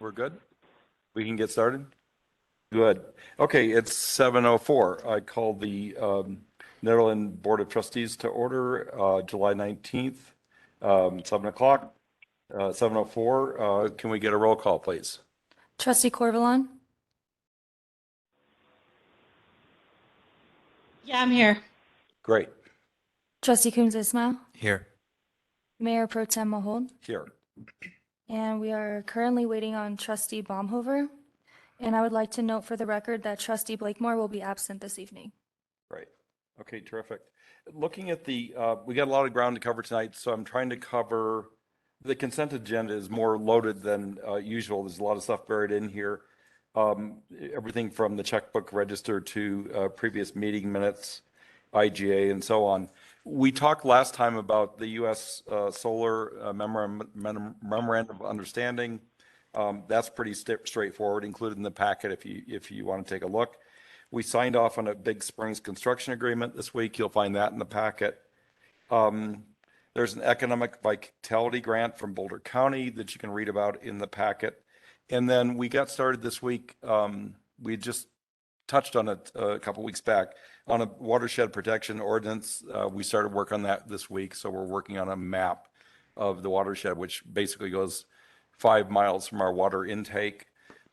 We're good? We can get started? Good. Okay, it's 7:04. I call the Nederland Board of Trustees to order, July 19th, 7 o'clock, 7:04. Can we get a roll call, please? Trustee Corvalon? Yeah, I'm here. Great. Trustee Coombs Ismail? Here. Mayor Pro Tem Mahold? Here. And we are currently waiting on Trustee Baumhover. And I would like to note for the record that Trustee Blakemore will be absent this evening. Great. Okay, terrific. Looking at we got a lot of ground to cover tonight, so I'm trying to cover, the consent agenda is more loaded than usual. There's a lot of stuff buried in here. Everything from the checkbook register to previous meeting minutes, IGA, and so on. We talked last time about the U.S. Solar Memorandum of Understanding. That's pretty straightforward, included in the packet if you want to take a look. We signed off on a Big Springs construction agreement this week. You'll find that in the packet. There's an economic vitality grant from Boulder County that you can read about in the packet. And then we got started this week. We just touched on it a couple weeks back on a watershed protection ordinance. We started work on that this week. So we're working on a map of the watershed, which basically goes 5 miles from our water intake.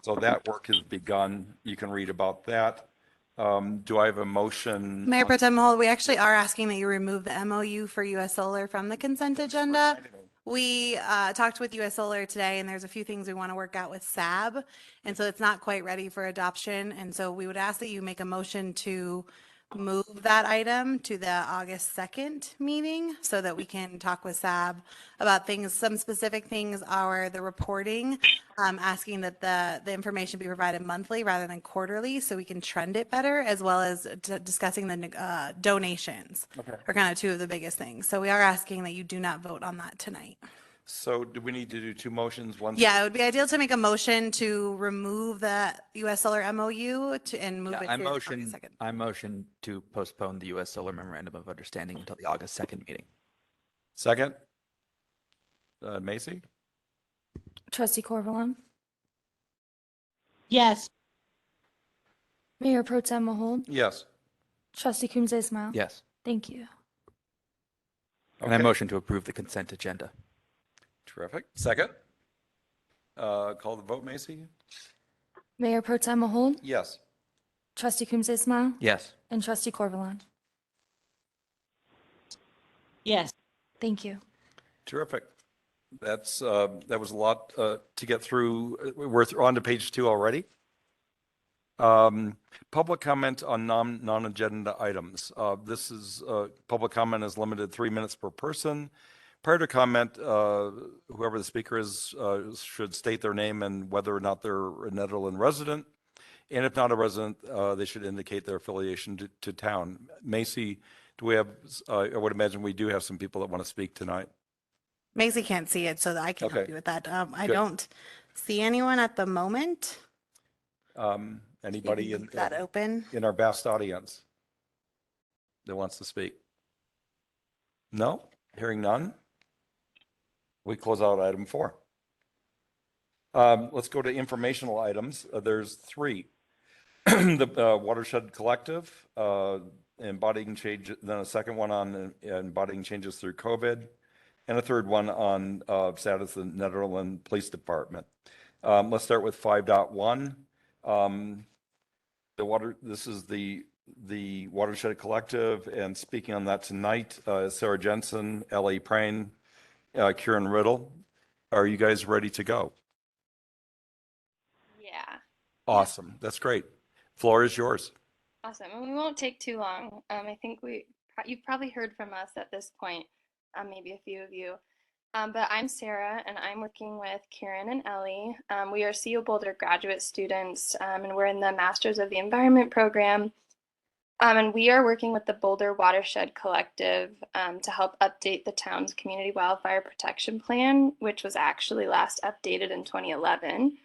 So that work has begun. You can read about that. Do I have a motion? Mayor Pro Tem Mahold, we actually are asking that you remove the MOU for U.S. Solar from the consent agenda. We talked with U.S. Solar today, and there's a few things we want to work out with SAB, and so it's not quite ready for adoption. And so we would ask that you make a motion to move that item to the August 2nd meeting so that we can talk with SAB about things. Some specific things are the reporting, asking that the information be provided monthly rather than quarterly so we can trend it better, as well as discussing the donations. Okay. Are kind of two of the biggest things. So we are asking that you do not vote on that tonight. So do we need to do two motions? One. Yeah, it would be ideal to make a motion to remove the U.S. Solar MOU and move it to August 2nd. I motion to postpone the U.S. Solar Memorandum of Understanding until the August 2nd meeting. Second? Macy? Trustee Corvalon? Yes. Mayor Pro Tem Mahold? Yes. Trustee Coombs Ismail? Yes. Thank you. And I Okay. motion to approve the consent agenda. Terrific. Second? Call the vote, Macy? Mayor Pro Tem Mahold? Yes. Trustee Coombs Ismail? Yes. And Trustee Corvalon? Yes. Thank you. Terrific. That was a lot to get through. We're on to page 2 already. Public comment on non-agenda items. This is public comment is limited 3 minutes per person. Prior to comment, whoever the speaker is should state their name and whether or not they're a Netherland resident. And if not a resident, they should indicate their affiliation to town. Macy, do we have, I would imagine we do have some people that want to speak tonight. Macy can't see it, so I can help Okay. you with that. I Good. don't see anyone at the moment. Anybody Leave that open? in our vast audience that wants to speak? No? Hearing none? We close out item 4. Let's go to informational items. There's 3. The Watershed Collective, embodying change, then a second one on embodying changes through COVID, and a third one on status of the Netherland Police Department. Let's start with 5.1. This is the Watershed Collective, and speaking on that tonight, Sarah Jensen, Ellie Prain, Kieran Riddle. Are you guys ready to go? Yeah. Awesome. That's great. Floor is yours. Awesome. And we won't take too long. I think you've probably heard from us at this point, maybe a few of you. But I'm Sarah, and I'm working with Kieran and Ellie. We are CO Boulder graduate students, and we're in the Masters of the Environment program. And we are working with the Boulder Watershed Collective to help update the town's community wildfire protection plan, which was actually last updated in 2011.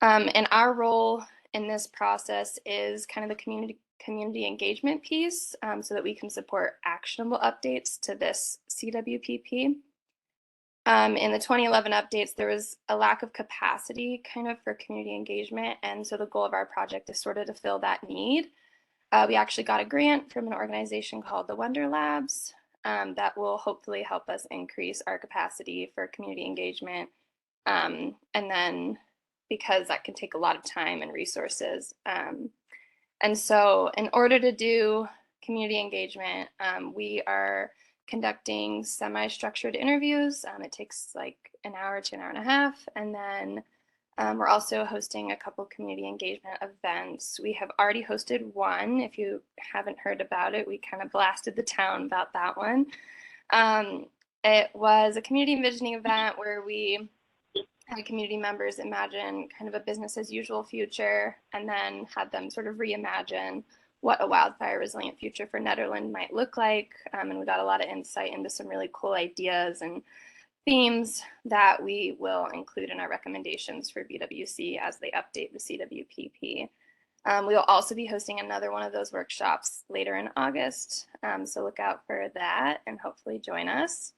And our role in this process is kind of the community engagement piece, so that we can support actionable updates to this CWPP. In the 2011 updates, there was a lack of capacity kind of for community engagement. And so the goal of our project is sort of to fill that need. We actually got a grant from an organization called the Wonder Labs that will hopefully help us increase our capacity for community engagement. And then because that can take a lot of time and resources. And so in order to do community engagement, we are conducting semi-structured interviews. It takes like an hour to an hour and a half. And then we're also hosting a couple community engagement events. We have already hosted one. If you haven't heard about it, we kind of blasted the town about that one. It was a community envisioning event where we had community members imagine kind of a business as usual future and then had them sort of reimagine what a wildfire resilient future for Nederland might look like. And we got a lot of insight into some really cool ideas and themes that we will include in our recommendations for BWC as they update the CWPP. We will also be hosting another one of those workshops later in August. So look out for that and hopefully join us.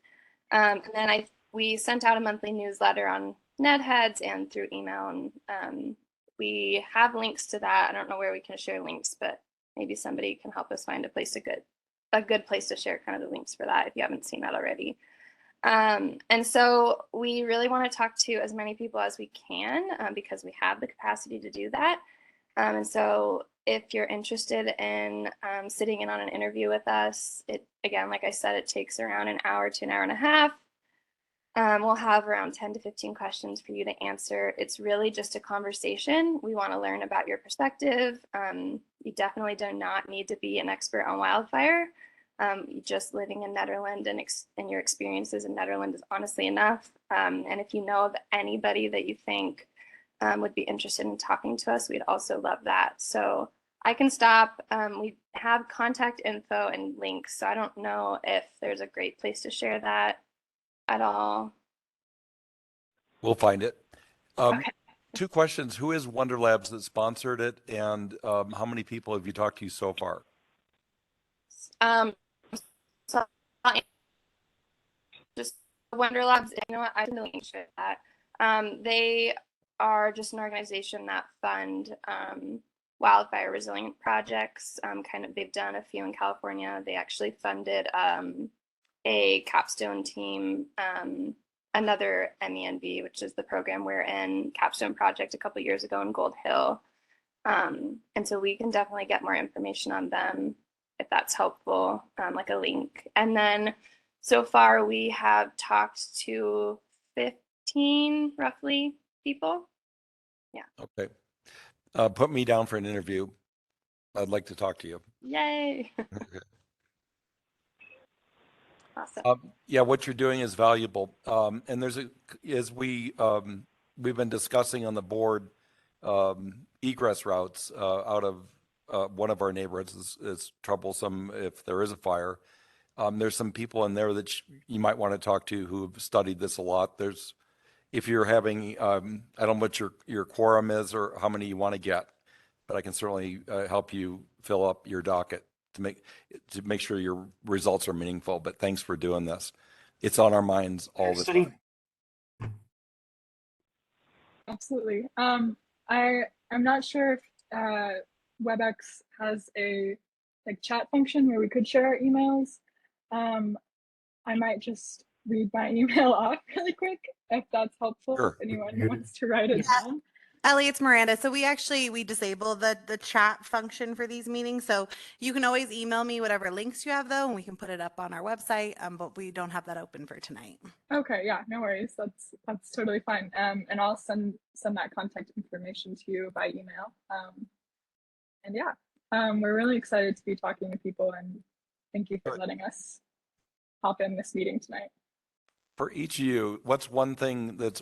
And then we sent out a monthly newsletter on Nedheads and through email. And we have links to that. I don't know where we can share links, but maybe somebody can help us find a good place to share kind of the links for that if you haven't seen that already. And so we really want to talk to as many people as we can because we have the capacity to do that. And so if you're interested in sitting in on an interview with us, again, like I said, it takes around an hour to an hour and a half. We'll have around 10 to 15 questions for you to answer. It's really just a conversation. We want to learn about your perspective. You definitely do not need to be an expert on wildfire. Just living in Netherland and your experiences in Netherland is honestly enough. And if you know of anybody that you think would be interested in talking to us, we'd also love that. So I can stop. We have contact info and links, so I don't know if there's a great place to share that at all. We'll find it. Okay. 2 questions. Who is Wonder Labs that sponsored it, and how many people have you talked to so far? So just Wonder Labs, you know what, I didn't share that. They are just an organization that fund wildfire resilient projects. They've done a few in California. They actually funded a capstone team, another MENB, which is the program we're in, capstone project a couple years ago in Gold Hill. And so we can definitely get more information on them if that's helpful, like a link. And then so far we have talked to 15 roughly people. Yeah. Okay. Put me down for an interview. I'd like to talk to you. Yay. Awesome. Yeah, what you're doing is valuable. And we've been discussing on the board, egress routes out of one of our neighborhoods is troublesome if there is a fire. There's some people in there that you might want to talk to who've studied this a lot. If you're having, I don't know what your quorum is or how many you want to get, but I can certainly help you fill up your docket to make sure your results are meaningful. But thanks for doing this. It's on our minds all the time. Absolutely. I'm not sure if WebEx has a chat function where we could share our emails. I might just read my email off really quick if that's helpful. Sure. If anyone wants to write it down. Ellie, it's Miranda. So we disable the chat function for these meetings. So you can always email me whatever links you have though, and we can put it up on our website. But we don't have that open for tonight. Okay, yeah, no worries. That's totally fine. And I'll send that contact information to you by email. And yeah, we're really excited to be talking to people, and thank you for letting us hop in this meeting tonight. For each of you, what's one thing that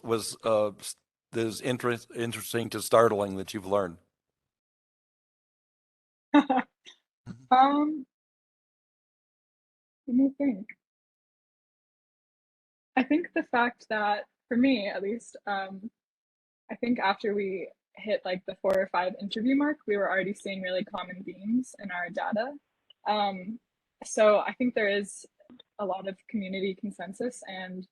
is interesting to startling that you've learned? Let me think. I think the fact that, for me at least, I think after we hit like the 4 or 5 interview mark, we were already seeing really common themes in our data. So I think there is a lot of community consensus, and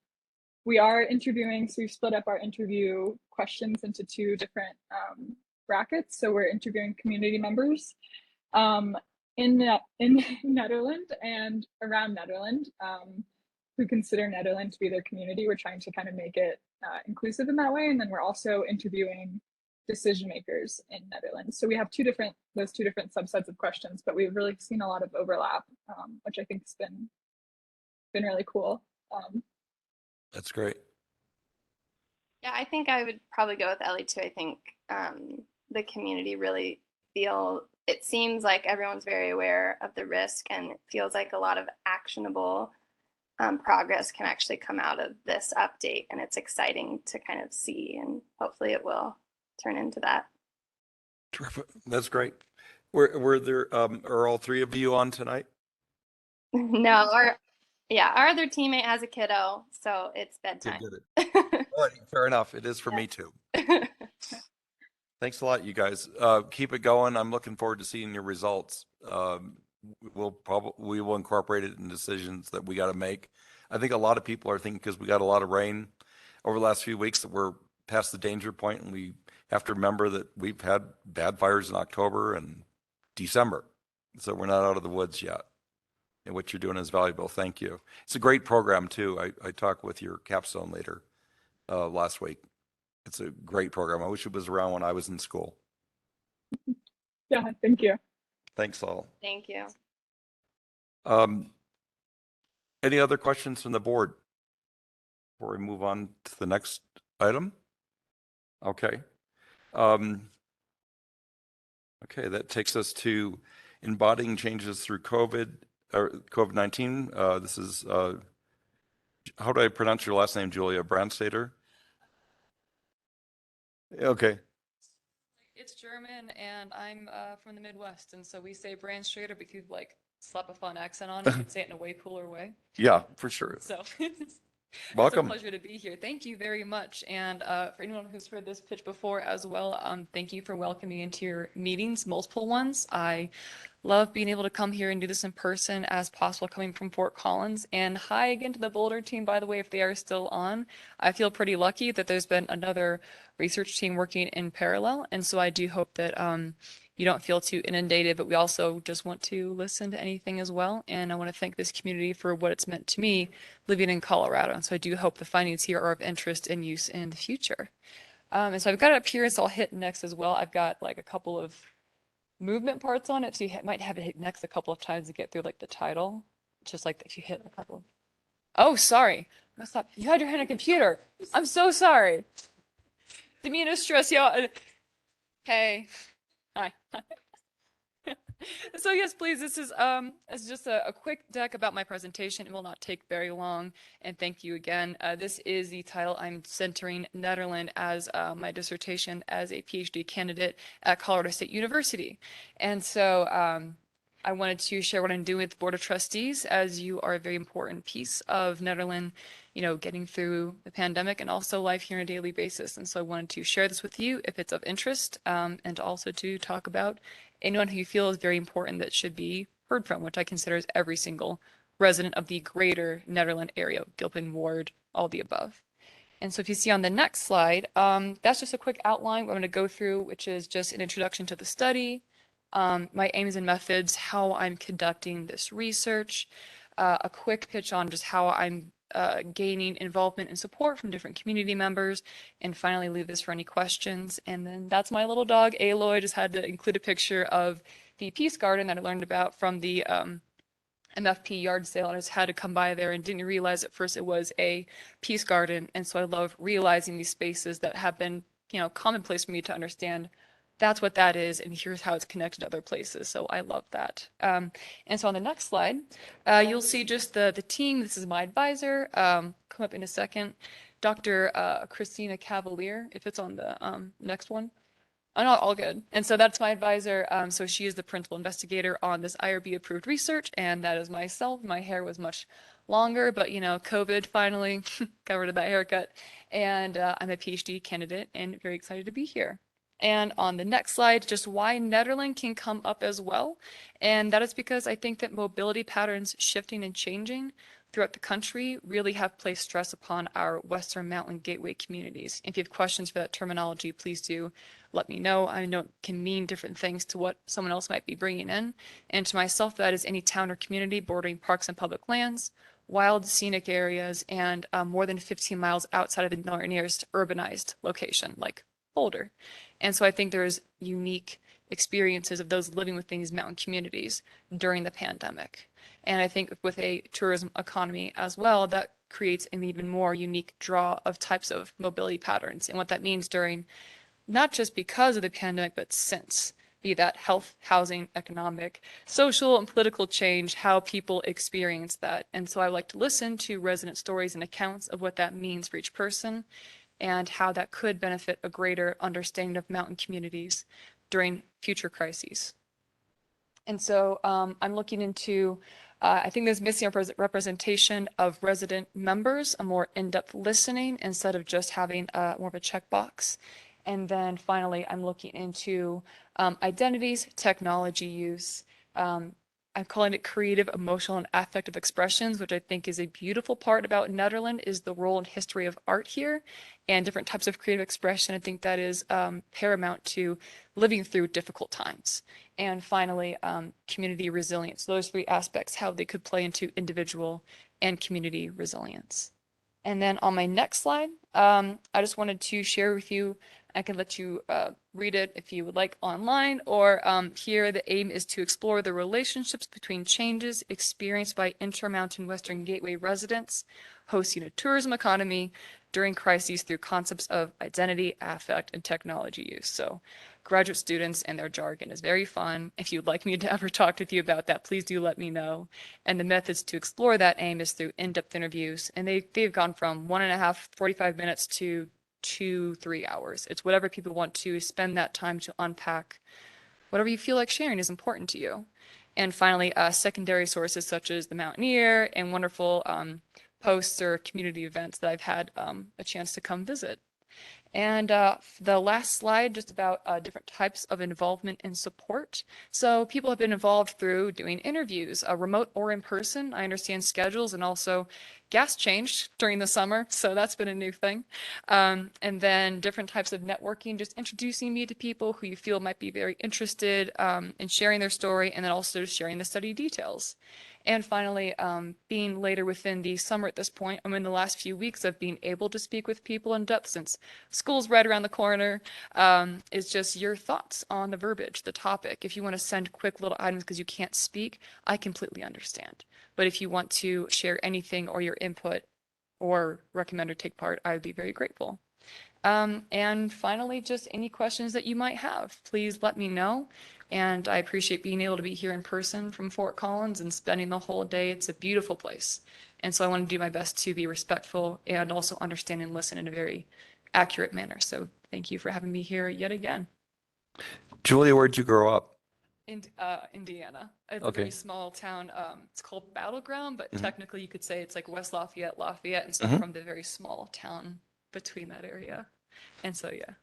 we are interviewing, so we've split up our interview questions into two different brackets. So we're interviewing community members in Netherland and around Netherland who consider Netherland to be their community. We're trying to kind of make it inclusive in that way. And then we're also interviewing decision makers in Netherlands. So we have those two different subsets of questions, but we've really seen a lot of overlap, which I think has been really cool. That's great. Yeah, I think I would probably go with Ellie too. I think the community really it seems like everyone's very aware of the risk, and it feels like a lot of actionable progress can actually come out of this update, and it's exciting to kind of see, and hopefully it will turn into that. Terrific. That's great. Were there, are all three of you on tonight? No, our other teammate has a kiddo, so it's bedtime. Get it. All right, fair enough. It is for me too. Thanks a lot, you guys. Keep it going. I'm looking forward to seeing your results. We will incorporate it in decisions that we got to make. I think a lot of people are thinking, because we got a lot of rain over the last few weeks, that we're past the danger point, and we have to remember that we've had bad fires in October and December, so we're not out of the woods yet. And what you're doing is valuable. Thank you. It's a great program too. I talked with your capstone leader last week. It's a great program. I wish it was around when I was in school. Yeah, thank you. Thanks all. Thank you. Any other questions from the board before we move on to the next item? Okay. Okay, that takes us to embodying changes through COVID-19. This is, how do I pronounce your last name, Julia? Brandstater? Okay. It's German, and I'm from the Midwest, and so we say Brandstrader, but you could like slap a fun accent on it and say it in a way cooler way. Yeah, for sure. So Welcome. It's a pleasure to be here. Thank you very much. And for anyone who's heard this pitch before as well, thank you for welcoming me into your meetings, multiple ones. I love being able to come here and do this in person as possible, coming from Fort Collins. And hi again to the Boulder team, by the way, if they are still on. I feel pretty lucky that there's been another research team working in parallel. And so I do hope that you don't feel too inundated, but we also just want to listen to anything as well. And I want to thank this community for what it's meant to me living in Colorado. And so I do hope the findings here are of interest and use in the future. And so I've got it up here, so I'll hit next as well. I've got like a couple of movement parts on it, so you might have to hit next a couple of times to get through like the title. Just like if you hit a couple of... Oh, sorry. Stop. You had your hand on a computer. I'm so sorry. Didn't mean to stress you out. Hey. Hi. So yes, please, this is it's just a quick deck about my presentation. It will not take very long, and thank you again. This is the title. I'm centering Netherland as my dissertation as a PhD candidate at Colorado State University. And so I wanted to share what I'm doing with the Board of Trustees, as you are a very important piece of Netherland, you know, getting through the pandemic and also life here on a daily basis. And so I wanted to share this with you if it's of interest, and also to talk about anyone who you feel is very important that should be heard from, which I consider as every single resident of the greater Netherland area, Gilpin Ward, all the above. And so if you see on the next slide, that's just a quick outline what I'm going to go through, which is just an introduction to the study, my aims and methods, how I'm conducting this research, a quick pitch on just how I'm gaining involvement and support from different community members, and finally leave this for any questions. And then that's my little dog, Aloy. Just had to include a picture of the Peace Garden that I learned about from the MFP yard sale. I just had to come by there and didn't realize at first it was a Peace Garden. And so I love realizing these spaces that have been, you know, commonplace for me to understand. That's what that is, and here's how it's connected to other places. So I love that. And so on the next slide, you'll see just the team. This is my advisor. Come up in a second. Dr. Christina Cavalier, if it's on the next one. Oh, no, all good. And so that's my advisor. So she is the principal investigator on this IRB approved research, and that is myself. My hair was much longer, but you know, COVID finally got rid of that haircut. And I'm a PhD candidate and very excited to be here. And on the next slide, just why Netherland can come up as well. And that is because I think that mobility patterns shifting and changing throughout the country really have placed stress upon our Western Mountain Gateway communities. If you have questions for that terminology, please do let me know. I know it can mean different things to what someone else might be bringing in. And to myself, that is any town or community bordering parks and public lands, wild scenic areas, and more than 15 miles outside of the nearest urbanized location, like Boulder. And so I think there's unique experiences of those living within these mountain communities during the pandemic. And I think with a tourism economy as well, that creates an even more unique draw of types of mobility patterns. And what that means during, not just because of the pandemic, but since, be that health, housing, economic, social, and political change, how people experience that. And so I like to listen to resident stories and accounts of what that means for each person and how that could benefit a greater understanding of mountain communities during future crises. And so I'm looking into, I think there's missing a representation of resident members, a more in-depth listening instead of just having more of a checkbox. And then finally, I'm looking into identities, technology use. I'm calling it creative, emotional, and affective expressions, which I think is a beautiful part about Netherland, is the role and history of art here and different types of creative expression. I think that is paramount to living through difficult times. And finally, community resilience. Those three aspects, how they could play into individual and community resilience. And then on my next slide, I just wanted to share with you, I can let you read it if you would like online, or here the aim is to explore the relationships between changes experienced by Intermountain Western Gateway residents hosting a tourism economy during crises through concepts of identity, affect, and technology use. So graduate students and their jargon is very fun. If you'd like me to ever talk with you about that, please do let me know. And the methods to explore that aim is through in-depth interviews. And they've gone from 1.5, 45 minutes to 2-3 hours. It's whatever people want to spend that time to unpack. Whatever you feel like sharing is important to you. And finally, secondary sources such as the Mountaineer and wonderful posts or community events that I've had a chance to come visit. And the last slide, just about different types of involvement and support. So people have been involved through doing interviews, remote or in person. I understand schedules, and also gas changed during the summer, so that's been a new thing. And then different types of networking, just introducing me to people who you feel might be very interested in sharing their story, and then also sharing the study details. And finally, being later within the summer at this point, I'm in the last few weeks of being able to speak with people in depth since school's right around the corner, is just your thoughts on the verbiage, the topic. If you want to send quick little items because you can't speak, I completely understand. But if you want to share anything or your input or recommend or take part, I would be very grateful. And finally, just any questions that you might have, please let me know. And I appreciate being able to be here in person from Fort Collins and spending the whole day. It's a beautiful place. And so I want to do my best to be respectful and also understand and listen in a very accurate manner. So thank you for having me here yet again. Julia, where'd you grow up? In Indiana. It's a Okay. very small town. It's called Battleground, but Mhm. technically you could say it's like West Lafayette, and so I'm from the very small town between that area. And so, yeah,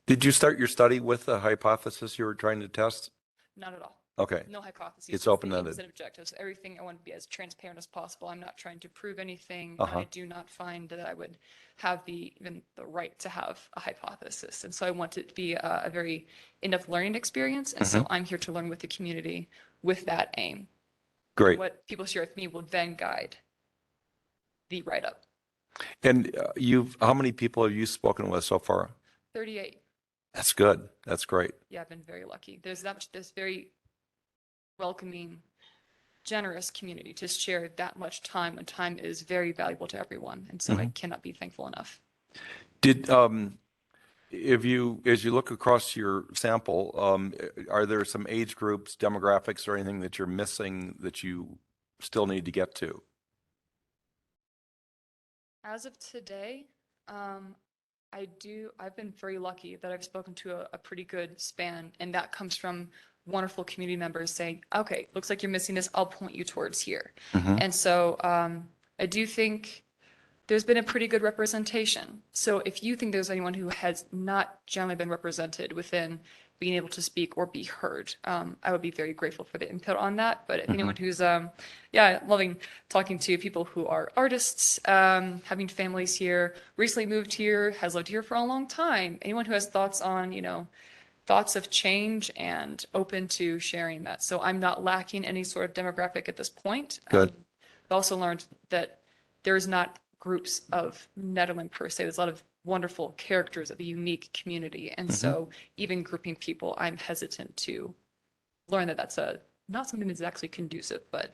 Did you start your study with a hypothesis you were trying to test? not at all. Okay. No hypotheses. It's just the open-ended. aims and objectives. Everything I want to be as transparent as possible. I'm not trying to prove anything. Uh-huh. I do not find that I would have even the right to have a hypothesis. And so I want it to be a very in-depth learning experience. And so I'm here to learn with the community with that aim. Great. What people share with me will then guide the write-up. And how many people have you spoken with so far? 38. That's good. That's great. Yeah, I've been very lucky. There's this very welcoming, generous community to share that much time when time is very valuable to everyone. And so I cannot be thankful enough. Did as you look across your sample, are there some age groups, demographics, or anything that you're missing that you still need to get to? As of today, I've been very lucky that I've spoken to a pretty good span, and that comes from wonderful community members saying, okay, looks like you're missing this, I'll point you towards here. And so I do think there's been a pretty good representation. So if you think there's anyone who has not generally been represented within being able to speak or be heard. I would be very grateful for the input on that. But if anyone who's, yeah, loving talking to people who are artists, having families here, recently moved here, has lived here for a long time, anyone who has thoughts on, thoughts of change and open to sharing that. So I'm not lacking any sort of demographic at this point. Good. I also learned that there's not groups of Netherland per se. There's a lot of wonderful characters of a unique community. And so even grouping people, I'm hesitant to learn that that's not something that's actually conducive, but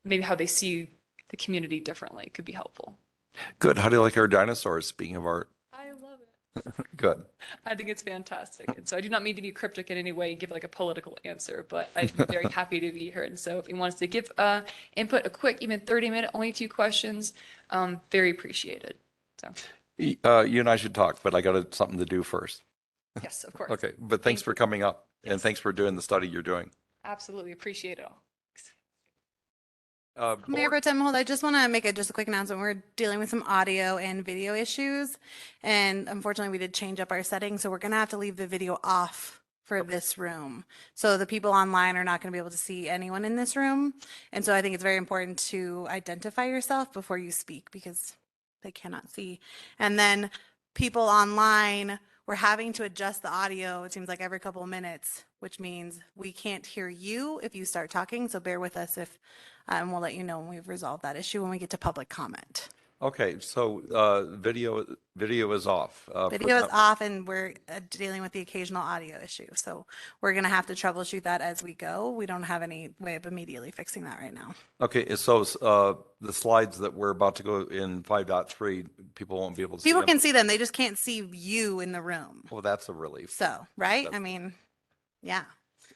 maybe how they see the community differently could be helpful. Good. How do you like our dinosaurs, speaking of art? I love it. Good. I think it's fantastic. And so I do not mean to be cryptic in any way, give like a political answer, but I'm very happy to be here. And so if he wants to give input, a quick, even 30-minute, only 2 questions, very appreciated. So, You and I should talk, but I got something to do first. yes, of course. Okay, but thanks Thank for you. coming up and Yes. thanks for doing the study you're doing. Absolutely appreciate it all. Mayor Pro Tem Holt, I just want to make just a quick announcement. We're dealing with some audio and video issues. And unfortunately, we did change up our settings. So we're going to have to leave the video off for this room. So the people online are not going to be able to see anyone in this room. And so I think it's very important to identify yourself before you speak because they cannot see. And then people online, we're having to adjust the audio, it seems like every couple of minutes, which means we can't hear you if you start talking. So bear with us if, and we'll let you know when we've resolved that issue when we get to public comment. Okay, so video is off. Video is off and we're dealing with the occasional audio issue. So we're going to have to troubleshoot that as we go. We don't have any way of immediately fixing that right now. Okay, so the slides that we're about to go in 5.3, people won't be able to see People them. can see them. They just can't see you in the room. Well, that's a relief. So, right? That's- I mean, yeah.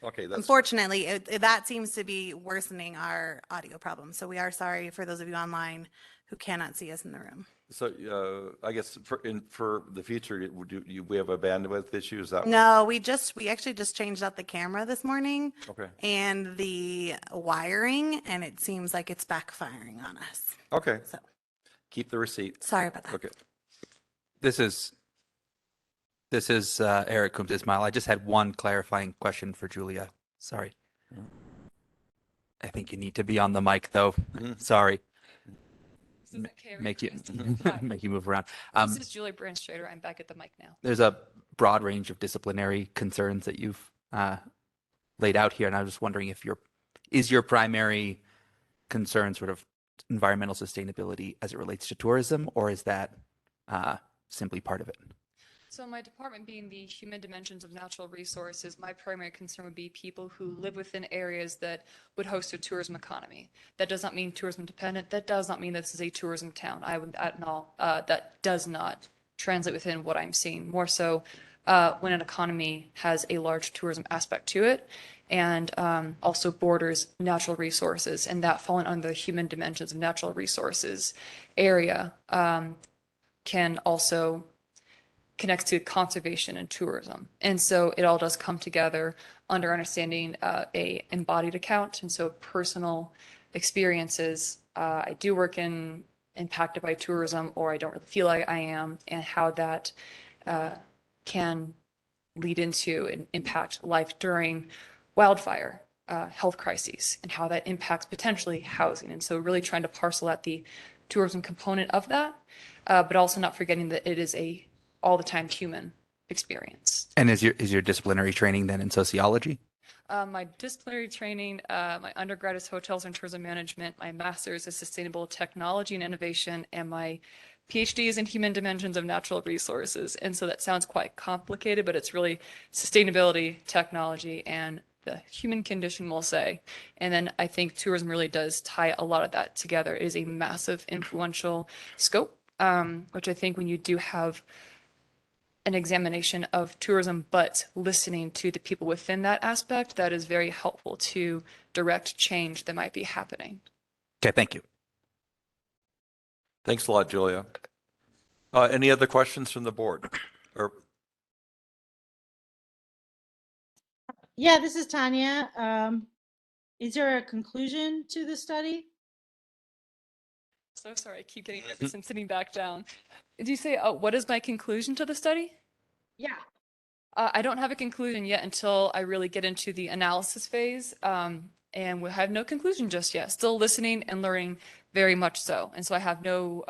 Okay, that's Unfortunately, that seems to be worsening our audio problems. So we are sorry for those of you online who cannot see us in the room. so. I guess for the future, we have a bandwidth issue? Is that No, we actually just changed out the camera this morning okay? and the wiring, and it seems like it's backfiring on us. Okay, So keep the receipt. sorry about that. Okay. This is Eric Coombs Ismail. I just had one clarifying question for Julia. Sorry. I think you need to be on the mic though. Sorry. This is okay. Make you Hi. make you move around. This is Julia Brandstrader. I'm back at the mic now. There's a broad range of disciplinary concerns that you've laid out here, and I was just wondering if is your primary concern sort of environmental sustainability as it relates to tourism, or is that simply part of it? So my department being the human dimensions of natural resources, my primary concern would be people who live within areas that would host a tourism economy. That does not mean tourism dependent. That does not mean this is a tourism town. That does not translate within what I'm seeing. More so when an economy has a large tourism aspect to it and also borders natural resources, and that falling under the human dimensions of natural resources area can also connects to conservation and tourism. And so it all does come together under understanding a embodied account. And so personal experiences, I do work impacted by tourism, or I don't really feel like I am, and how that can lead into and impact life during wildfire, health crises, and how that impacts potentially housing. And so really trying to parcel out the tourism component of that, but also not forgetting that it is a all the time human experience. And is your disciplinary training then in sociology? My disciplinary training, my undergrad is hotels and tourism management, my master's is sustainable technology and innovation, and my PhD is in human dimensions of natural resources. And so that sounds quite complicated, but it's really sustainability, technology, and the human condition, we'll say. And then I think tourism really does tie a lot of that together. It is a massive influential scope, which I think when you do have an examination of tourism, but listening to the people within that aspect, that is very helpful to direct change that might be happening. Okay, thank you. Thanks a lot, Julia. Any other questions from the board? Or Yeah, this is Tanya. Is there a conclusion to the study? So sorry, I keep getting nervous and sitting back down. Did you say, what is my conclusion to the study? Yeah. I don't have a conclusion yet until I really get into the analysis phase. And we have no conclusion just yet. Still listening and learning very much so. And so I have no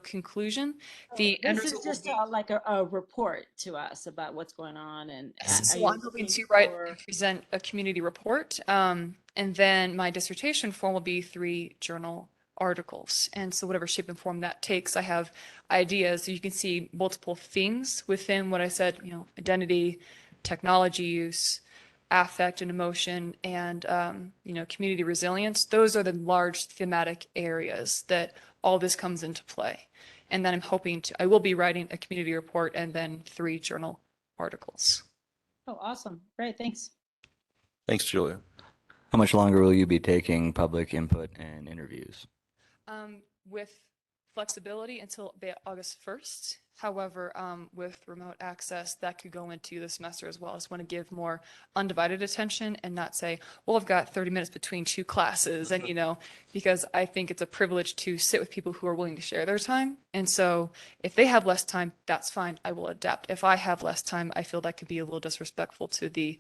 conclusion. The end This is result will just be- like a report to us about what's going on and. are So you I'm hoping looking to write for- and present a community report. And then my dissertation form will be 3 journal articles. And so whatever shape and form that takes, I have ideas. So you can see multiple themes within what I said, identity, technology use, affect and emotion, and, community resilience. Those are the large thematic areas that all this comes into play. And then I will be writing a community report and then 3 journal articles. Oh, awesome. Great, thanks. Thanks, Julia. How much longer will you be taking public input and interviews? With flexibility until August 1st. However, with remote access, that could go into the semester as well. I just want to give more undivided attention and not say, well, I've got 30 minutes between 2 classes. And, because I think it's a privilege to sit with people who are willing to share their time. And so if they have less time, that's fine. I will adapt. If I have less time, I feel that could be a little disrespectful to the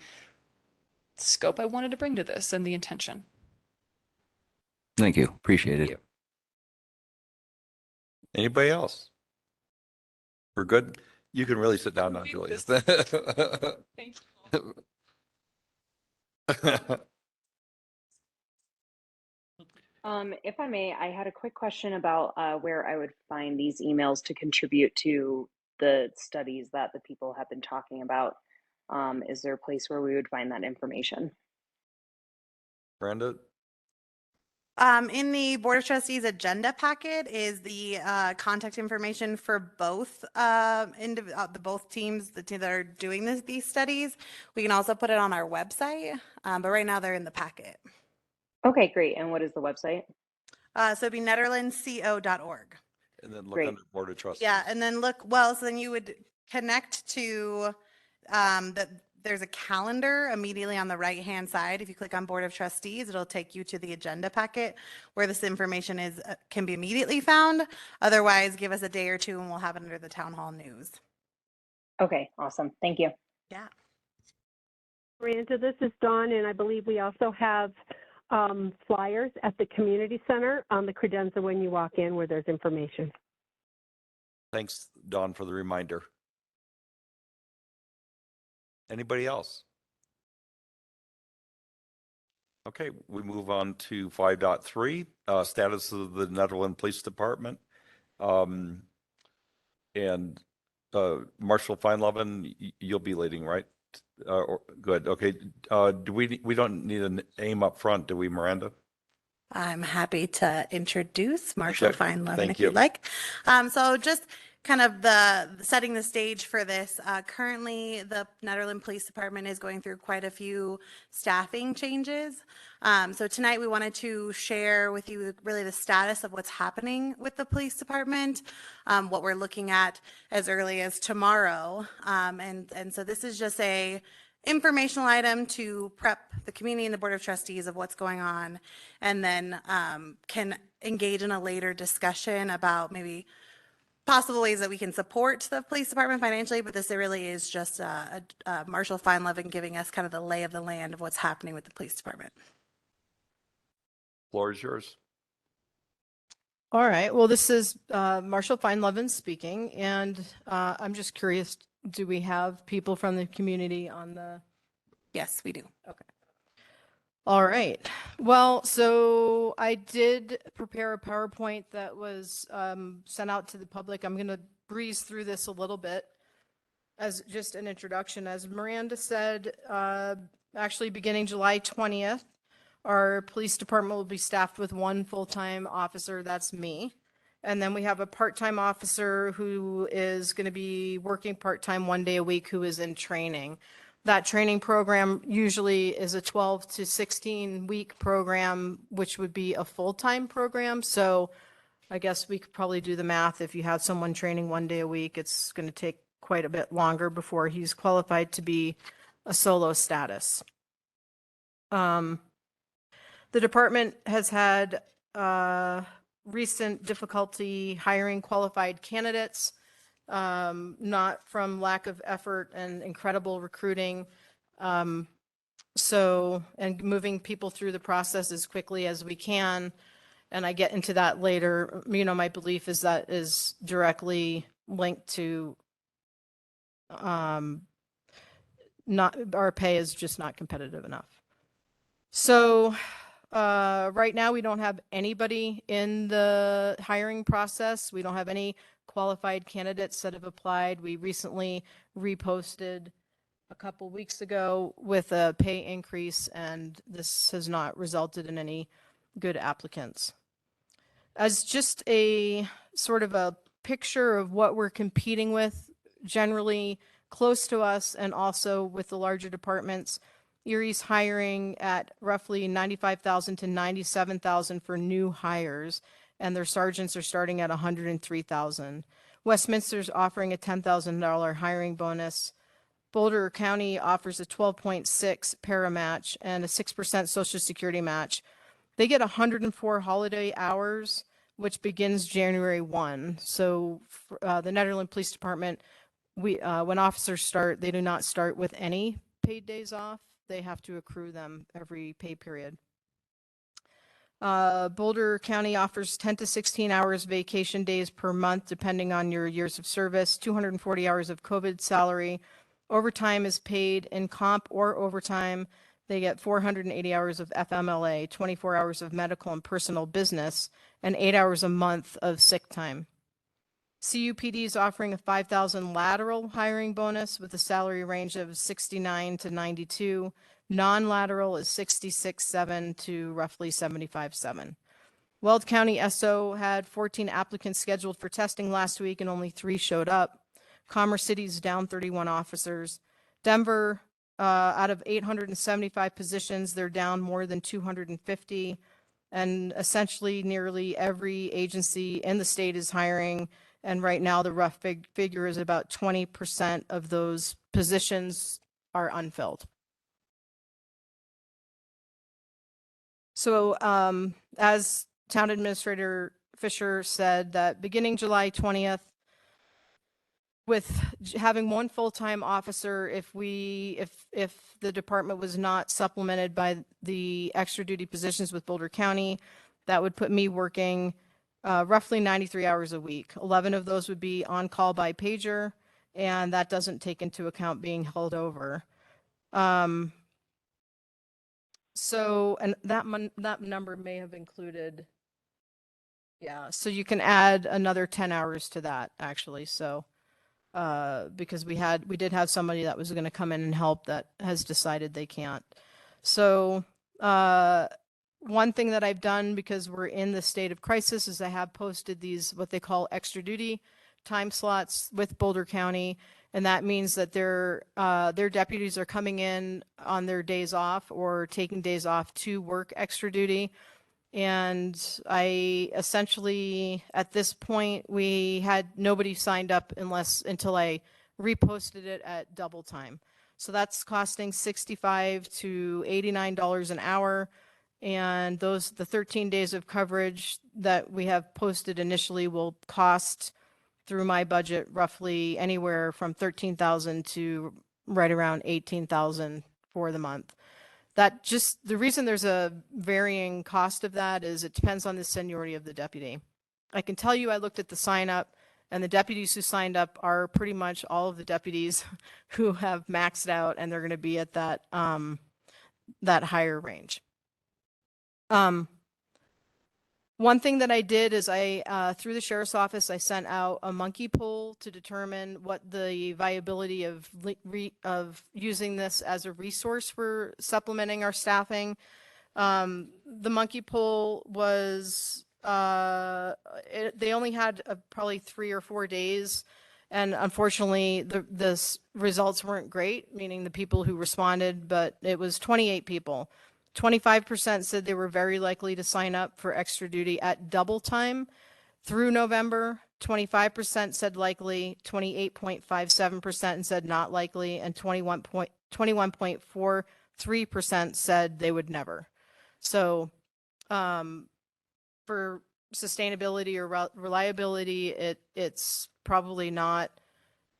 scope I wanted to bring to this and the intention. Thank you. Appreciate Thank it. you. Anybody else? We're good? You can really sit down now, Julia. Thank you. If I may, I had a quick question about where I would find these emails to contribute to the studies that the people have been talking about. Is there a place where we would find that information? Miranda? In the Board of Trustees agenda packet is the contact information for both both teams, the team that are doing these studies. We can also put it on our website, but right now they're in the packet. Okay, great. And what is the website? So it'd be netherlandco.org. And then look Great. under Board of Trustees. Yeah, and then so then you would connect to there's a calendar immediately on the right-hand side. If you click on Board of Trustees, it'll take you to the agenda packet where this information can be immediately found. Otherwise, give us a day or 2 and we'll have it under the town hall news. Okay, awesome. Thank you. Yeah. Miranda, this is Dawn, and I believe we also have flyers at the community center on the credenza when you walk in where there's information. Thanks, Dawn, for the reminder. Anybody else? Okay, we move on to 5.3, status of the Netherland Police Department. And Marshall Feinlevin, you'll be leading, right? Good. Okay. We don't need a name up front, do we, Miranda? I'm happy to introduce Marshall Okay, Feinlevin thank if you. you'd like. So just kind of setting the stage for this. Currently, the Nederland Police Department is going through quite a few staffing changes. So tonight we wanted to share with you really the status of what's happening with the police department, what we're looking at as early as tomorrow. And so this is just a informational item to prep the community and the Board of Trustees of what's going on, and then can engage in a later discussion about maybe possible ways that we can support the police department financially, but this really is just Marshall Feinlevin giving us kind of the lay of the land of what's happening with the police department. Floor is yours. All right. Well, this is Marshall Feinlevin speaking, and I'm just curious, do we have people from the community on the? Yes, we do. Okay. All right. Well, so I did prepare a PowerPoint that was sent out to the public. I'm going to breeze through this a little bit as just an introduction. As Miranda said, actually beginning July 20th, our police department will be staffed with 1 full-time officer. That's me. And then we have a part-time officer who is going to be working part-time 1 day a week who is in training. That training program usually is a 12 to 16 week program, which would be a full-time program. So I guess we could probably do the math. If you have someone training 1 day a week, it's going to take quite a bit longer before he's qualified to be a solo status. The department has had recent difficulty hiring qualified candidates. not from lack of effort and incredible recruiting. And moving people through the process as quickly as we can. And I get into that later. My belief is that is directly linked to not our pay is just not competitive enough. So right now we don't have anybody in the hiring process. We don't have any qualified candidates that have applied. We recently reposted a couple weeks ago with a pay increase, and this has not resulted in any good applicants. As just a sort of a picture of what we're competing with generally close to us and also with the larger departments, Erie's hiring at roughly 95,000 to 97,000 for new hires, and their sergeants are starting at 103,000. Westminster's offering a $10,000 hiring bonus. Boulder County offers a 12.6 para match and a 6% Social Security match. They get 104 holiday hours, which begins January 1. So the Netherland Police Department, when officers start, they do not start with any paid days off. They have to accrue them every pay period. Boulder County offers 10 to 16 hours vacation days per month, depending on your years of service, 240 hours of COVID salary. Overtime is paid in comp or overtime. They get 480 hours of FMLA, 24 hours of medical and personal business, and 8 hours a month of sick time. CUPD is offering a 5,000 lateral hiring bonus with a salary range of 69 to 92. Non-lateral is 66.7 to roughly 75.7. Weld County SO had 14 applicants scheduled for testing last week and only 3 showed up. Commerce City's down 31 officers. Denver, out of 875 positions, they're down more than 250. And essentially nearly every agency in the state is hiring. And right now the rough figure is about 20% of those positions are unfilled. So as Town Administrator Fisher said, that beginning July 20th, with having one full-time officer, if the department was not supplemented by the extra duty positions with Boulder County, that would put me working roughly 93 hours a week. 11 of those would be on call by pager, and that doesn't take into account being held over. So, and that number may have included, yeah, so you can add another 10 hours to that actually. So, because we did have somebody that was going to come in and help that has decided they can't. So, one thing that I've done, because we're in the state of crisis, is I have posted these, what they call extra duty time slots with Boulder County. And that means that their deputies are coming in on their days off or taking days off to work extra duty. And I essentially, at this point, we had nobody signed up until I reposted it at double time. So that's costing $65 to $89 an hour. And the 13 days of coverage that we have posted initially will cost, through my budget, roughly anywhere from $13,000 to right around $18,000 for the month. The reason there's a varying cost of that is it depends on the seniority of the deputy. I can tell you I looked at the sign up, and the deputies who signed up are pretty much all of the deputies who have maxed out, and they're going to be at that higher range. One thing that I did is through the sheriff's office, I sent out a monkey poll to determine what the viability of using this as a resource for supplementing our staffing. The monkey poll was, they only had probably 3 or 4 days. And unfortunately, the results weren't great, meaning the people who responded, but it was 28 people. 25% said they were very likely to sign up for extra duty at double time through November. 25% said likely, 28.57% said not likely, and 21.43% said they would never. So for sustainability or reliability, it's probably not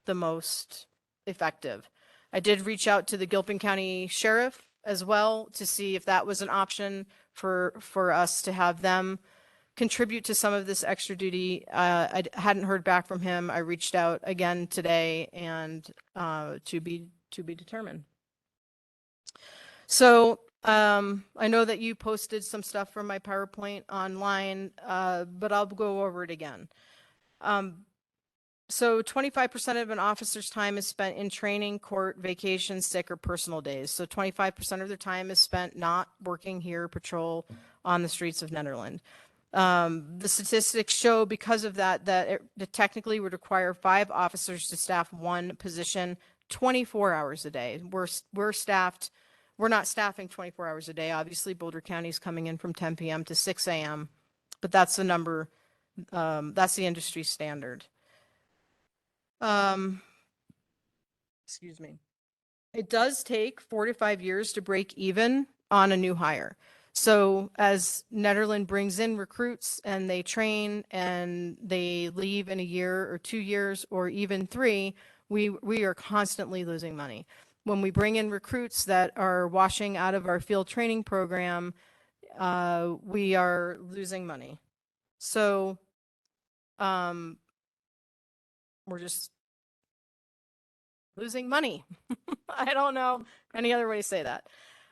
the most effective. I did reach out to the Gilpin County Sheriff as well to see if that was an option for us to have them contribute to some of this extra duty. I hadn't heard back from him. I reached out again today, and to be determined. So I know that you posted some stuff from my PowerPoint online, but I'll go over it again. So 25% of an officer's time is spent in training, court, vacation, sick, or personal days. So 25% of their time is spent not working here, patrol on the streets of Nederland. The statistics show because of that, it technically would require 5 officers to staff one position 24 hours a day. We're not staffing 24 hours a day. Obviously, Boulder County is coming in from 10 p.m. to 6 a.m., but that's the number, that's the industry standard. Excuse me. It does take 4 to 5 years to break even on a new hire. So as Nederland brings in recruits and they train and they leave in a year or 2 years or even 3, we are constantly losing money. When we bring in recruits that are washing out of our field training program, we are losing money. So we're just losing money. I don't know any other way to say that.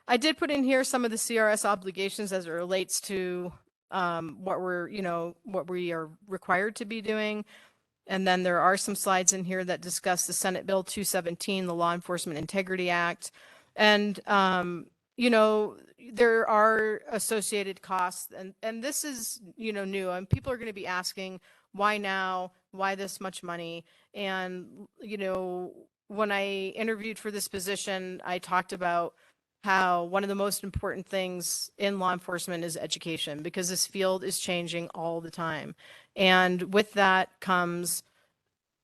I did put in here some of the CRS obligations as it relates to what we are required to be doing. And then there are some slides in here that discuss the Senate Bill 217, the Law Enforcement Integrity Act. And, there are associated costs, and this is, new, and people are going to be asking, why now? Why this much money? And, when I interviewed for this position, I talked about how one of the most important things in law enforcement is education, because this field is changing all the time. And with that comes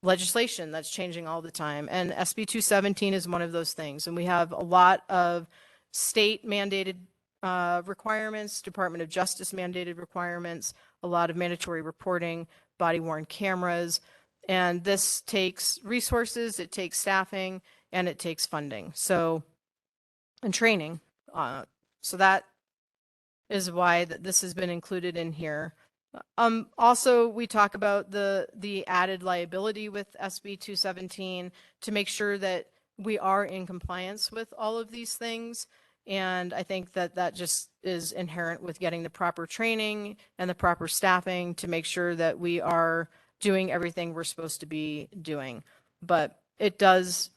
legislation that's changing all the time. And SB 217 is one of those things. And we have a lot of state mandated requirements, Department of Justice mandated requirements, a lot of mandatory reporting, body worn cameras. And this takes resources, it takes staffing, and it takes funding. So, and training. So that is why this has been included in here. Also, we talk about the added liability with SB 217 to make sure that we are in compliance with all of these things. And I think that just is inherent with getting the proper training and the proper staffing to make sure that we are doing everything we're supposed to be doing. But it depends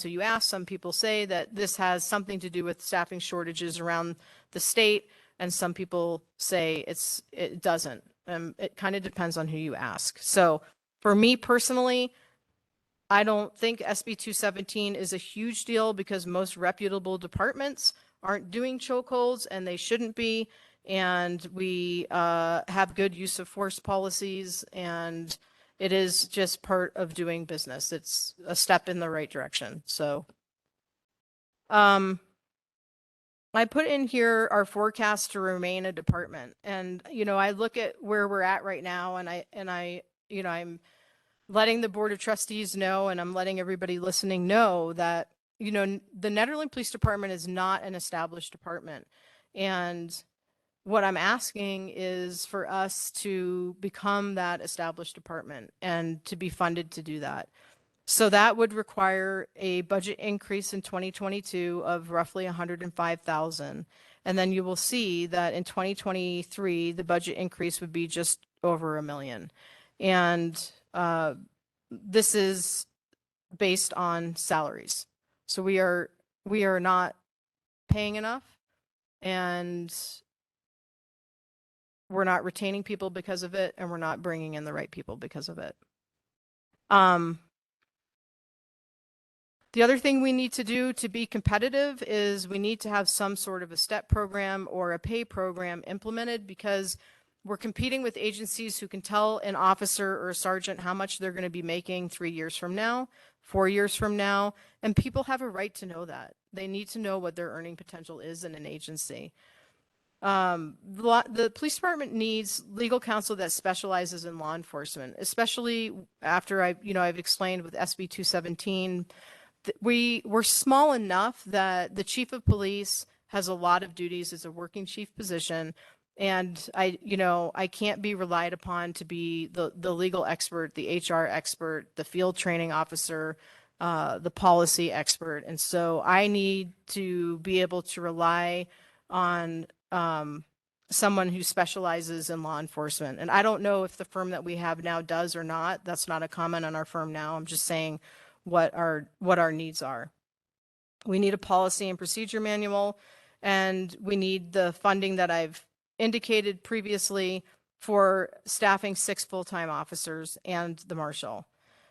who you ask. Some people say that this has something to do with staffing shortages around the state, and some people say it doesn't. It kind of depends on who you ask. So for me personally, I don't think SB 217 is a huge deal because most reputable departments aren't doing chokeholds, and they shouldn't be. And we have good use of force policies, and it is just part of doing business. It's a step in the right direction. So I put in here our forecast to remain a department. And, I look at where we're at right now, and I'm letting the Board of Trustees know, and I'm letting everybody listening know that, the Nederland Police Department is not an established department. And what I'm asking is for us to become that established department and to be funded to do that. So that would require a budget increase in 2022 of roughly $105,000. And then you will see that in 2023, the budget increase would be just over $1 million. And this is based on salaries. So we are not paying enough, and we're not retaining people because of it, and we're not bringing in the right people because of it. The other thing we need to do to be competitive is we need to have some sort of a step program or a pay program implemented, because we're competing with agencies who can tell an officer or a sergeant how much they're going to be making 3 years from now, 4 years from now, and people have a right to know that. They need to know what their earning potential is in an agency. The police department needs legal counsel that specializes in law enforcement, especially after I've explained with SB 217. We're small enough that the chief of police has a lot of duties as a working chief position. And I can't be relied upon to be the legal expert, the HR expert, the field training officer, the policy expert. And so I need to be able to rely on someone who specializes in law enforcement. And I don't know if the firm that we have now does or not. That's not a comment on our firm now. I'm just saying what our needs are. We need a policy and procedure manual, and we need the funding that I've indicated previously for staffing 6 full-time officers and the marshal.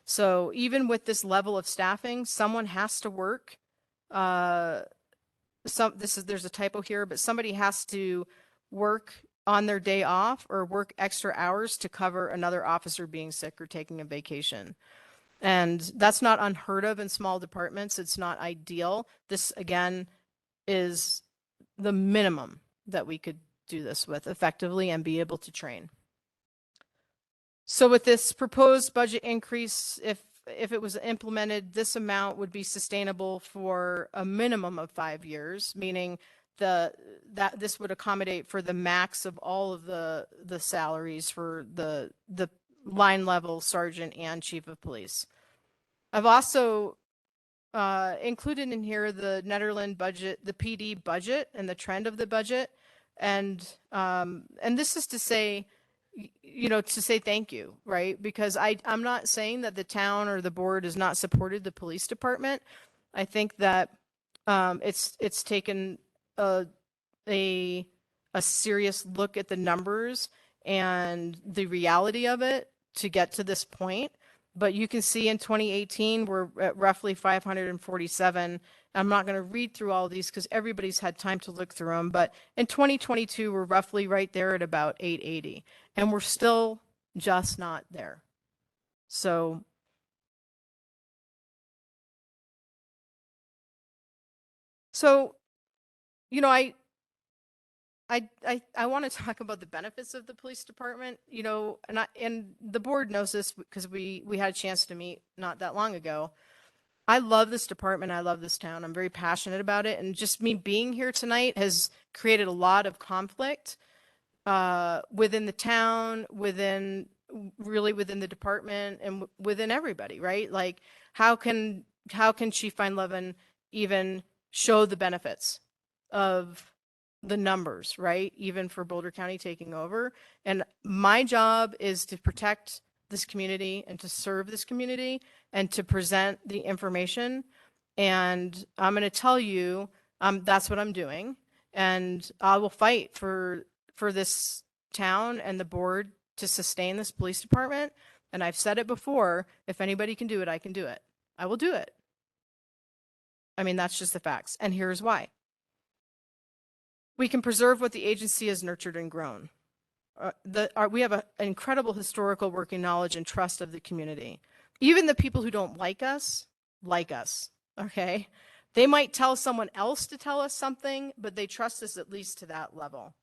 So even with this level of staffing, someone has to work. There's a typo here, but somebody has to work on their day off or work extra hours to cover another officer being sick or taking a vacation. And that's not unheard of in small departments. It's not ideal. This, again, is the minimum that we could do this with effectively and be able to train. So with this proposed budget increase, if it was implemented, this amount would be sustainable for a minimum of 5 years, meaning that this would accommodate for the max of all of the salaries for the line level sergeant and chief of police. I've also included in here the Netherland budget, the PD budget, and the trend of the budget, and this is to say, to say thank you, right? Because I'm not saying that the town or the board has not supported the police department. I think that it's taken a serious look at the numbers and the reality of it to get to this point. But you can see in 2018, we're at roughly 547. I'm not going to read through all of these because everybody's had time to look through them. But in 2022, we're roughly right there at about 880. And we're still just not there. So I want to talk about the benefits of the police department, and the board knows this because we had a chance to meet not that long ago. I love this department. I love this town. I'm very passionate about it. And just me being here tonight has created a lot of conflict within the town, within the department, and within everybody, right? Like, how can Chief Feinlevin even show the benefits of the numbers, right? Even for Boulder County taking over. And my job is to protect this community and to serve this community and to present the information. And I'm going to tell you, that's what I'm doing. And I will fight for this town and the board to sustain this police department. And I've said it before, if anybody can do it, I can do it. I will do it. I mean, that's just the facts. And here's why. We can preserve what the agency has nurtured and grown. We have an incredible historical working knowledge and trust of the community. Even the people who don't like us, okay? They might tell someone else to tell us something, but they trust us at least to that level.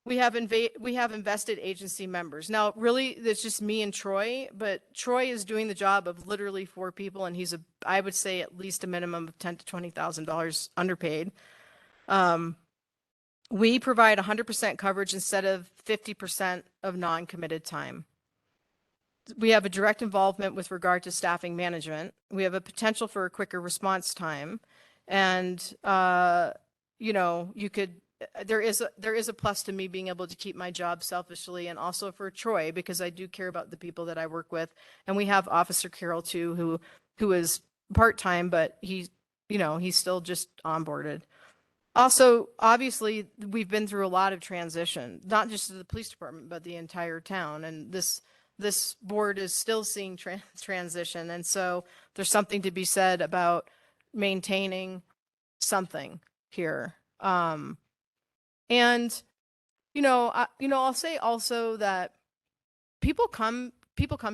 We have invested agency members. Now, really, it's just me and Troy, but Troy is doing the job of literally 4 people, and he's I would say at least a minimum of $10,000 to $20,000 underpaid. We provide 100% coverage instead of 50% of non-committed time. We have a direct involvement with regard to staffing management. We have a potential for a quicker response time. And, there is a plus to me being able to keep my job selfishly, and also for Troy, because I do care about the people that I work with. And we have Officer Carroll too, who is part-time, but he's still just onboarded. Also, obviously, we've been through a lot of transition, not just to the police department, but the entire town. And this board is still seeing transition. And so there's something to be said about maintaining something here. I'll say also that people come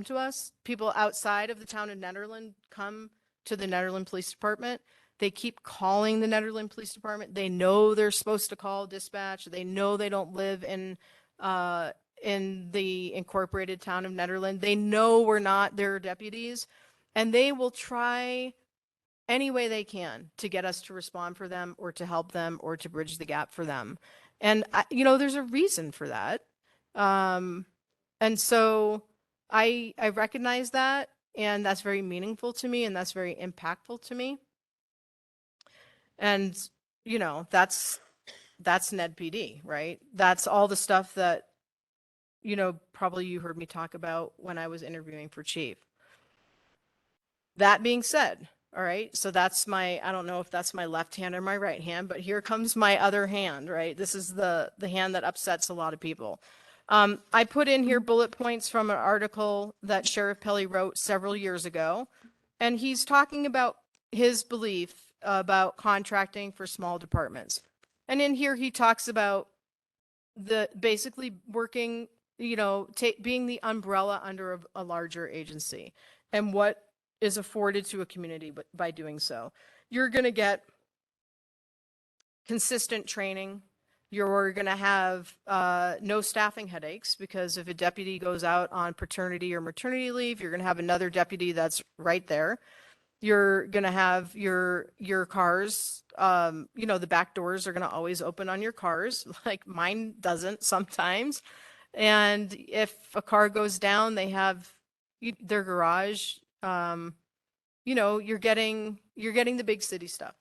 to us, people outside of the town of Nederland come to the Nederland Police Department They keep calling the Nederland Police Department. They know they're supposed to call dispatch. They know they don't live in the incorporated town of Nederland. They know we're not their deputies, and they will try any way they can to get us to respond for them or to help them or to bridge the gap for them. And there's a reason for that. And so I recognize that, and that's very meaningful to me, and that's very impactful to me. And that's Ned PD, right? That's all the stuff that probably you heard me talk about when I was interviewing for chief. That being said, all right, so that's I don't know if that's my left hand or my right hand, but here comes my other hand, right? This is the hand that upsets a lot of people. I put in here bullet points from an article that Sheriff Pelley wrote several years ago, and he's talking about his belief about contracting for small departments. And in here, he talks about basically working, being the umbrella under a larger agency and what is afforded to a community by doing so. You're going to get consistent training. You're going to have no staffing headaches, because if a deputy goes out on paternity or maternity leave, you're going to have another deputy that's right there. You're going to have your cars, the back doors are going to always open on your cars, like mine doesn't sometimes. And if a car goes down, they have their garage. You're getting the big city stuff.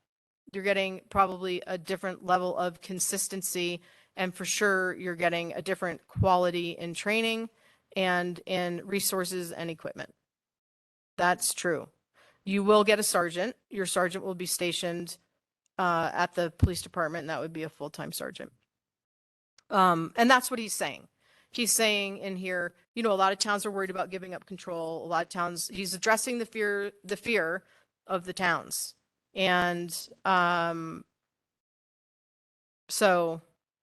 You're getting probably a different level of consistency, and for sure you're getting a different quality in training and in resources and equipment. That's true. You will get a sergeant. Your sergeant will be stationed at the police department, and that would be a full-time sergeant. And that's what he's saying. He's saying in here, a lot of towns are worried about giving up control. A lot of towns, he's addressing the fear of the towns. And so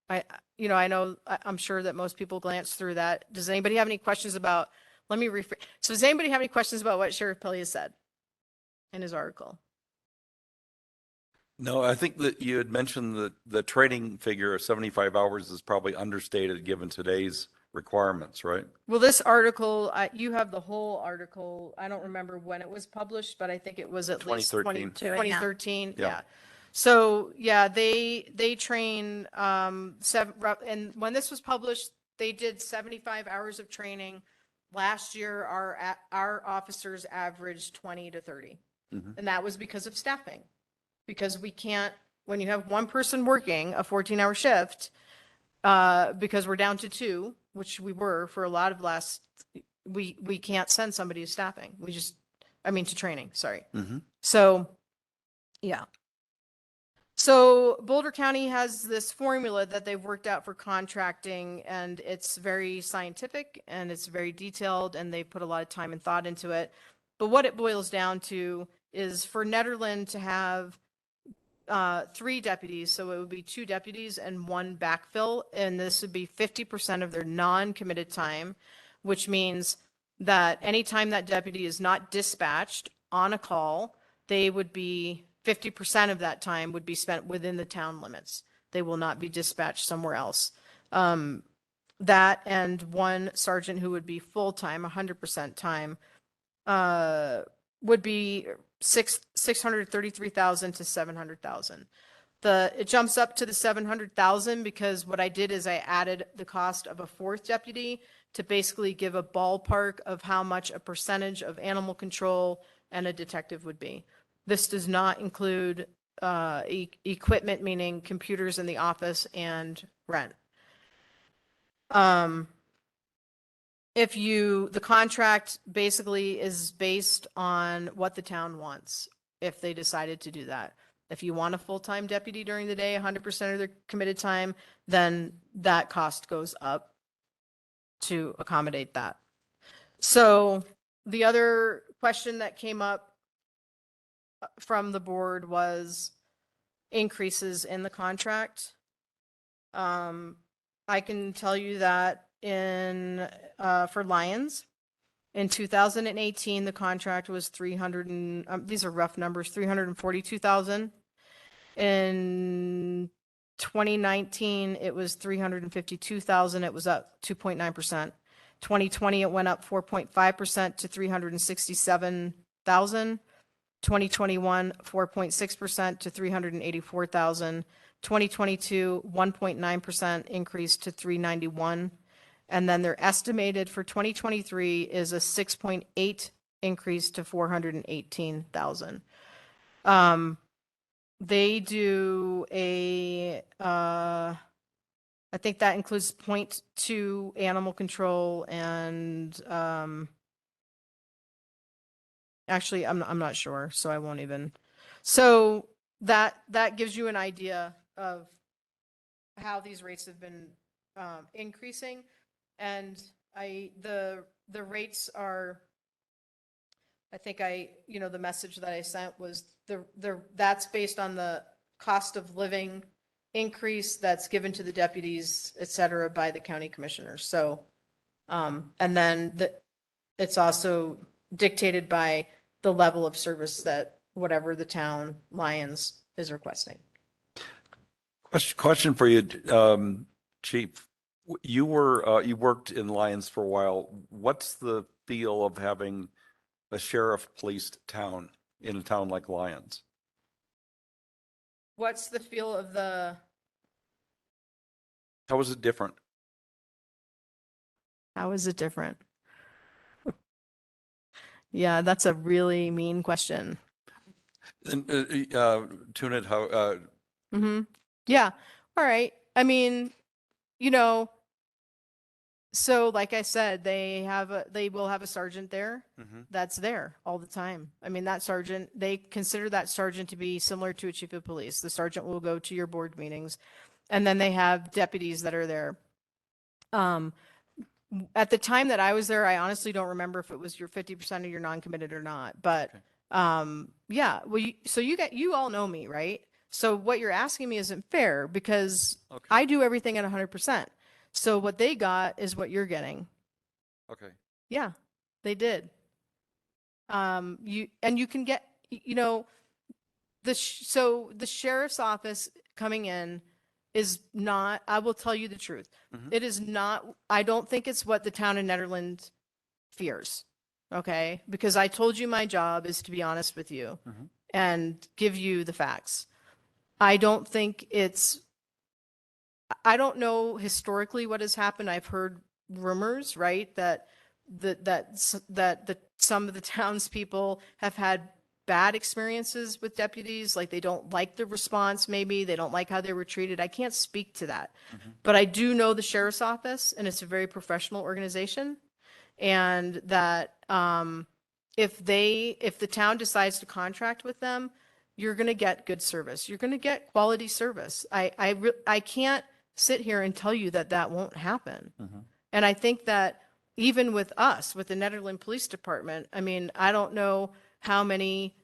I'm sure that most people glance through that. Does anybody have any questions about, so does anybody have any questions about what Sheriff Pelley has said in his article? No, I think that you had mentioned that the training figure of 75 hours is probably understated given today's requirements, right? Well, this article, you have the whole article. I don't remember when it was published, but I think it was at least 2013. Yeah. Yeah. So yeah, they train and when this was published, they did 75 hours of training. Last year, our officers averaged 20 to 30. Mhm. And that was because of staffing. Because we can't, when you have one person working a 14-hour shift, because we're down to 2, which we were for a lot of we can't send somebody to staffing. To training, sorry. Mm-hmm. So, yeah. So Boulder County has this formula that they've worked out for contracting, and it's very scientific and it's very detailed, and they put a lot of time and thought into it. But what it boils down to is for Nederland to have 3 deputies, so it would be 2 deputies and 1 backfill, and this would be 50% of their non-committed time, which means that anytime that deputy is not dispatched on a call, they would be 50% of that time would be spent within the town limits. They will not be dispatched somewhere else. That and 1 sergeant who would be full-time, 100% time, would be $633,000 to $700,000. It jumps up to the $700,000 because what I did is I added the cost of a 4th deputy to basically give a ballpark of how much a percentage of animal control and a detective would be. This does not include equipment, meaning computers in the office, and rent. The contract basically is based on what the town wants, if they decided to do that. If you want a full-time deputy during the day, 100% of their committed time, then that cost goes up to accommodate that. So the other question that came up from the board was increases in the contract. I can tell you that for Lions, In 2018, the contract was 300 and, these are rough numbers, 342,000. In 2019, it was 352,000. It was up 2.9%. 2020, it went up 4.5% to 367,000. 2021, 4.6% to 384,000. 2022, 1.9% increase to 391. And then their estimated for 2023 is a 6.8 increase to 418,000. They do I think that includes 0.2 animal control and, actually, I'm not sure, so I won't even. So that gives you an idea of how these rates have been increasing. And the rates are, I think the message that I sent was that's based on the cost of living increase that's given to the deputies, et cetera, by the county commissioners. So, and then it's also dictated by the level of service that whatever the town Lyons is requesting. Question for you, Chief. You worked in Lyons for a while. What's the feel of having a sheriff policed town in a town like Lyons? What's the feel of the? How is it different? How is it different? Yeah, that's a really mean question. And, tune it how Yeah. All right. I mean, so like I said, they will have a sergeant there that's there all the time. I mean, that sergeant, they consider that sergeant to be similar to a chief of police. The sergeant will go to your board meetings, and then they have deputies that are there. At the time that I was there, I honestly don't remember if it was your 50% of your non-committed or not, but yeah, well, you all know me, right? So what you're asking me isn't fair because I do everything at 100%. So what they got is what you're getting. Okay. Yeah, they did. You can get, so the sheriff's office coming in is not, I will tell you the truth. It is not, I don't think it's what the town of Nederland fears. Okay. Because I told you my job is to be honest with you and give you the facts. I don't think I don't know historically what has happened. I've heard rumors, right, that some of the townspeople have had bad experiences with deputies, like they don't like the response, maybe they don't like how they were treated. I can't speak to that, but I do know the sheriff's office, and it's a very professional organization, and that if the town decides to contract with them, you're going to get good service. You're going to get quality service. I can't sit here and tell you that won't happen. And I think that even with us, with the Netherland Police Department, I mean, I don't know how many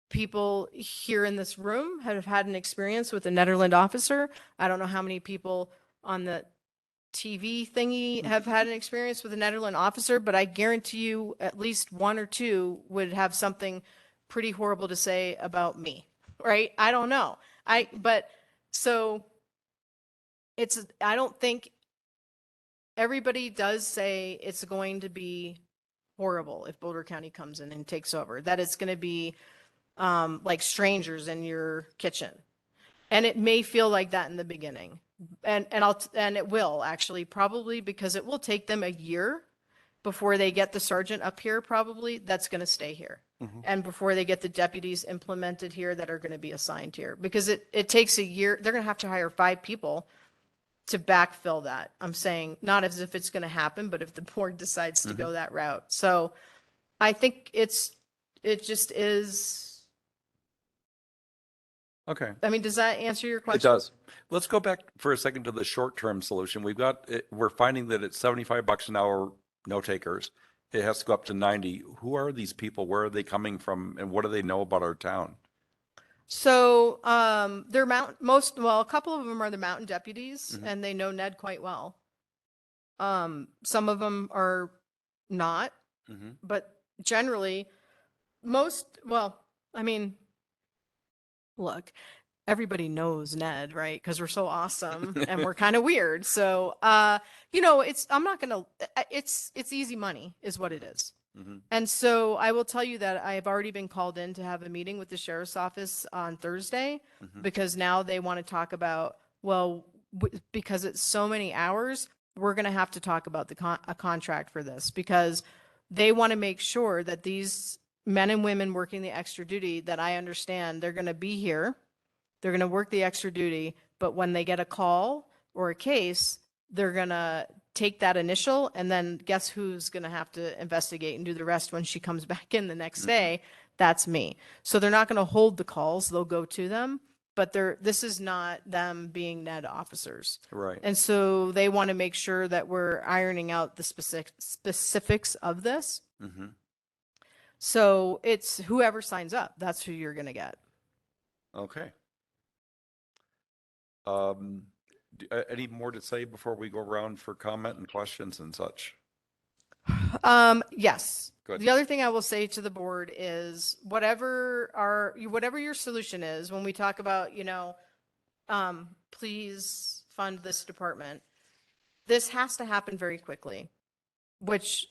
people here in this room have had an experience with a Netherland officer. I don't know how many people on the TV thingy have had an experience with a Netherland officer, but I guarantee you at least one or two would have something pretty horrible to say about me, right? I don't know. So I don't think everybody does say it's going to be horrible if Boulder County comes in and takes over, that it's going to be like strangers in your kitchen. And it may feel like that in the beginning. And it will actually, probably, because it will take them a year before they get the sergeant up here, probably, that's going to stay here. And before they get the deputies implemented here that are going to be assigned here, because it takes a year. They're going to have to hire 5 people to backfill that. I'm saying not as if it's going to happen, but if the board decides to go that route. So I think it just is. Okay. I mean, does that answer your question? It does. Let's go back for a second to the short-term solution. We're finding that it's $75 an hour, no takers. It has to go up to 90. Who are these people? Where are they coming from? And what do they know about our town? So they're a couple of them are the mountain deputies, and they know Ned quite well. Some of them are not. Mhm. But generally, well, I mean, look, everybody knows Ned, right? Because we're so awesome and we're kind of weird. So, I'm not going to, it's easy money is what it is. Mhm. And so I will tell you that I've already been called in to have a meeting with the sheriff's office on Thursday Mhm. because now they want to talk about, well, because it's so many hours, we're going to have to talk about a contract for this because they want to make sure that these men and women working the extra duty, that I understand they're going to be here, they're going to work the extra duty, but when they get a call or a case, they're going to take that initial, and then guess who's going to have to investigate and do the rest when she comes back in the next day? That's me. So they're not going to hold the calls, they'll go to them, but this is not them being Ned officers. Right. And so they want to make sure that we're ironing out the specifics of this. Mm-hmm. So it's whoever signs up, that's who you're going to get. Okay. Any more to say before we go around for comment and questions and such? Yes. Good. The other thing I will say to the board is whatever your solution is, when we talk about, please fund this department, this has to happen very quickly, which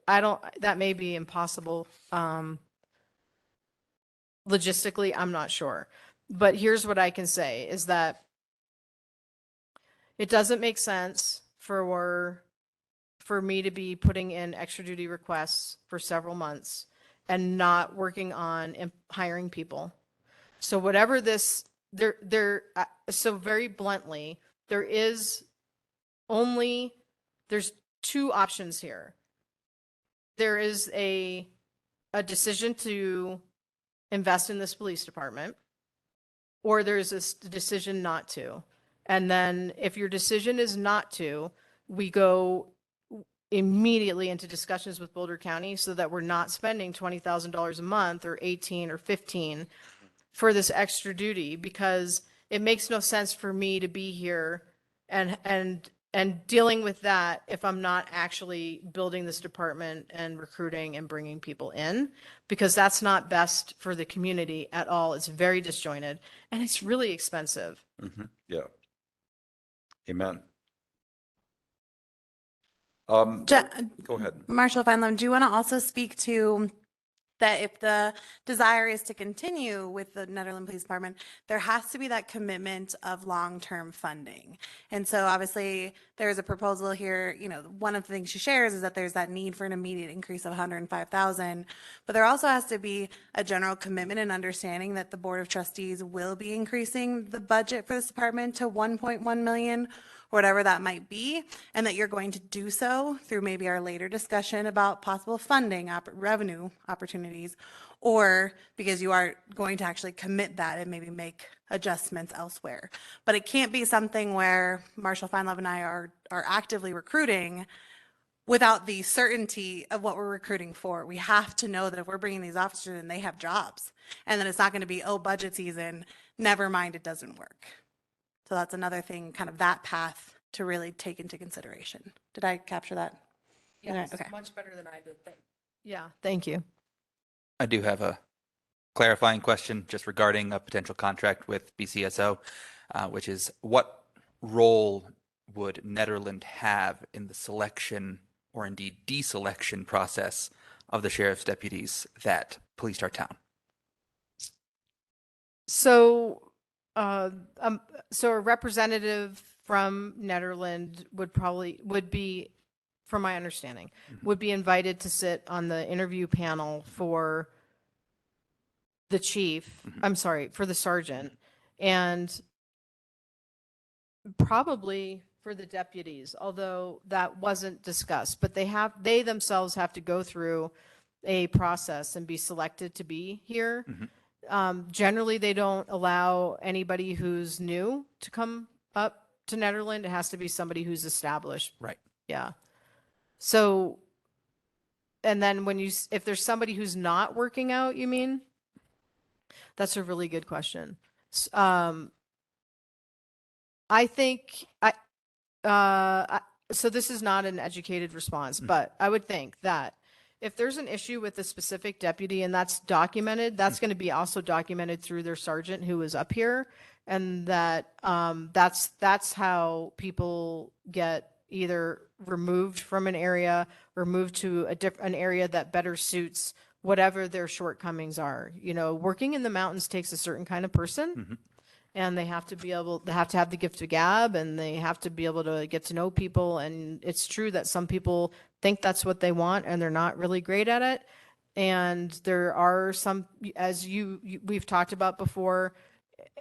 that may be impossible. Logistically, I'm not sure. But here's what I can say is that it doesn't make sense for me to be putting in extra duty requests for several months and not working on hiring people. So whatever this, so very bluntly, there's two options here. There is a decision to invest in this police department, or there's a decision not to. And then if your decision is not to, we go immediately into discussions with Boulder County so that we're not spending $20,000 a month or 18 or 15 for this extra duty, because it makes no sense for me to be here and dealing with that if I'm not actually building this department and recruiting and bringing people in, because that's not best for the community at all. It's very disjointed and it's really expensive. Mm-hmm. Yeah. Amen. Go ahead. Marshall Feinlum, do you want to also speak to that if the desire is to continue with the Netherland Police Department, there has to be that commitment of long-term funding. And so obviously there's a proposal here, one of the things she shares is that there's that need for an immediate increase of 105,000, but there also has to be a general commitment and understanding that the Board of Trustees will be increasing the budget for this department to 1.1 million, whatever that might be, and that you're going to do so through maybe our later discussion about possible funding, revenue opportunities, or because you are going to actually commit that and maybe make adjustments elsewhere. But it can't be something where Marshall Feinlove and I are actively recruiting without the certainty of what we're recruiting for. We have to know that if we're bringing these officers in, they have jobs, and then it's not going to be, oh, budget season, never mind, it doesn't work. So that's another thing, kind of that path to really take into consideration. Did I capture that? Yes, Okay. much better than I did. Yeah, thank you. I do have a clarifying question just regarding a potential contract with BCSO, which is what role would Netherland have in the selection or indeed deselection process of the sheriff's deputies that policed our town? So, so a representative from Netherland would be, from my understanding, would be invited to sit on the interview panel for the chief, I'm sorry, for the sergeant, and probably for the deputies, although that wasn't discussed, but they themselves have to go through a process and be selected to be here. Generally, they don't allow anybody who's new to come up to Netherland. It has to be somebody who's established. Right. Yeah. So, and then if there's somebody who's not working out, you mean? That's a really good question. I think so this is not an educated response, but I would think that if there's an issue with a specific deputy and that's documented, that's going to be also documented through their sergeant who was up here. And that's how people get either removed from an area or moved to an area that better suits whatever their shortcomings are. You know, working in the mountains takes a certain kind of person. And they have to have the gift of gab, and they have to be able to get to know people. And it's true that some people think that's what they want and they're not really great at it. And there are some, as we've talked about before,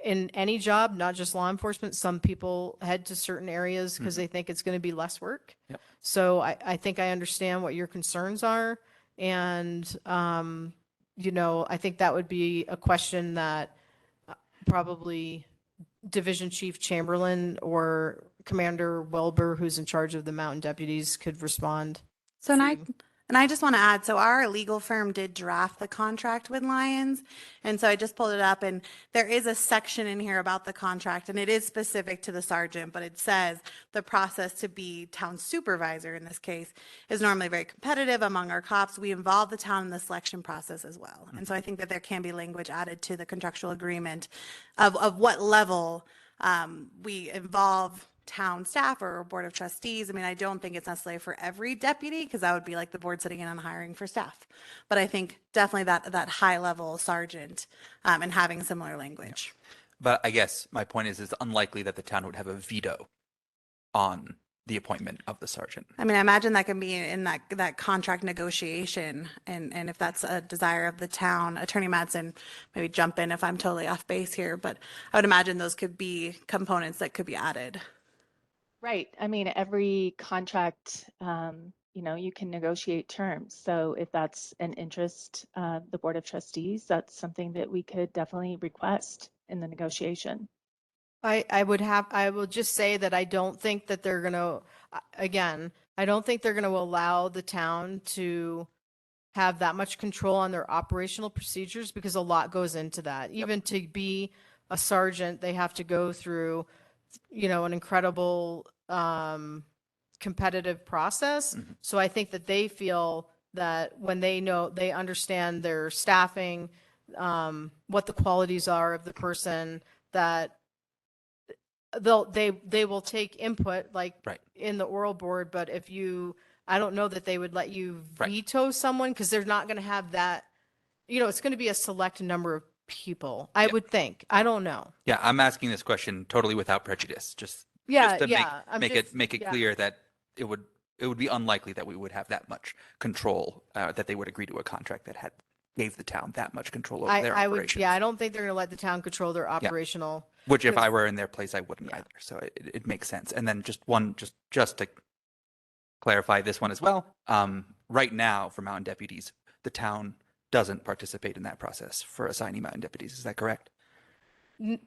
in any job, not just law enforcement, some people head to certain areas because they think it's going to be less work. Yep. So I think I understand what your concerns are. And, you know, I think that would be a question that probably Division Chief Chamberlain or Commander Welber, who's in charge of the mountain deputies, could respond. So, and I just want to add, so our legal firm did draft the contract with Lions. And so I just pulled it up, and there is a section in here about the contract, and it is specific to the sergeant, but it says the process to be town supervisor in this case is normally very competitive among our cops. We involve the town in the selection process as well. And so I think that there can be language added to the contractual agreement of what level we involve town staff or board of trustees. I mean, I don't think it's necessarily for every deputy, because that would be like the board sitting in on hiring for staff. But I think definitely that high level sergeant and having similar language. But I guess my point is it's unlikely that the town would have a veto on the appointment of the sergeant. I mean, I imagine that can be in that contract negotiation. And if that's a desire of the town, Attorney Madsen, maybe jump in if I'm totally off base here, but I would imagine those could be components that could be added. Right. I mean, every contract, you know, you can negotiate terms. So if that's an interest, the Board of Trustees, that's something that we could definitely request in the negotiation. I will just say that I don't think that they're going to, again, I don't think they're going to allow the town to have that much control on their operational procedures, because a lot goes into that. Even to be a sergeant, they have to go through, you know, an incredible competitive process. So I think that they feel that when they understand their staffing, what the qualities are of the person, that they will take input, like in the oral board. But I don't know that they would let you veto someone, because they're not going to have that, you know, it's going to be a select number of people, I would think. I don't know. Yeah, I'm asking this question totally without prejudice, just to make it clear that it would be unlikely that we would have that much control, that they would agree to a contract that gave the town that much control over their operations. I don't think they're going to let the town control their operational. Which, if I were in their place, I wouldn't either. So it makes sense. And then just to clarify this one as well. Right now, for mountain deputies, the town doesn't participate in that process for assigning mountain deputies. Is that correct?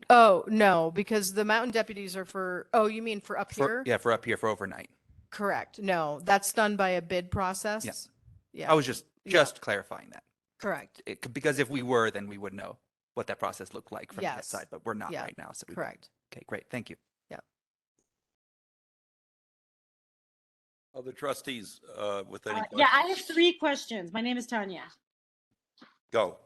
Oh, no, because the mountain deputies are you mean for up here? Yeah, for up here for overnight. Correct. No, that's done by a bid process. Yes. Yeah. I was just clarifying that. Correct. Because if we were, then we would know what that process looked like from that Yes. side, but we're not right now. So correct. Okay, great. Thank you. Yeah. Other trustees with any questions? Yeah, I have 3 questions. My name is Tanya. Go.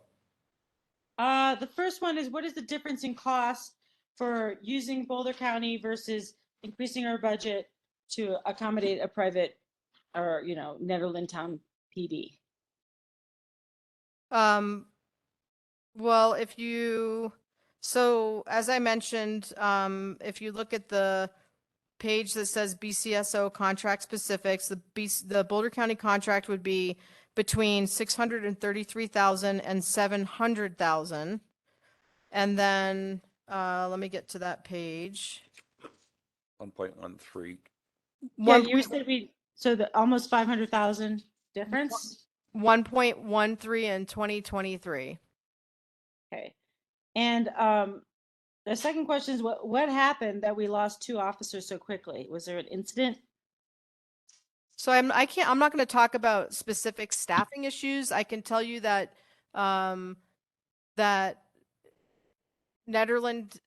The first one is, what is the difference in cost for using Boulder County versus increasing our budget to accommodate a private or, you know, Netherland Town PD? Well, so as I mentioned, if you look at the page that says BCSO contract specifics, the Boulder County contract would be between $633,000 and $700,000. And then, let me get to that page. 1.13. Yeah, you said so the almost 500,000 difference? 1.13 in 2023. Okay. And the second question is, what happened that we lost 2 officers so quickly? Was there an incident? So I'm not going to talk about specific staffing issues. I can tell you that that Nederland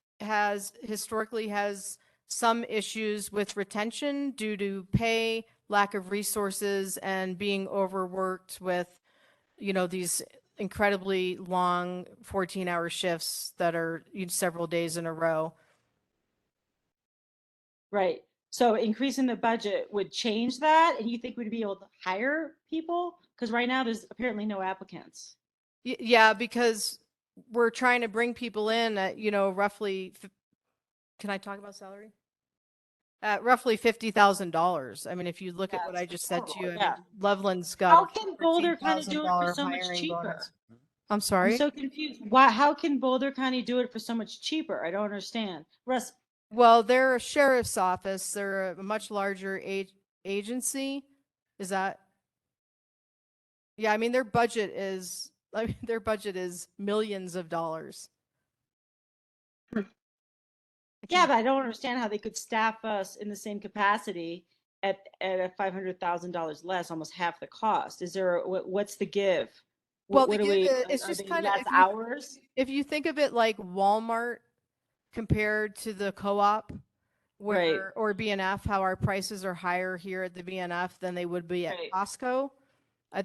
historically has some issues with retention due to pay, lack of resources and being overworked with, these incredibly long 14-hour shifts that are several days in a row. Right. So increasing the budget would change that, and you think we'd be able to hire people? Because right now there's apparently no applicants. Yeah, because we're trying to bring people in at, roughly, can I talk about salary? At roughly $50,000. I mean, if you look at what I just said to you, I mean, Loveland's got How a can Boulder County do it for $14,000 so much hiring cheaper? bonus. I'm I'm sorry? so confused. Why? How can Boulder County do it for so much cheaper? I don't understand. Russ, Well, they're a sheriff's office. They're a much larger agency. Is that? Yeah, I mean, their budget is, millions of dollars. yeah, but I don't understand how they could staff us in the same capacity at a $500,000 less, almost half the cost. Is there, what's the give? Well, What the do we, give it's are just they kind of, less hours? if you think of it like Walmart compared to the co-op, where, or BNF, how our prices are higher here at the BNF than they would be at Costco.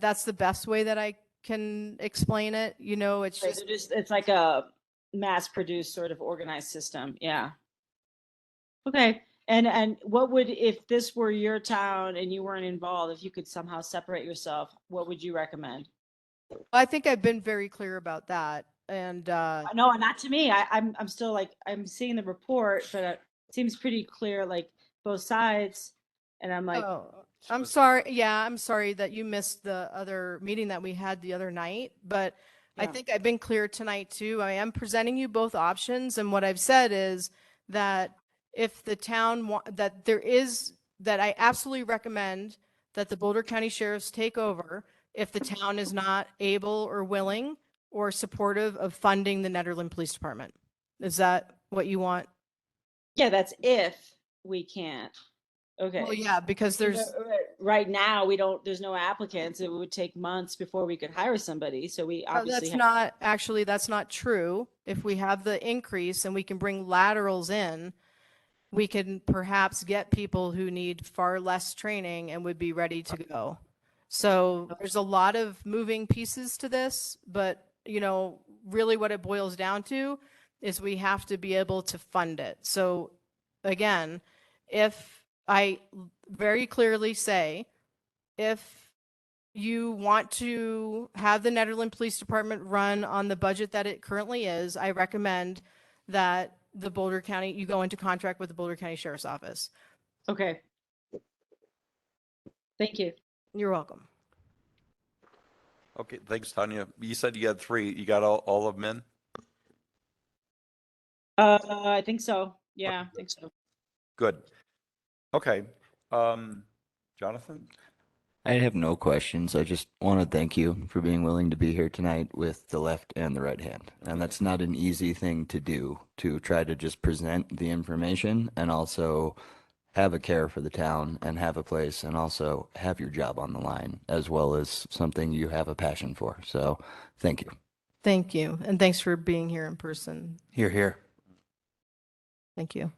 That's the best way that I can explain it. It's Right, just, it's like a mass-produced sort of organized system. Yeah. Okay. And what would, if this were your town and you weren't involved, if you could somehow separate yourself, what would you recommend? I think I've been very clear about that. And no, not to me. I'm still like, I'm seeing the report, but it seems pretty clear, like both sides. And I'm like, I'm sorry. Yeah, I'm sorry that you missed the other meeting that we had the other night, but I think I've been clear tonight too. I am presenting you both options. And what I've said is that if the town, that I absolutely recommend that the Boulder County Sheriffs take over if the town is not able or willing or supportive of funding the Nederland Police Department. Is that what you want? yeah, that's if we can't. Okay. Well, yeah, because there's right now there's no applicants. It would take months before we could hire somebody. So we obviously that's not true. If we have the increase and we can bring laterals in, we can perhaps get people who need far less training and would be ready to go. So there's a lot of moving pieces to this, but really what it boils down to is we have to be able to fund it. So again, if I very clearly say, if you want to have the Nederland Police Department run on the budget that it currently is, I recommend that you go into contract with the Boulder County Sheriff's Office. Okay. Thank you. You're welcome. Okay, thanks, Tanya. You said you had 3. You got all of them in? I think so. Yeah, I think so. Good. Okay. Jonathan? I have no questions. I just want to thank you for being willing to be here tonight with the left and the right hand. And that's not an easy thing to do, to try to just present the information and also have a care for the town and have a place and also have your job on the line, as well as something you have a passion for. So thank you. Thank you. And thanks for being here in person. Here, here. Thank you.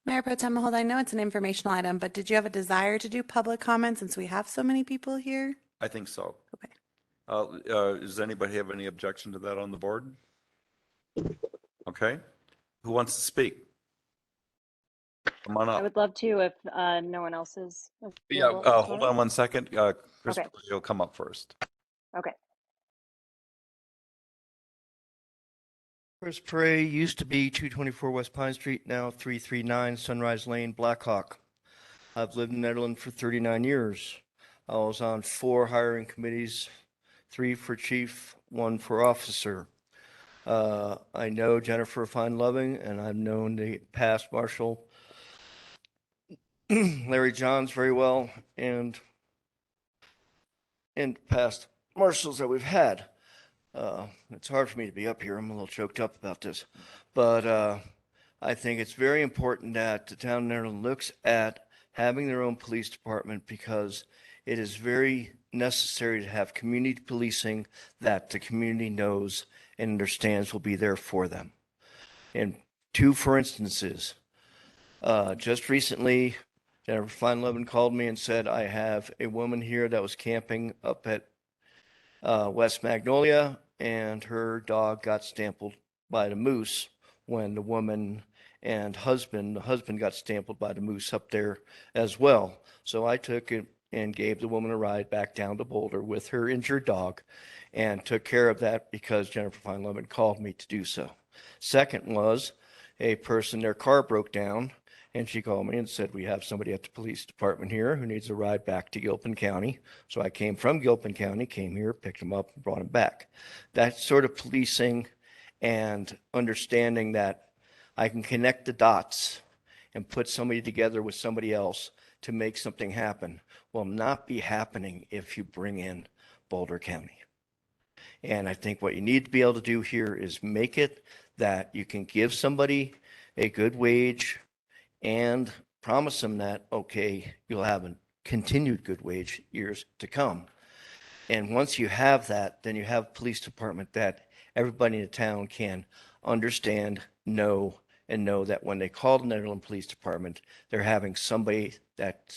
Mayor Pro Tem Mahold, I know it's an informational item, but did you have a desire to do public comment since we have so many people here? I think so. Okay. Does anybody have any objection to that on the board? Okay. Who wants to speak? Come on I up. would love to if no one else is. Yeah, available at this hold moment. on 1 second. Chris, you'll come up first. Okay. Chris Prey, used to be 224 West Pine Street, now 339 Sunrise Lane, Blackhawk. I've lived in Nederland for 39 years. I was on 4 hiring committees, 3 for chief, 1 for officer. I know Jennifer Fine-Loving, and I've known the past Marshal Larry Johns very well, and past marshals that we've had. It's hard for me to be up here. I'm a little choked up about this, but I think it's very important that the town of Nederland looks at having their own police department, because it is very necessary to have community policing that the community knows and understands will be there for them. And 2 for instances, just recently, Jennifer Feinleben called me and said, I have a woman here that was camping up at West Magnolia, and her dog got stampled by the moose when the woman and the husband got stampled by the moose up there as well. So I took it and gave the woman a ride back down to Boulder with her injured dog and took care of that because Jennifer Feinleben called me to do so. Second was a person, their car broke down, and she called me and said, we have somebody at the police department here who needs a ride back to Gilpin County. So I came from Gilpin County, came here, picked him up, and brought him back. That sort of policing and understanding that I can connect the dots and put somebody together with somebody else to make something happen will not be happening if you bring in Boulder County. And I think what you need to be able to do here is make it that you can give somebody a good wage and promise them that, okay, you'll have a continued good wage years to come. And once you have that, then you have a police department that everybody in the town can understand, know, and know that when they call the Netherland Police Department, they're having somebody that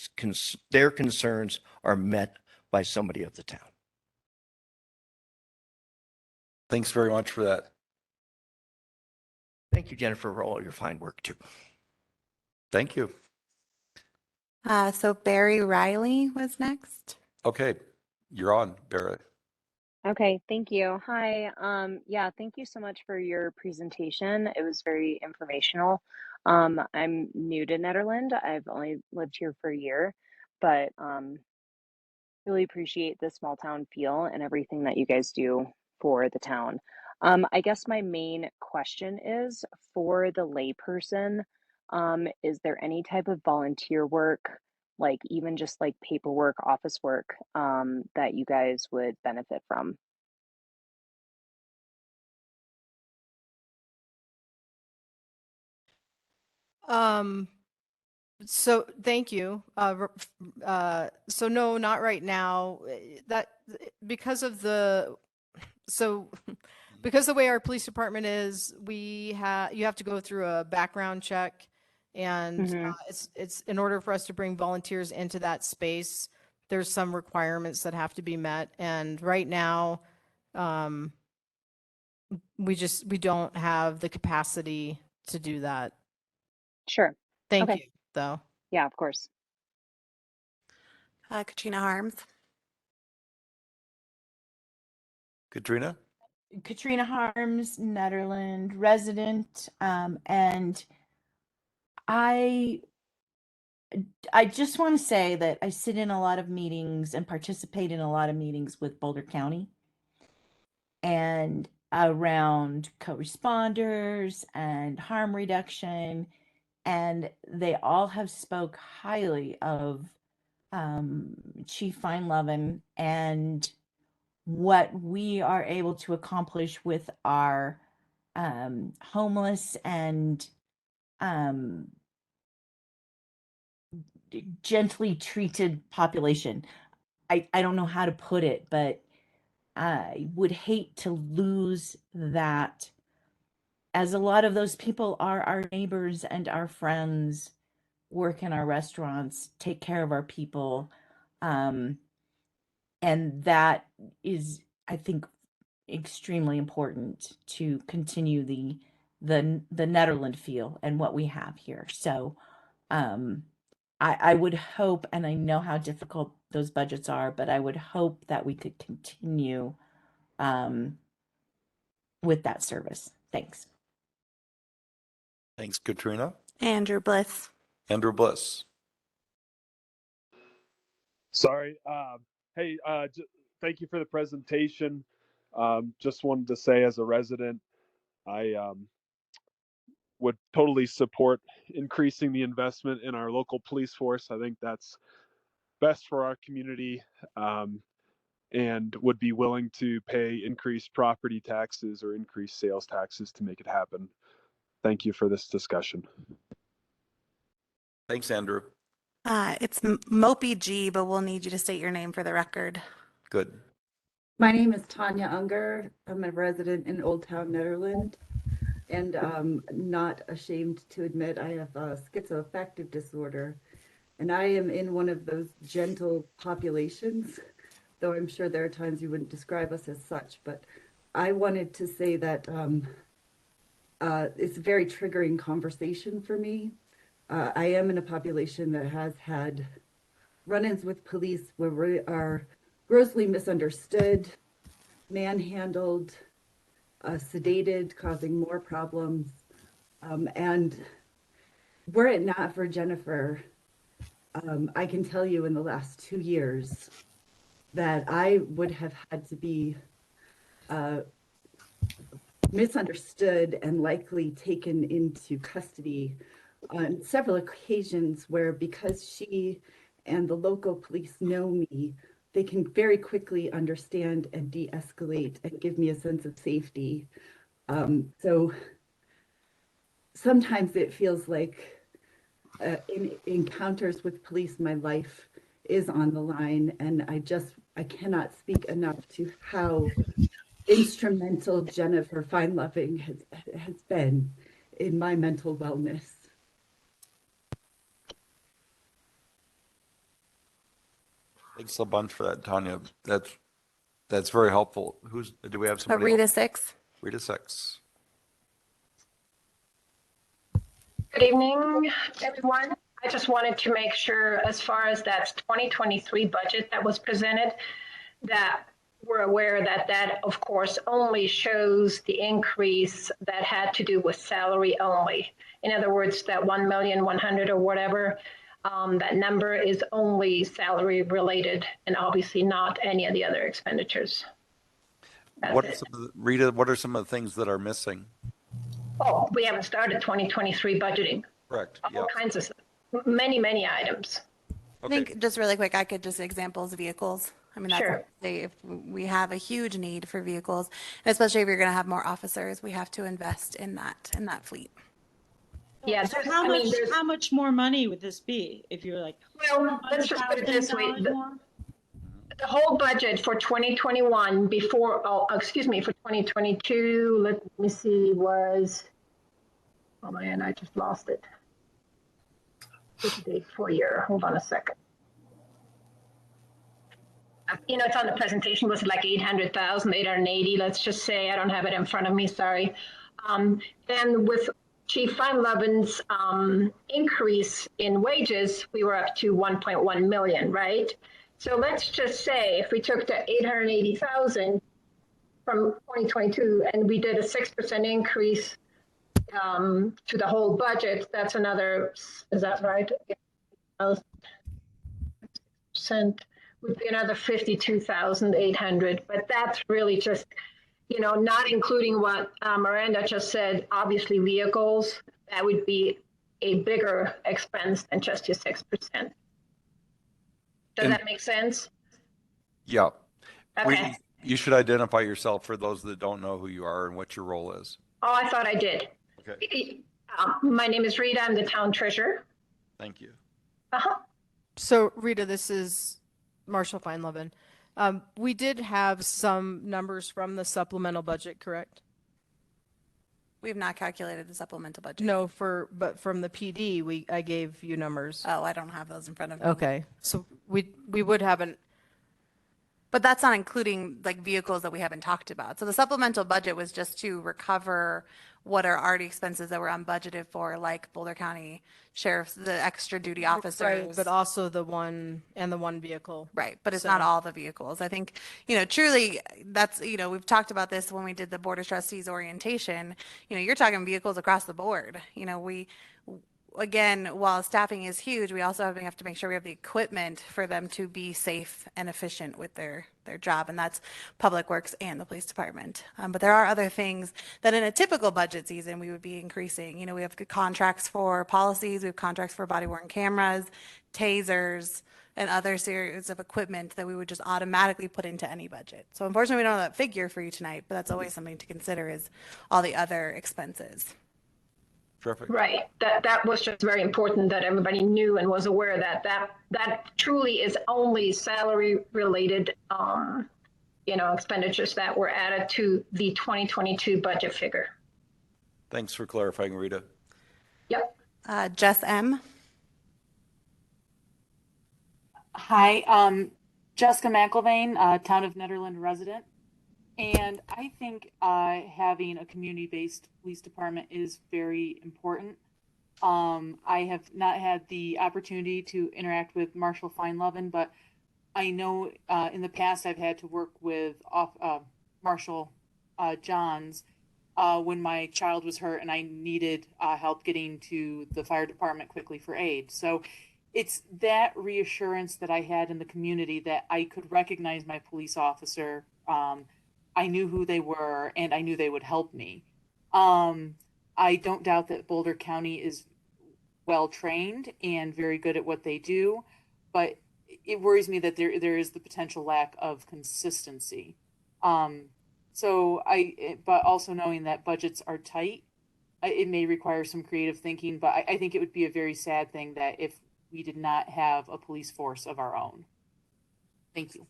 their concerns are met by somebody of the town. Thanks very much for that. Thank you, Jennifer, for all your fine work too. Thank you. So Barry Riley was next. Okay, you're on, Barrett. Okay, thank you. Hi. Yeah, thank you so much for your presentation. It was very informational. I'm new to Netherland. I've only lived here for a year, but really appreciate the small town feel and everything that you guys do for the town. I guess my main question is for the layperson, is there any type of volunteer work, like even just like paperwork, office work, that you guys would benefit from? So thank you. So no, not right now. That because of the so because the way our police department is, you have to go through a background check, and it's in order for us to bring volunteers into that space, there's some requirements that have to be met. And right now, we don't have the capacity to do that. Sure. Thank Okay. you, though. Yeah, of course. Katrina Harms. Katrina? Katrina Harms, Netherland resident, and I just want to say that I sit in a lot of meetings and participate in a lot of meetings with Boulder County and around co-responders and harm reduction, and they all have spoke highly of Chief Feinleben and what we are able to accomplish with our homeless and gently treated population. I don't know how to put it, but I would hate to lose that, as a lot of those people are our neighbors and our friends, work in our restaurants, take care of our people. And that is, I think, extremely important to continue the Netherland feel and what we have here. So I would hope, and I know how difficult those budgets are, but I would hope that we could continue with that service. Thanks. Thanks, Katrina. Andrew Bliss. Andrew Bliss. Sorry. Hey, thank you for the presentation. Just wanted to say, as a resident, I would totally support increasing the investment in our local police force. I think that's best for our community, and would be willing to pay increased property taxes or increased sales taxes to make it happen. Thank you for this discussion. Thanks, Andrew. It's Mopey G, but we'll need you to state your name for the record. Good. My name is Tanya Unger. I'm a resident in Old Town, Netherland, and I'm not ashamed to admit I have a schizoaffective disorder. And I am in one of those gentle populations, though I'm sure there are times you wouldn't describe us as such. But I wanted to say that it's a very triggering conversation for me. I am in a population that has had run-ins with police where we are grossly misunderstood, manhandled, sedated, causing more problems. And were it not for Jennifer, I can tell you in the last 2 years that I would have had to be misunderstood and likely taken into custody on several occasions where, because she and the local police know me, they can very quickly understand and de-escalate and give me a sense of safety. So sometimes it feels like in encounters with police, my life is on the line, and I cannot speak enough to how instrumental Jennifer Fine-Loving has been in my mental wellness. Thanks a bunch for that, Tanya. That's very helpful. Do we have somebody Rita else? 6. Rita 6. Good evening, everyone. I just wanted to make sure, as far as that 2023 budget that was presented, that we're aware that that, of course, only shows the increase that had to do with salary only. In other words, that 1,100,000 or whatever, that number is only salary related and obviously not any of the other expenditures. Rita, what are some of the things that are missing? Oh, we haven't started 2023 budgeting. Correct. All kinds of stuff. Many, many items. I think just really quick, I could just examples of vehicles. I mean, that's Sure. if we have a huge need for vehicles, and especially if you're going to have more officers, we have to invest in that fleet. Yeah. So how much more money would this be if you're like? Well, let's just put it this way. $100,000 more? The whole budget for 2021 for 2022, let me see, was, oh man, I just lost it. What's the date for year? Hold on a second. It's on the presentation. Was it like 800,000, 880? Let's just say, I don't have it in front of me, sorry. Then with Chief Fine-Lovin's increase in wages, we were up to 1.1 million, right? So let's just say if we took the 880,000 from 2022 and we did a 6% increase to the whole budget, that's another, is that right? Percent would be another 52,800, but that's really just, not including what Miranda just said. Obviously, vehicles, that would be a bigger expense than just your 6%. Does that make sense? Yeah. Okay. You should identify yourself for those that don't know who you are and what your role is. Oh, I thought I did. Okay. My name is Rita. I'm the town treasurer. Thank you. So Rita, this is Marshall Fine-Lovin. We did have some numbers from the supplemental budget, correct? We have not calculated the supplemental budget. No, but from the PD, I gave you numbers. Oh, I don't have those in front of me. Okay, so we would haven't. But that's not including like vehicles that we haven't talked about. So the supplemental budget was just to recover what are already expenses that were unbudgeted for, like Boulder County Sheriff's, the extra duty officers. Right, but also the one vehicle. Right, but it's not all the vehicles. I think, truly that's, we've talked about this when we did the Board of Trustees orientation. You're talking vehicles across the board. Again, while staffing is huge, we also have to make sure we have the equipment for them to be safe and efficient with their job, and that's Public Works and the police department. But there are other things that in a typical budget season we would be increasing. We have contracts for policies, we have contracts for body-worn cameras, tasers, and other series of equipment that we would just automatically put into any budget. So unfortunately, we don't have that figure for you tonight, but that's always something to consider is all the other expenses. Terrific. Right. That was just very important that everybody knew and was aware that truly is only salary related, expenditures that were added to the 2022 budget figure. Thanks for clarifying, Rita. Yep. Jess M. Hi, Jessica McIlvain, town of Nederland resident. And I think having a community-based police department is very important. I have not had the opportunity to interact with Marshal Feinlevin, but I know in the past I've had to work with Marshal Johns when my child was hurt and I needed help getting to the fire department quickly for aid. So it's that reassurance that I had in the community that I could recognize my police officer. I knew who they were and I knew they would help me. I don't doubt that Boulder County is well trained and very good at what they do, but it worries me that there is the potential lack of consistency. But also knowing that budgets are tight, it may require some creative thinking, but I think it would be a very sad thing that if we did not have a police force of our own. Thank you.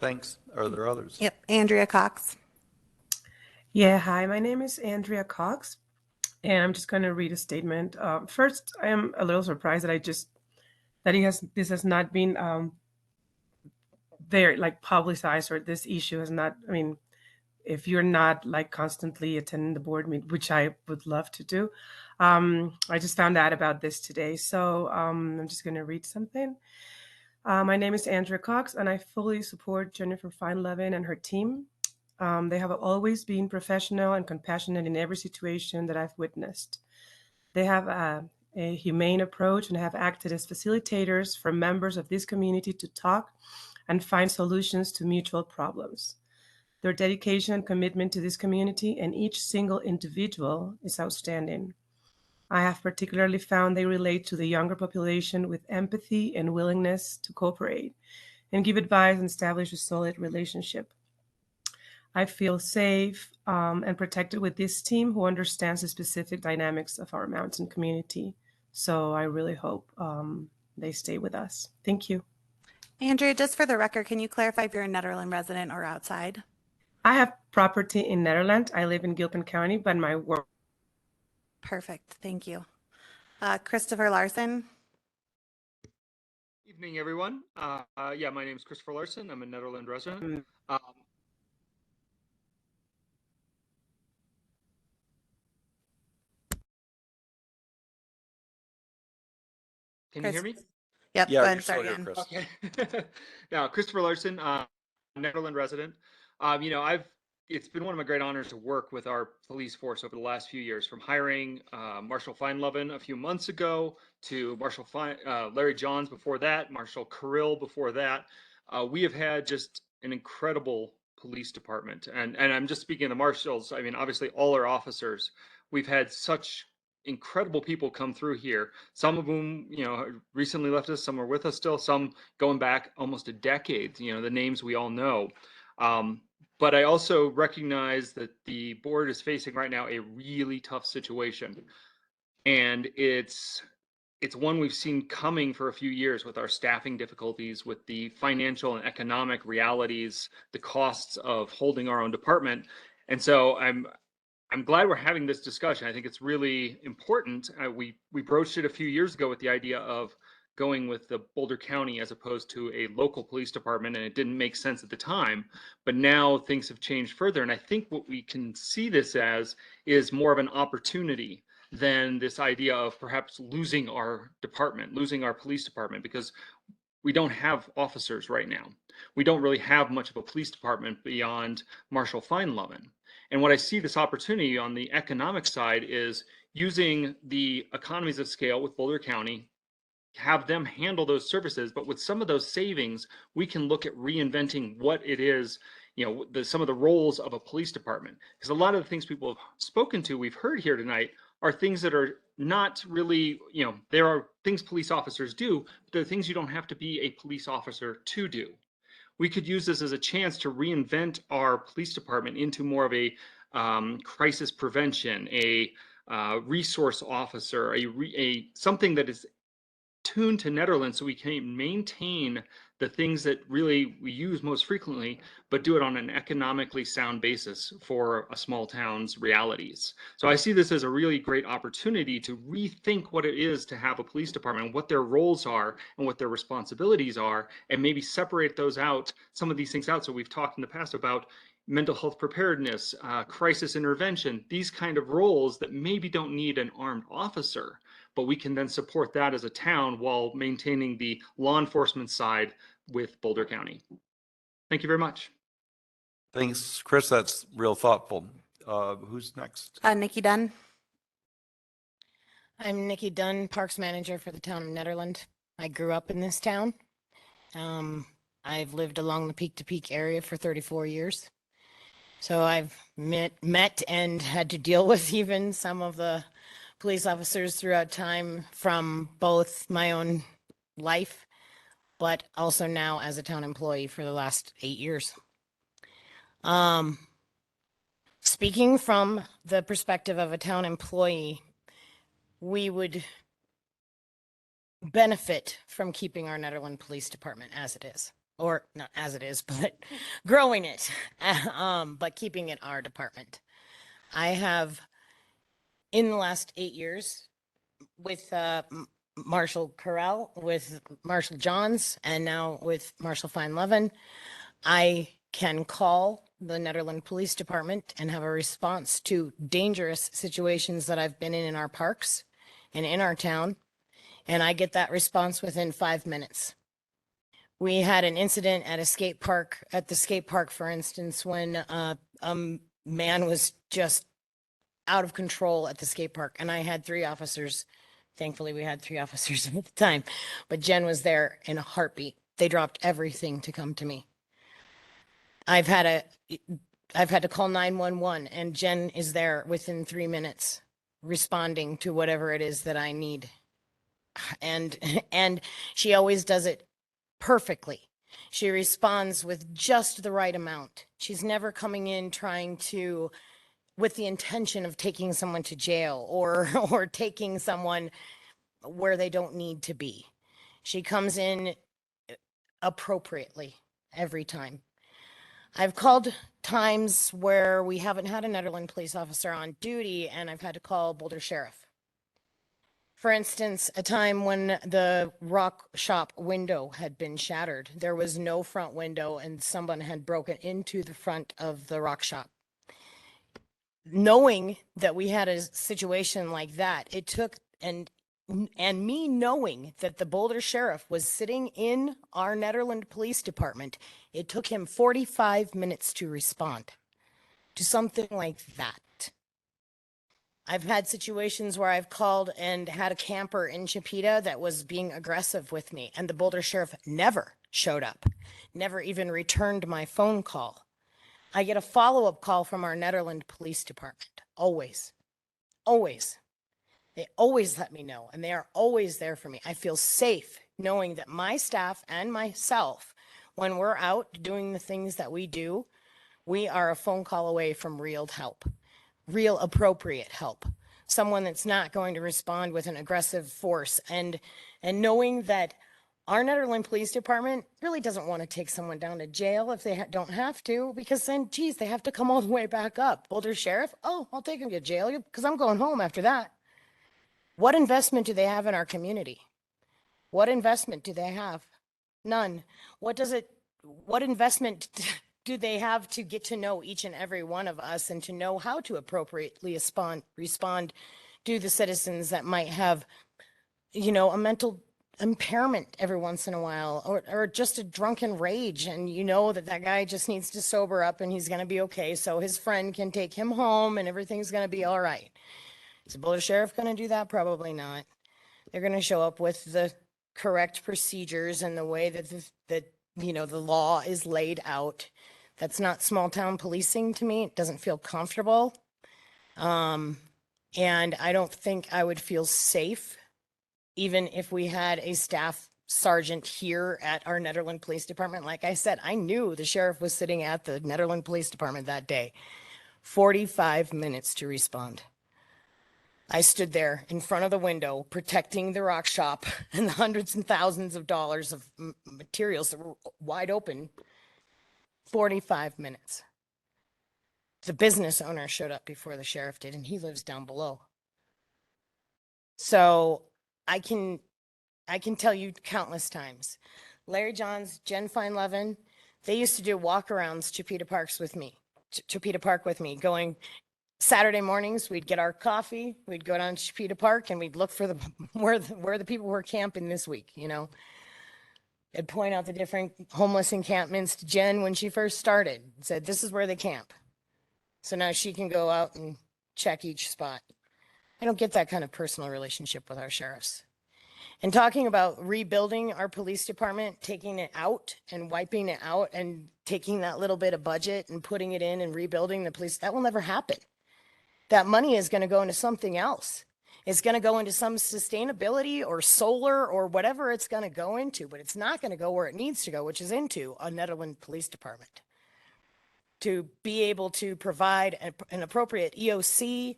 Thanks. Are there others? Yep, Andrea Cox. Yeah, hi, my name is Andrea Cox, and I'm just going to read a statement. First, I am a little surprised that this has not been very like publicized, or this issue has not. I mean, if you're not like constantly attending the board meeting, which I would love to do, I just found out about this today. So I'm just going to read something. My name is Andrea Cox, and I fully support Jennifer Feinlevin and her team. They have always been professional and compassionate in every situation that I've witnessed. They have a humane approach and have acted as facilitators for members of this community to talk and find solutions to mutual problems. Their dedication and commitment to this community and each single individual is outstanding. I have particularly found they relate to the younger population with empathy and willingness to cooperate and give advice and establish a solid relationship. I feel safe and protected with this team who understands the specific dynamics of our mountain community. So I really hope they stay with us. Thank you. Andrea, just for the record, can you clarify if you're a Nederland resident or outside? I have property in Nederland. I live in Gilpin County, but my work. Perfect. Thank you. Christopher Larson. Evening, everyone. Yeah, my name is Christopher Larson. I'm a Nederland resident. Can you hear me? Yep. Yeah, go you're ahead, still start here, again. Chris. Okay. Now, Christopher Larson, Nederland resident. You know, it's been one of my great honors to work with our police force over the last few years, from hiring Marshal Feinlevin a few months ago to Larry Johns before that, Marshal Kirill before that. We have had just an incredible police department. And I'm just speaking of the marshals. I mean, obviously all our officers, we've had such incredible people come through here, some of whom, you know, recently left us, some are with us still, some going back almost a decade, you know, the names we all know. But I also recognize that the board is facing right now a really tough situation. And it's one we've seen coming for a few years with our staffing difficulties, with the financial and economic realities, the costs of holding our own department. And so I'm glad we're having this discussion. I think it's really important. We broached it a few years ago with the idea of going with the Boulder County as opposed to a local police department, and it didn't make sense at the time. But now things have changed further, and I think what we can see this as is more of an opportunity than this idea of perhaps losing our department, losing our police department, because we don't have officers right now. We don't really have much of a police department beyond Marshal Feinlevin. And what I see this opportunity on the economic side is using the economies of scale with Boulder County, have them handle those services, but with some of those savings, we can look at reinventing what it is, you know, some of the roles of a police department. Because a lot of the things people have spoken to, we've heard here tonight, are things that are not really, you know, there are things police officers do, but there are things you don't have to be a police officer to do. We could use this as a chance to reinvent our police department into more of a crisis prevention, a resource officer, something that is tuned to Netherlands, so we can maintain the things that really we use most frequently, but do it on an economically sound basis for a small town's realities. So I see this as a really great opportunity to rethink what it is to have a police department, and what their roles are and what their responsibilities are, and maybe separate those out, some of these things out. So we've talked in the past about mental health preparedness, crisis intervention, these kind of roles that maybe don't need an armed officer, but we can then support that as a town while maintaining the law enforcement side with Boulder County. Thank you very much. Thanks, Chris. That's real thoughtful. Who's next? Nikki Dunn. I'm Nikki Dunn, Parks Manager for the town of Nederland. I grew up in this town. I've lived along the Peak to Peak area for 34 years. So I've met and had to deal with even some of the police officers throughout time, from both my own life, but also now as a town employee for the last 8 years. Speaking from the perspective of a town employee, we would benefit from keeping our Netherland Police Department as it is. Or not as it is, but growing it, but keeping it our department. I have, in the last 8 years, with Marshal Carell, with Marshal Johns, and now with Marshal Fine-Levin, I can call the Nederland Police Department and have a response to dangerous situations that I've been in our parks and in our town, and I get that response within 5 minutes. We had an incident at the skate park, for instance, when a man was just out of control at the skate park, and I had 3 officers. Thankfully, we had 3 officers at the time, but Jen was there in a heartbeat. They dropped everything to come to me. I've had to call 911, and Jen is there within 3 minutes, responding to whatever it is that I need. And she always does it perfectly. She responds with just the right amount. She's never coming in trying to, with the intention of taking someone to jail or taking someone where they don't need to be. She comes in appropriately every time. I've called times where we haven't had a Nederland police officer on duty, and I've had to call Boulder Sheriff. For instance, a time when the rock shop window had been shattered. There was no front window, and someone had broken into the front of the rock shop. Knowing that we had a situation like that, it took, and me knowing that the Boulder Sheriff was sitting in our Nederland Police Department, it took him 45 minutes to respond to something like that. I've had situations where I've called and had a camper in Chipeta that was being aggressive with me, and the Boulder Sheriff never showed up, never even returned my phone call. I get a follow-up call from our Nederland Police Department, always, always. They always let me know, and they are always there for me. I feel safe knowing that my staff and myself, when we're out doing the things that we do, we are a phone call away from real help. Real appropriate help, someone that's not going to respond with an aggressive force, and knowing that our Nederland Police Department really doesn't want to take someone down to jail if they don't have to, because then, geez, they have to come all the way back up. Boulder Sheriff, oh, I'll take him to jail because I'm going home after that. What investment do they have in our community? What investment do they have? None. What investment do they have to get to know each and every one of us and to know how to appropriately respond to the citizens that might have, a mental impairment every once in a while, or just a drunken rage, and that guy just needs to sober up and he's going to be okay, so his friend can take him home and everything's going to be all right. Is the Boulder Sheriff going to do that? Probably not. They're going to show up with the correct procedures and the way that the law is laid out. That's not small town policing to me. It doesn't feel comfortable. And I don't think I would feel safe even if we had a staff sergeant here at our Nederland Police Department. Like I said, I knew the sheriff was sitting at the Nederland Police Department that day. 45 minutes to respond. I stood there in front of the window protecting the rock shop and the hundreds and thousands of dollars of materials that were wide open 45 minutes. The business owner showed up before the sheriff did, and he lives down below. So I can tell you countless times. Larry Johns, Jen Fine-Levin, they used to do walk-arounds Chipeta Park with me, going Saturday mornings, we'd get our coffee, we'd go down to Chipeta Park, and we'd look for where the people were camping this week, you know. I'd point out the different homeless encampments to Jen when she first started, said, this is where they camp. So now she can go out and check each spot. I don't get that kind of personal relationship with our sheriffs. And talking about rebuilding our police department, taking it out and wiping it out and taking that little bit of budget and putting it in and rebuilding the police, that will never happen. That money is going to go into something else. It's going to go into some sustainability or solar or whatever it's going to go into, but it's not going to go where it needs to go, which is into a Netherland Police Department. To be able to provide an appropriate EOC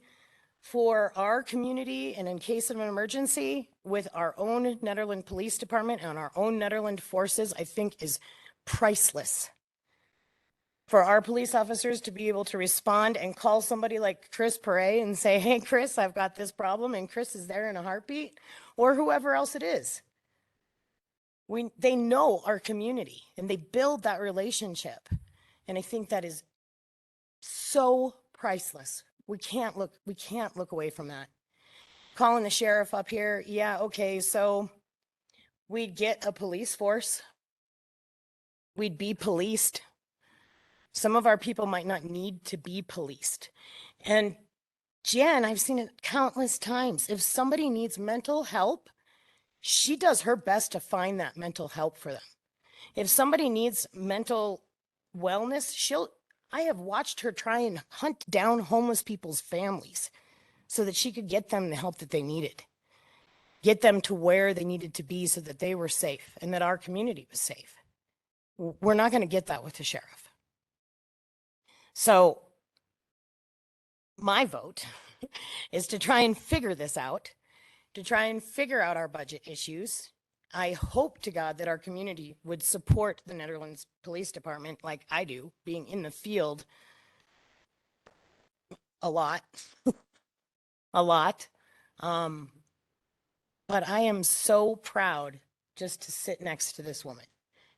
for our community and in case of an emergency with our own Netherland Police Department and our own Netherland forces, I think is priceless. For our police officers to be able to respond and call somebody like Chris Perret and say, hey, Chris, I've got this problem, and Chris is there in a heartbeat, or whoever else it is. They know our community and they build that relationship. And I think that is so priceless. We can't look away from that. Calling the sheriff up here, yeah, okay, so we'd get a police force. We'd be policed. Some of our people might not need to be policed. And Jen, I've seen it countless times. If somebody needs mental help, she does her best to find that mental help for them. If somebody needs mental wellness, I have watched her try and hunt down homeless people's families so that she could get them the help that they needed. Get them to where they needed to be so that they were safe and that our community was safe. We're not going to get that with the sheriff. So my vote is to try and figure this out, to try and figure out our budget issues. I hope to God that our community would support the Netherlands Police Department like I do, being in the field a lot, a lot. But I am so proud just to sit next to this woman.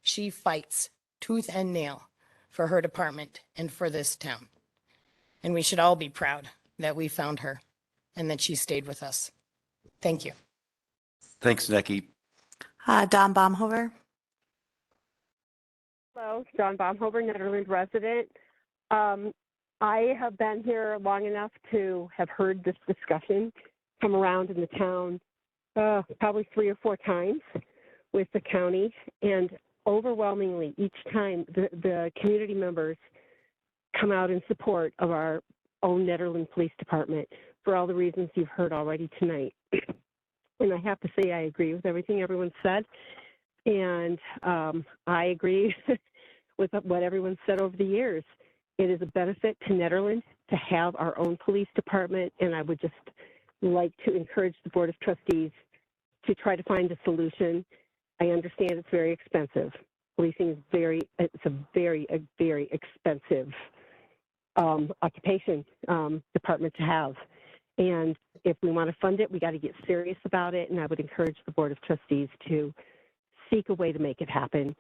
She fights tooth and nail for her department and for this town. And we should all be proud that we found her and that she stayed with us. Thank you. Thanks, Nikki. Don Baumhover. Hello, John Baumhover, Netherland resident. I have been here long enough to have heard this discussion come around in the town probably 3 or 4 times with the county, and overwhelmingly each time the community members come out in support of our own Netherland Police Department for all the reasons you've heard already tonight. And I have to say I agree with everything everyone said, and I agree with what everyone said over the years. It is a benefit to Netherland to have our own police department, and I would just like to encourage the Board of Trustees to try to find a solution. I understand it's very expensive. Policing is a very expensive occupation department to have. And if we want to fund it, we got to get serious about it. And I would encourage the Board of Trustees to seek a way to make it happen.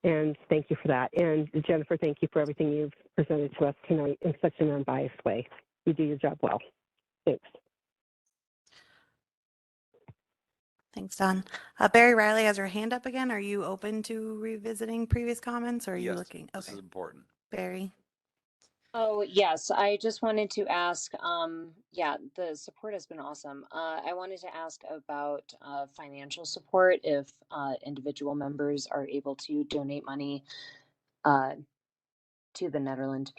And thank you for that. And Jennifer, thank you for everything you've presented to us tonight in such an unbiased way. You do your job well. Thanks. Thanks, Don. Barry Riley has her hand up again. Are you open to revisiting previous comments, or are you looking? Okay. This is important. Barry. Oh, yes. I just wanted to ask, yeah, the support has been awesome. I wanted to ask about financial support, if individual members are able to donate money to the Netherlands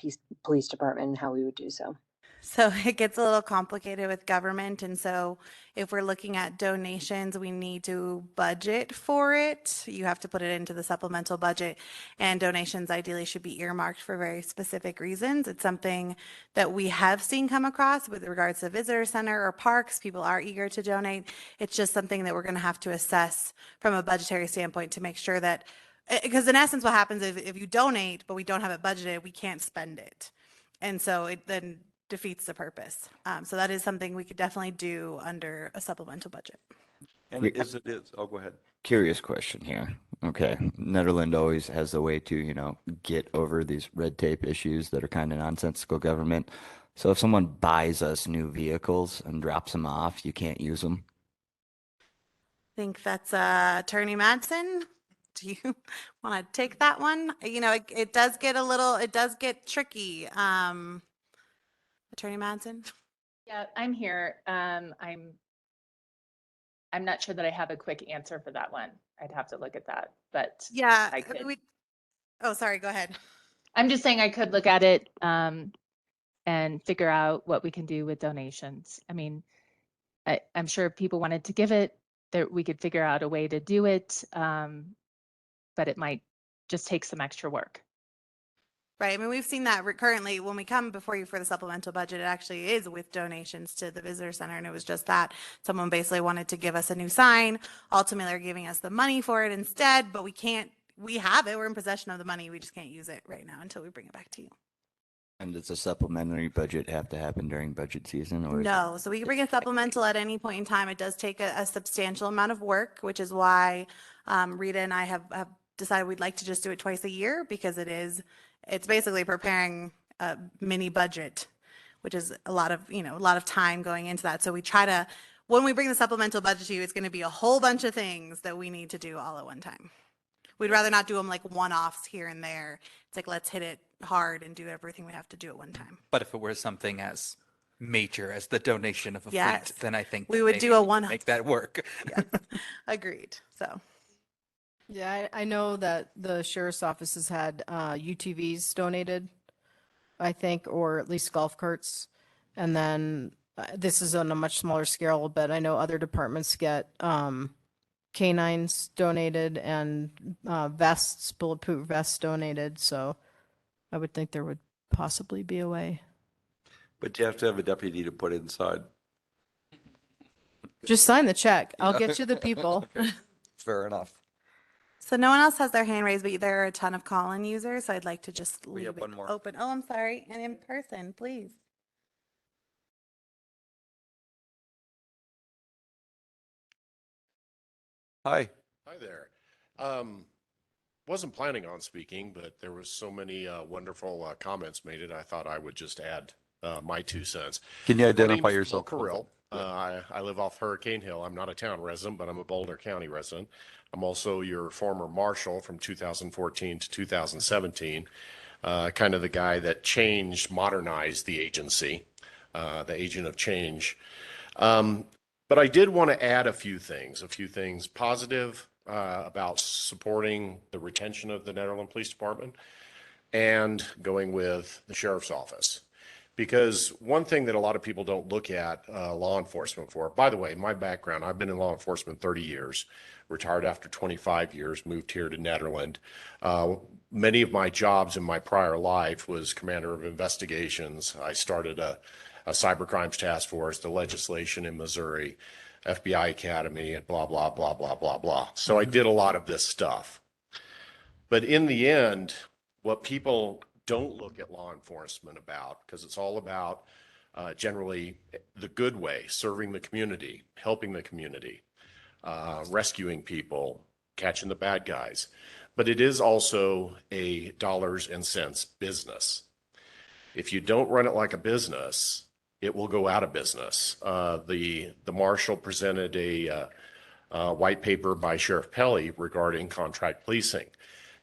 Police Department, and how we would do so. So it gets a little complicated with government. And so if we're looking at donations, we need to budget for it. You have to put it into the supplemental budget, and donations ideally should be earmarked for very specific reasons. It's something that we have seen come across with regards to visitor center or parks. People are eager to donate. It's just something that we're going to have to assess from a budgetary standpoint to make sure that, because in essence, what happens is if you donate, but we don't have it budgeted, we can't spend it. And so it then defeats the purpose. So that is something we could definitely do under a supplemental budget. And oh, go ahead. Curious question here. Okay. Netherland always has a way to, you know, get over these red tape issues that are kind of nonsensical government. So if someone buys us new vehicles and drops them off, you can't use them. I think that's Attorney Madsen. Do you want to take that one? You know, it does get tricky. Attorney Madsen? Yeah, I'm here. I'm not sure that I have a quick answer for that one. I'd have to look at that, but Yeah, I could. Oh, sorry, go ahead. I'm just saying I could look at it and figure out what we can do with donations. I mean, I'm sure if people wanted to give it, that we could figure out a way to do it, but it might just take some extra work. Right. I mean, we've seen that currently when we come before you for the supplemental budget, it actually is with donations to the visitor center. And it was just that someone basically wanted to give us a new sign. Ultimately, they're giving us the money for it instead, but we have it. We're in possession of the money. We just can't use it right now until we bring it back to you. And does a supplementary budget have to happen during budget season, or? No, so we can bring a supplemental at any point in time. It does take a substantial amount of work, which is why Rita and I have decided we'd like to just do it twice a year, because it's basically preparing a mini budget, which is a lot of time going into that. So we try to, when we bring the supplemental budget to you, it's going to be a whole bunch of things that we need to do all at one time. We'd rather not do them like one-offs here and there. It's like, let's hit it hard and do everything we have to do at one time. But if it were something as major as the donation of a Yes. fleet, then I think We that would maybe do a we could one-off. make that work. Agreed. So. Yeah, I know that the sheriff's office has had UTVs donated, I think, or at least golf carts. And then this is on a much smaller scale, but I know other departments get canines donated and vests, bulletproof vests donated. So I would think there would possibly be a way. But you have to have a deputy to put inside. Just sign the check. I'll get you the people. Okay. Fair enough. So no one else has their hand raised, but there are a ton of call-in users, so I'd like to just We leave have it one more. open. Oh, I'm sorry. And in person, please. Hi. Hi there. Wasn't planning on speaking, but there was so many wonderful comments made it. I thought I would just add my 2 cents. Can you My identify name's yourself? Bill Carrill. I live off Hurricane Hill. I'm not a town resident, but I'm a Boulder County resident. I'm also your former marshal from 2014 to 2017, kind of the guy that modernized the agency, the agent of change. But I did want to add a few things positive about supporting the retention of the Netherland Police Department and going with the Sheriff's Office. Because one thing that a lot of people don't look at law enforcement for, by the way, my background, I've been in law enforcement 30 years, retired after 25 years, moved here to Nederland. Many of my jobs in my prior life was commander of investigations. I started a cyber crimes task force, the legislation in Missouri, FBI Academy, and blah, blah, blah, blah, blah, blah. So I did a lot of this stuff. But in the end, what people don't look at law enforcement about, because it's all about generally the good way, serving the community, helping the community, rescuing people, catching the bad guys. But it is also a dollars and cents business. If you don't run it like a business, it will go out of business. The marshal presented a white paper by Sheriff Pelley regarding contract policing.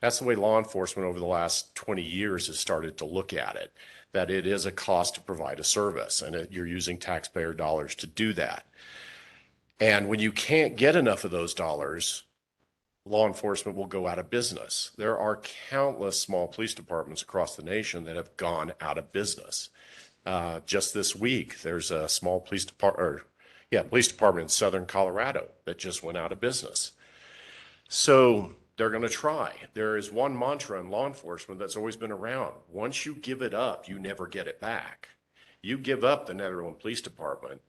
That's the way law enforcement over the last 20 years has started to look at it, that it is a cost to provide a service, and you're using taxpayer dollars to do that. And when you can't get enough of those dollars, law enforcement will go out of business. There are countless small police departments across the nation that have gone out of business Just this week, there's a small police department in southern Colorado that just went out of business. So they're going to try. There is one mantra in law enforcement that's always been around. Once you give it up, you never get it back. You give up the Netherland Police Department,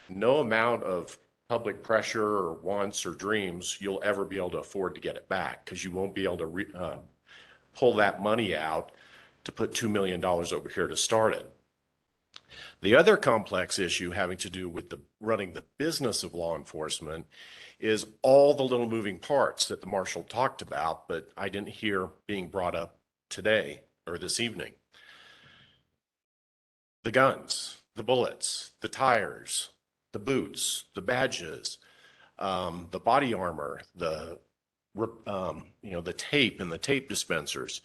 no amount of public pressure or wants or dreams, you'll ever be able to afford to get it back, because you won't be able to pull that money out to put $2 million over here to start it. The other complex issue having to do with running the business of law enforcement is all the little moving parts that the marshal talked about, but I didn't hear being brought up today or this evening. The guns, the bullets, the tires, the boots, the badges, the body armor, the tape and the tape dispensers.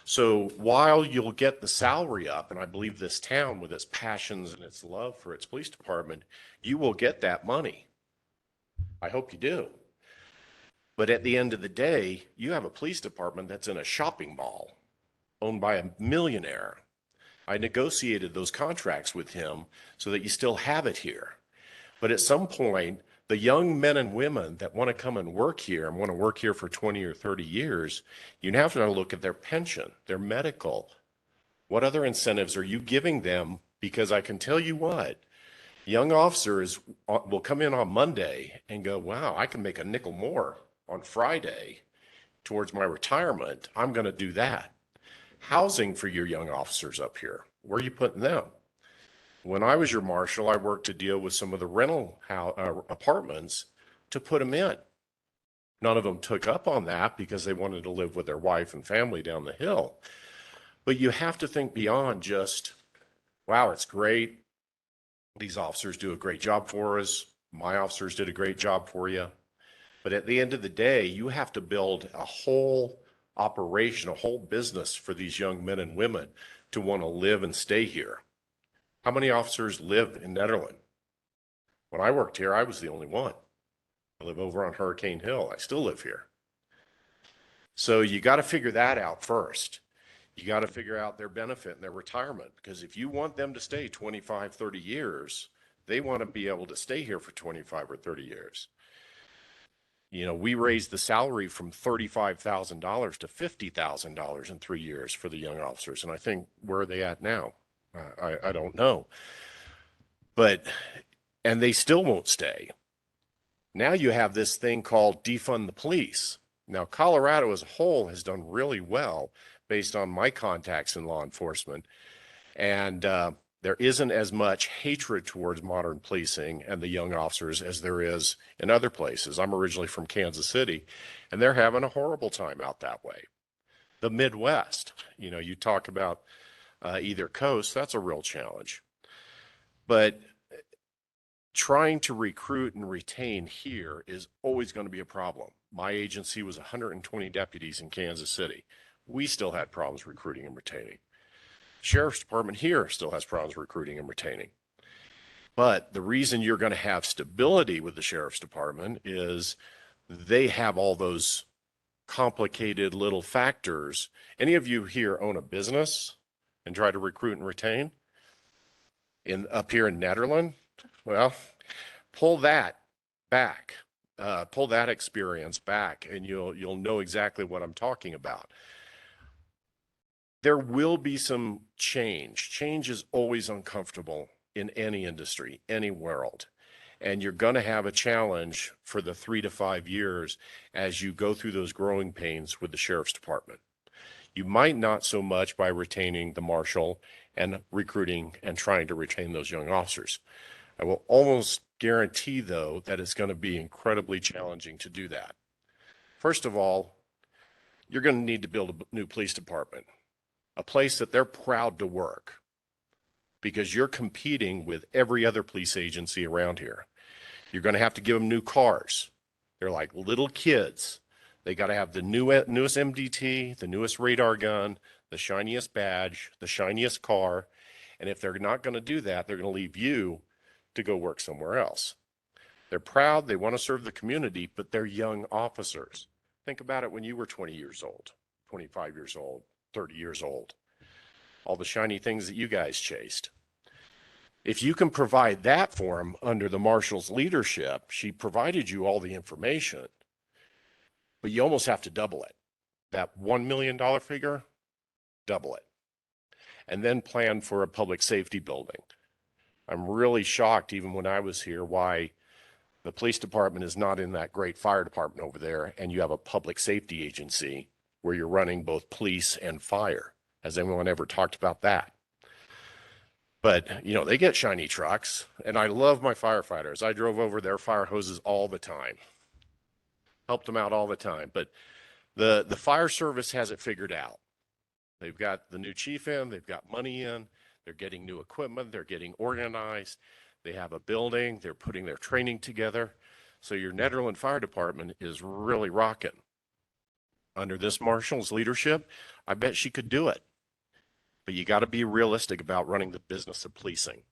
So while you'll get the salary up, and I believe this town with its passions and its love for its police department, you will get that money. I hope you do. But at the end of the day, you have a police department that's in a shopping mall owned by a millionaire. I negotiated those contracts with him so that you still have it here. But at some point, the young men and women that want to come and work here and want to work here for 20 or 30 years, you have to look at their pension, their medical. What other incentives are you giving them? Because I can tell you what, young officers will come in on Monday and go, wow, I can make a nickel more on Friday towards my retirement. I'm going to do that. Housing for your young officers up here, where are you putting them? When I was your marshal, I worked to deal with some of the rental apartments to put them in. None of them took up on that because they wanted to live with their wife and family down the hill. But you have to think beyond just, wow, it's great. These officers do a great job for us. My officers did a great job for you. But at the end of the day, you have to build a whole operation, a whole business for these young men and women to want to live and stay here. How many officers live in Netherland? When I worked here, I was the only one. I live over on Hurricane Hill. I still live here. So you got to figure that out first. You got to figure out their benefit and their retirement, because if you want them to stay 25, 30 years, they want to be able to stay here for 25 or 30 years. You know, we raised the salary from $35,000 to $50,000 in 3 years for the young officers. And I think, where are they at now? I don't know. And they still won't stay. Now you have this thing called defund the police. Now, Colorado as a whole has done really well based on my contacts in law enforcement. And there isn't as much hatred towards modern policing and the young officers as there is in other places. I'm originally from Kansas City, and they're having a horrible time out that way. The Midwest, you know, you talk about either coast, that's a real challenge. But trying to recruit and retain here is always going to be a problem. My agency was 120 deputies in Kansas City. We still had problems recruiting and retaining. Sheriff's Department here still has problems recruiting and retaining. But the reason you're going to have stability with the Sheriff's Department is they have all those complicated little factors. Any of you here own a business and try to recruit and retain up here in Nederland? Well, pull that back, pull that experience back, and you'll know exactly what I'm talking about. There will be some change. Change is always uncomfortable in any industry, any world. And you're going to have a challenge for the 3 to 5 years as you go through those growing pains with the Sheriff's Department. You might not so much by retaining the marshal and recruiting and trying to retain those young officers. I will almost guarantee, though, that it's going to be incredibly challenging to do that. First of all, you're going to need to build a new police department, a place that they're proud to work, because you're competing with every other police agency around here. You're going to have to give them new cars. They're like little kids. They got to have the newest MDT, the newest radar gun, the shiniest badge, the shiniest car. And if they're not going to do that, they're going to leave you to go work somewhere else. They're proud, they want to serve the community, but they're young officers. Think about it when you were 20 years old, 25 years old, 30 years old. All the shiny things that you guys chased. If you can provide that for them under the marshal's leadership, she provided you all the information, but you almost have to double it. That $1 million figure, double it. And then plan for a public safety building. I'm really shocked, even when I was here, why the police department is not in that great fire department over there, and you have a public safety agency where you're running both police and fire. Has anyone ever talked about that? But, you know, they get shiny trucks, and I love my firefighters. I drove over their fire hoses all the time, helped them out all the time. But the fire service has it figured out. They've got the new chief in, they've got money in, they're getting new equipment, they're getting organized, they have a building, they're putting their training together. So your Nederland Fire Department is really rocking. Under this marshal's leadership, I bet she could do it. But you got to be realistic about running the business of policing.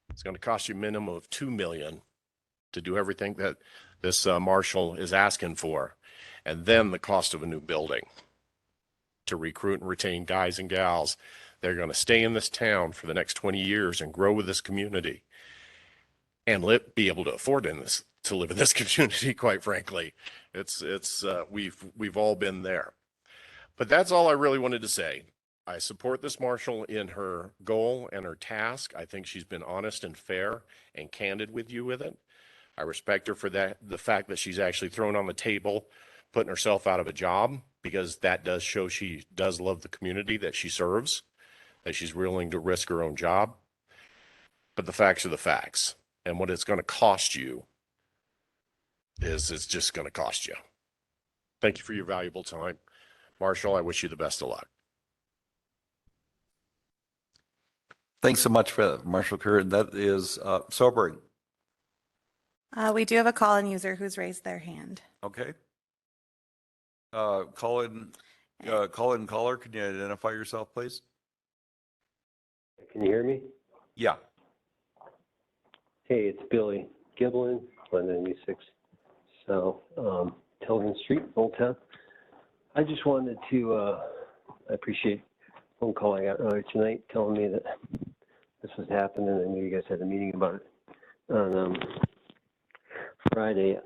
It's going to cost you a minimum of $2 million to do everything that this marshal is asking for, and then the cost of a new building to recruit and retain guys and gals. They're going to stay in this town for the next 20 years and grow with this community, and be able to afford to live in this community. Quite frankly, we've all been there. But that's all I really wanted to say. I support this marshal in her goal and her task. I think she's been honest and fair and candid with you with it. I respect her for that, the fact that she's actually thrown on the table, putting herself out of a job, because that does show she does love the community that she serves, that she's willing to risk her own job. But the facts are the facts. And what it's going to cost you is it's just going to cost you. Thank you for your valuable time. Marshall, I wish you the best of luck. Thanks so much for that, Marshall Curran. That is sobering. We do have a call-in user who's raised their hand. Okay. Call-in caller, can you identify yourself, please? Can you hear me? Yeah. Hey, it's Billy Giblin, 196 South Tilden Street, Old Town. I just wanted to, I appreciate the phone call I got earlier tonight telling me that this was happening. I knew you guys had a meeting about it on Friday.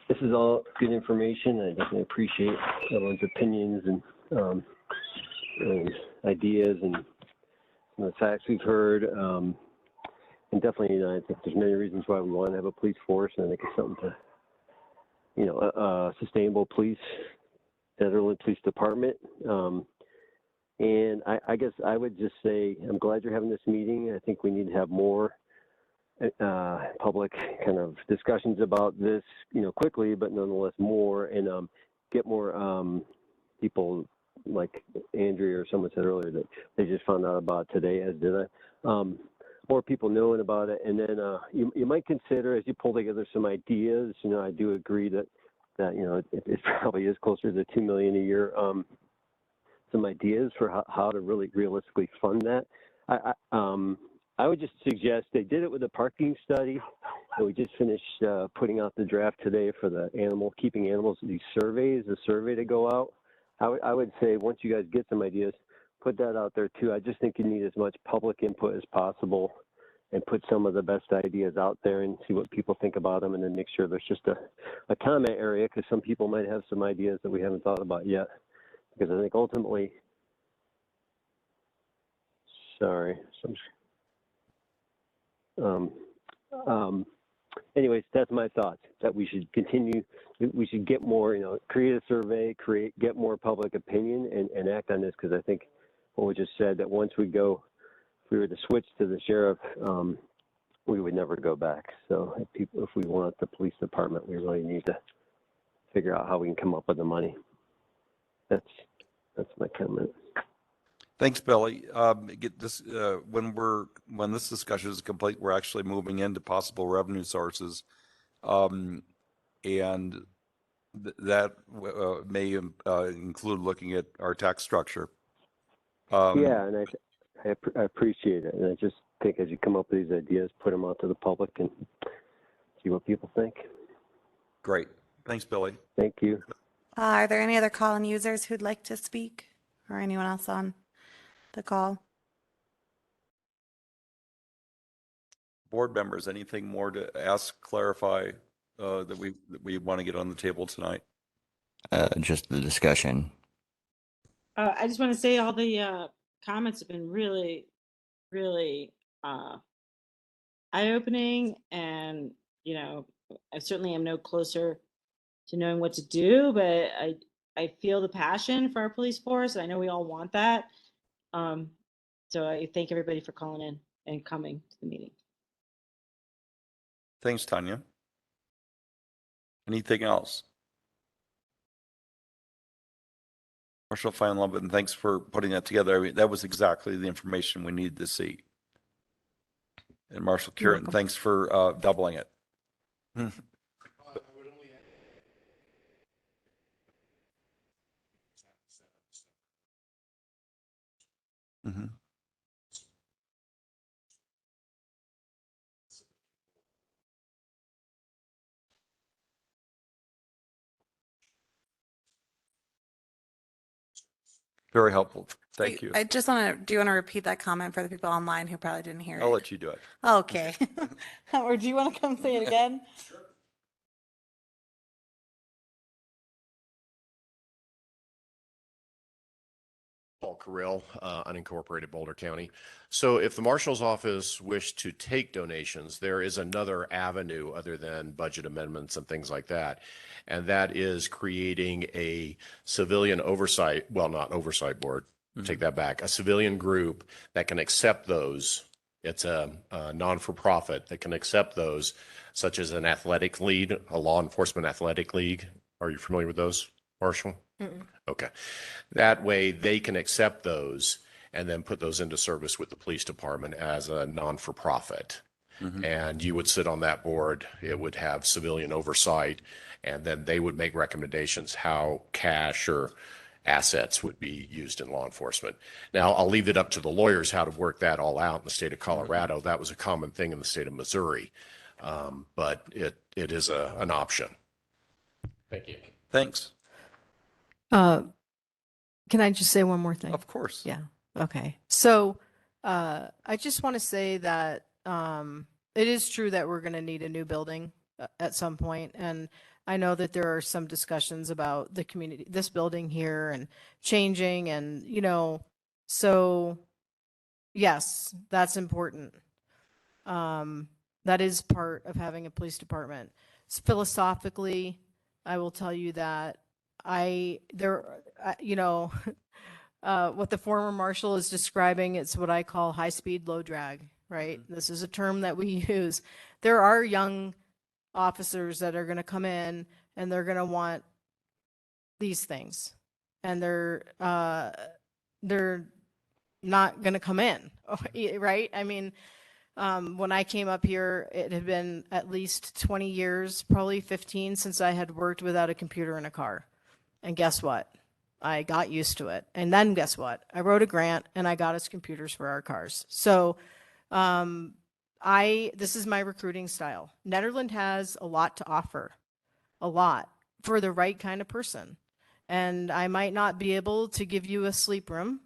This is all good information. I definitely appreciate everyone's opinions and ideas and some of the facts we've heard. And definitely, you know, I think there's many reasons why we want to have a police force, and I think it's something to, you know, sustainable police, Netherland Police Department. And I guess I would just say I'm glad you're having this meeting. I think we need to have more public kind of discussions about this, you know, quickly, but nonetheless more, and get more people like Andrea or someone said earlier that they just found out about today, as did I. More people knowing about it, and then you might consider, as you pull together some ideas. You know, I do agree that you know it probably is closer to $2 million a year. Some ideas for how to really realistically fund that. I would just suggest they did it with a parking study. And we just finished putting out the draft today for the keeping animals. These surveys, the survey to go out. I would say once you guys get some ideas, put that out there too. I just think you need as much public input as possible, and put some of the best ideas out there and see what people think about them, and then make sure there's just a comment area, because some people might have some ideas that we haven't thought about yet. Because I think ultimately, anyways, that's my thoughts, that we should continue, we should get more, you know, create a survey, get more public opinion and act on this, because I think what we just said, that once we were to switch to the sheriff, we would never go back. So if we want the police department, we really need to figure out how we can come up with the money. That's my comment. Thanks, Billy. Get this when this discussion is complete, we're actually moving into possible revenue sources, and that may include looking at our tax structure. Yeah, and I appreciate it, and I just think as you come up with these ideas, put them out to the public and see what people think. Great. Thanks, Billy. Thank you. Are there any other call-in users who'd like to speak, or anyone else on the call? board members, anything more to ask, clarify, that we want to get on the table tonight? Just the discussion. I just want to say all the comments have been really, really eye-opening, and I certainly am no closer to knowing what to do, but I feel the passion for our police force. I know we all want that. So I thank everybody for calling in and coming to the meeting. Thanks, Tanya. Anything else? Marshall Feinleben, thanks for putting that together. I mean, that was exactly the information we needed to see. And Marshall You're Curran, welcome. thanks for doubling it. Mm-hmm. Very helpful. Thank you. I just want to, do you want to repeat that comment for the people online who probably didn't hear I'll it? let you do it. Okay. Or do you want to come say it again? Paul Carrill, unincorporated Boulder County. So if the marshal's office wished to take donations, there is another avenue other than budget amendments and things like that. And that is creating a civilian oversight, well, not oversight board, take that back, a civilian group that can accept those. It's a non-for-profit that can accept those, such as an athletic league, a law enforcement athletic league. Are you familiar with those, Marshall? Mm-mm. Okay. That way they can accept those and then put those into service with the police department as a non-for-profit. Mhm. And you would sit on that board. It would have civilian oversight, and then they would make recommendations how cash or assets would be used in law enforcement. Now, I'll leave it up to the lawyers how to work that all out in the state of Colorado. That was a common thing in the state of Missouri, but it is an option. Thank you. Thanks. Can I just say one more thing? Of course. Yeah. Okay. So I just want to say that it is true that we're going to need a new building at some point. And I know that there are some discussions about the community, this building here, and changing, and, so yes, that's important. That is part of having a police department. Philosophically, I will tell you that what the former marshal is describing, it's what I call high speed, low drag, right? Mm-hmm. This is a term that we use. There are young officers that are going to come in and they're going to want these things, and they're not going to come in, right? I mean, when I came up here, it had been at least 20 years, probably 15, since I had worked without a computer in a car. And guess what? I got used to it. And then guess what? I wrote a grant and I got us computers for our cars. So this is my recruiting style. Netherland has a lot to offer, a lot, for the right kind of person. And I might not be able to give you a sleep room,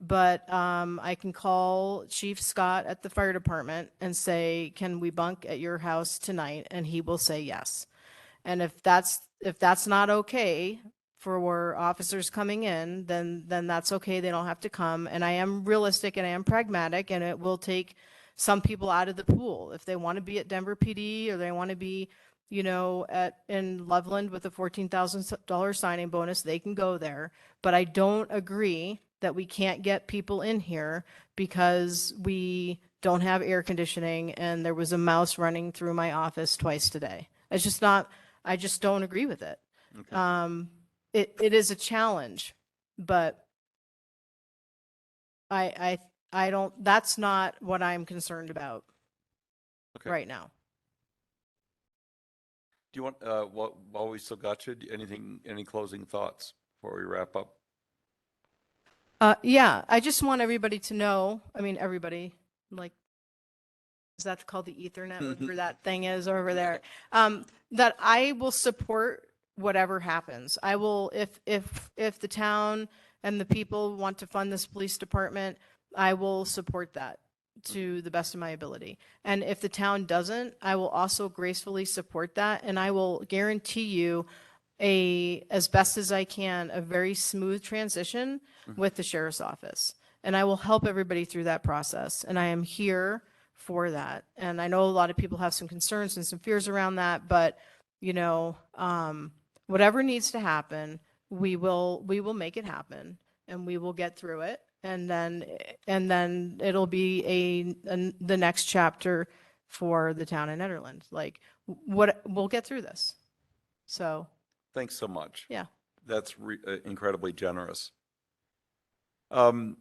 but I can call Chief Scott at the fire department and say, can we bunk at your house tonight? And he will say yes. And if that's not okay for officers coming in, then that's okay. They don't have to come. And I am realistic and I am pragmatic, and it will take some people out of the pool. If they want to be at Denver PD, or they want to be, in Loveland with a $14,000 signing bonus, they can go there. But I don't agree that we can't get people in here because we don't have air conditioning and there was a mouse running through my office twice today. It's just not, I just don't agree with it. Okay. It is a challenge, but I don't, that's not what I'm concerned about Okay. right now. Do you want, while we still got you, any closing thoughts before we wrap up? Yeah, I just want everybody to know, I mean, everybody, like, is that called the Ethernet, whatever that thing is over there, that I will support whatever happens. I will, if the town and the people want to fund this police department, I will support that. to the best of my ability. And if the town doesn't, I will also gracefully support that. And I will guarantee you as best as I can, a very smooth transition with the sheriff's office. And I will help everybody through that process. And I am here for that. And I know a lot of people have some concerns and some fears around that, but whatever needs to happen, we will make it happen, and we will get through it. And then it'll be the next chapter for the town of Nederland. Like we'll get through this. So Thanks so much. yeah. That's incredibly generous. Could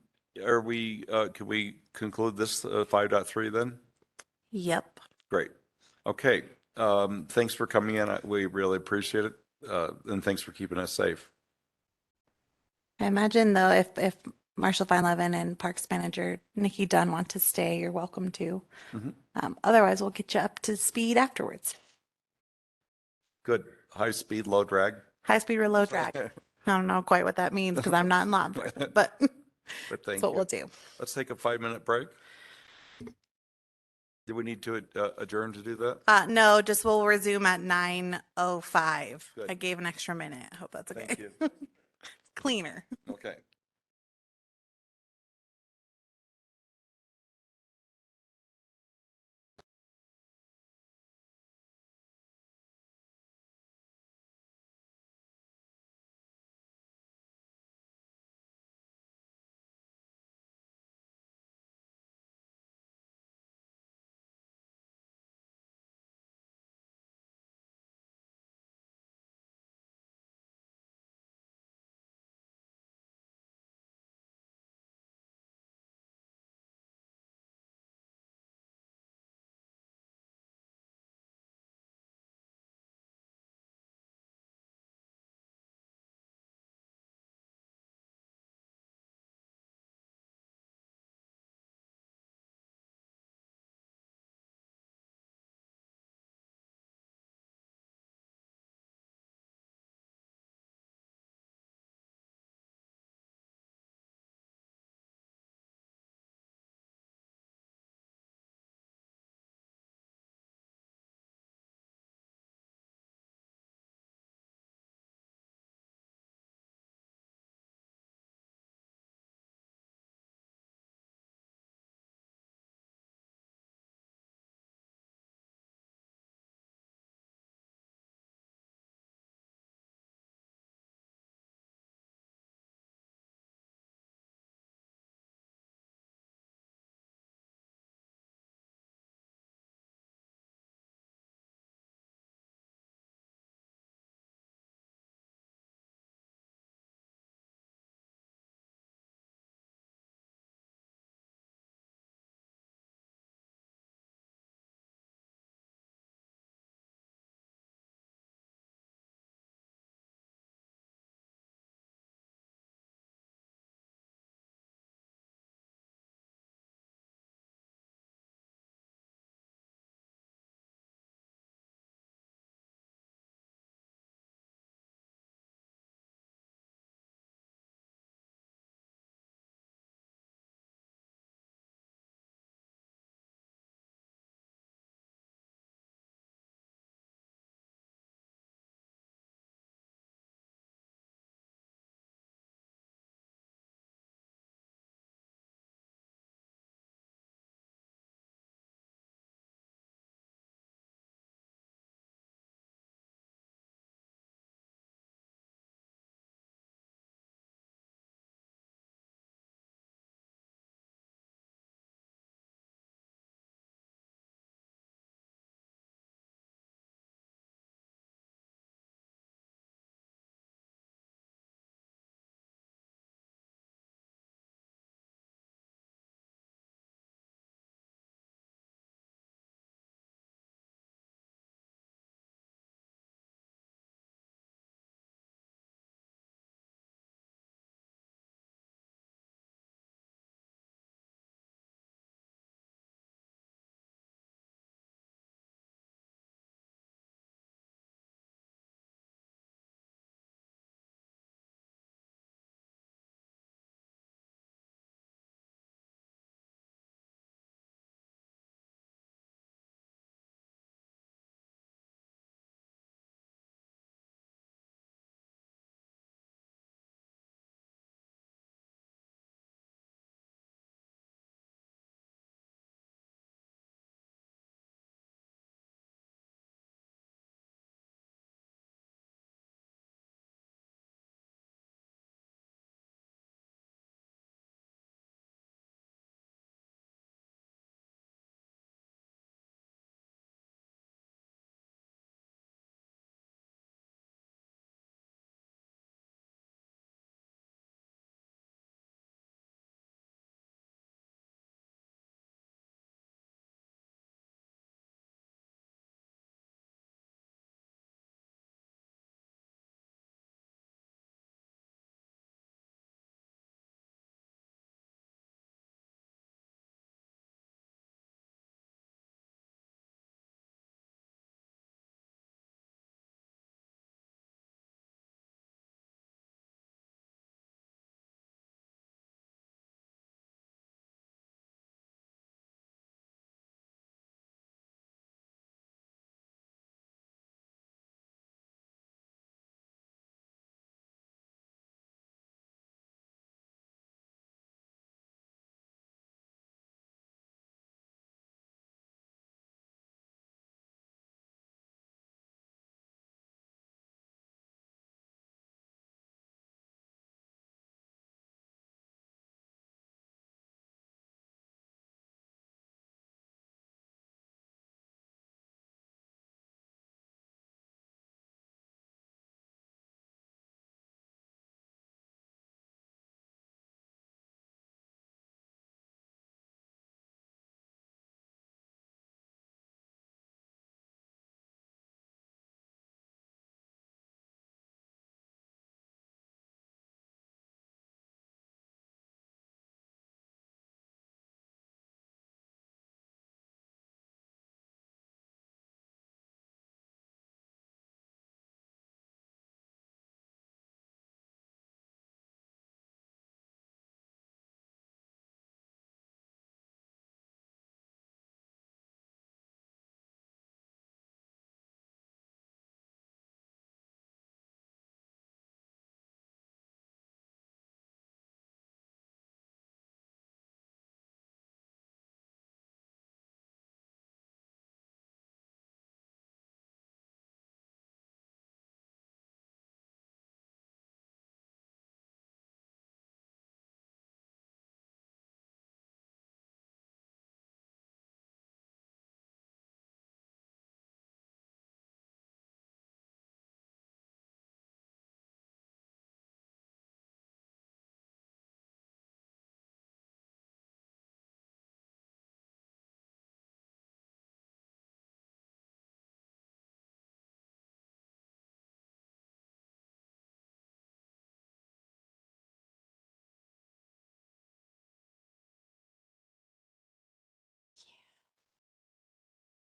we conclude this 5.3 then? Yep. Great. Okay. Thanks for coming in. We really appreciate it. And thanks for keeping us safe. I imagine though, if Marshall Feinlevin and Parks Manager Nikki Dunn want to stay, you're welcome to. Otherwise, we'll get you up to speed afterwards. Good. High speed, low drag. High speed or low drag. I don't know quite what that means because I'm not in law enforcement, but that's what we'll do. Let's take a 5-minute break. Do we need to adjourn to do that? No, just we'll resume at 9:05. Good. I gave an extra minute. I hope that's okay. Thank you. Cleaner. Okay.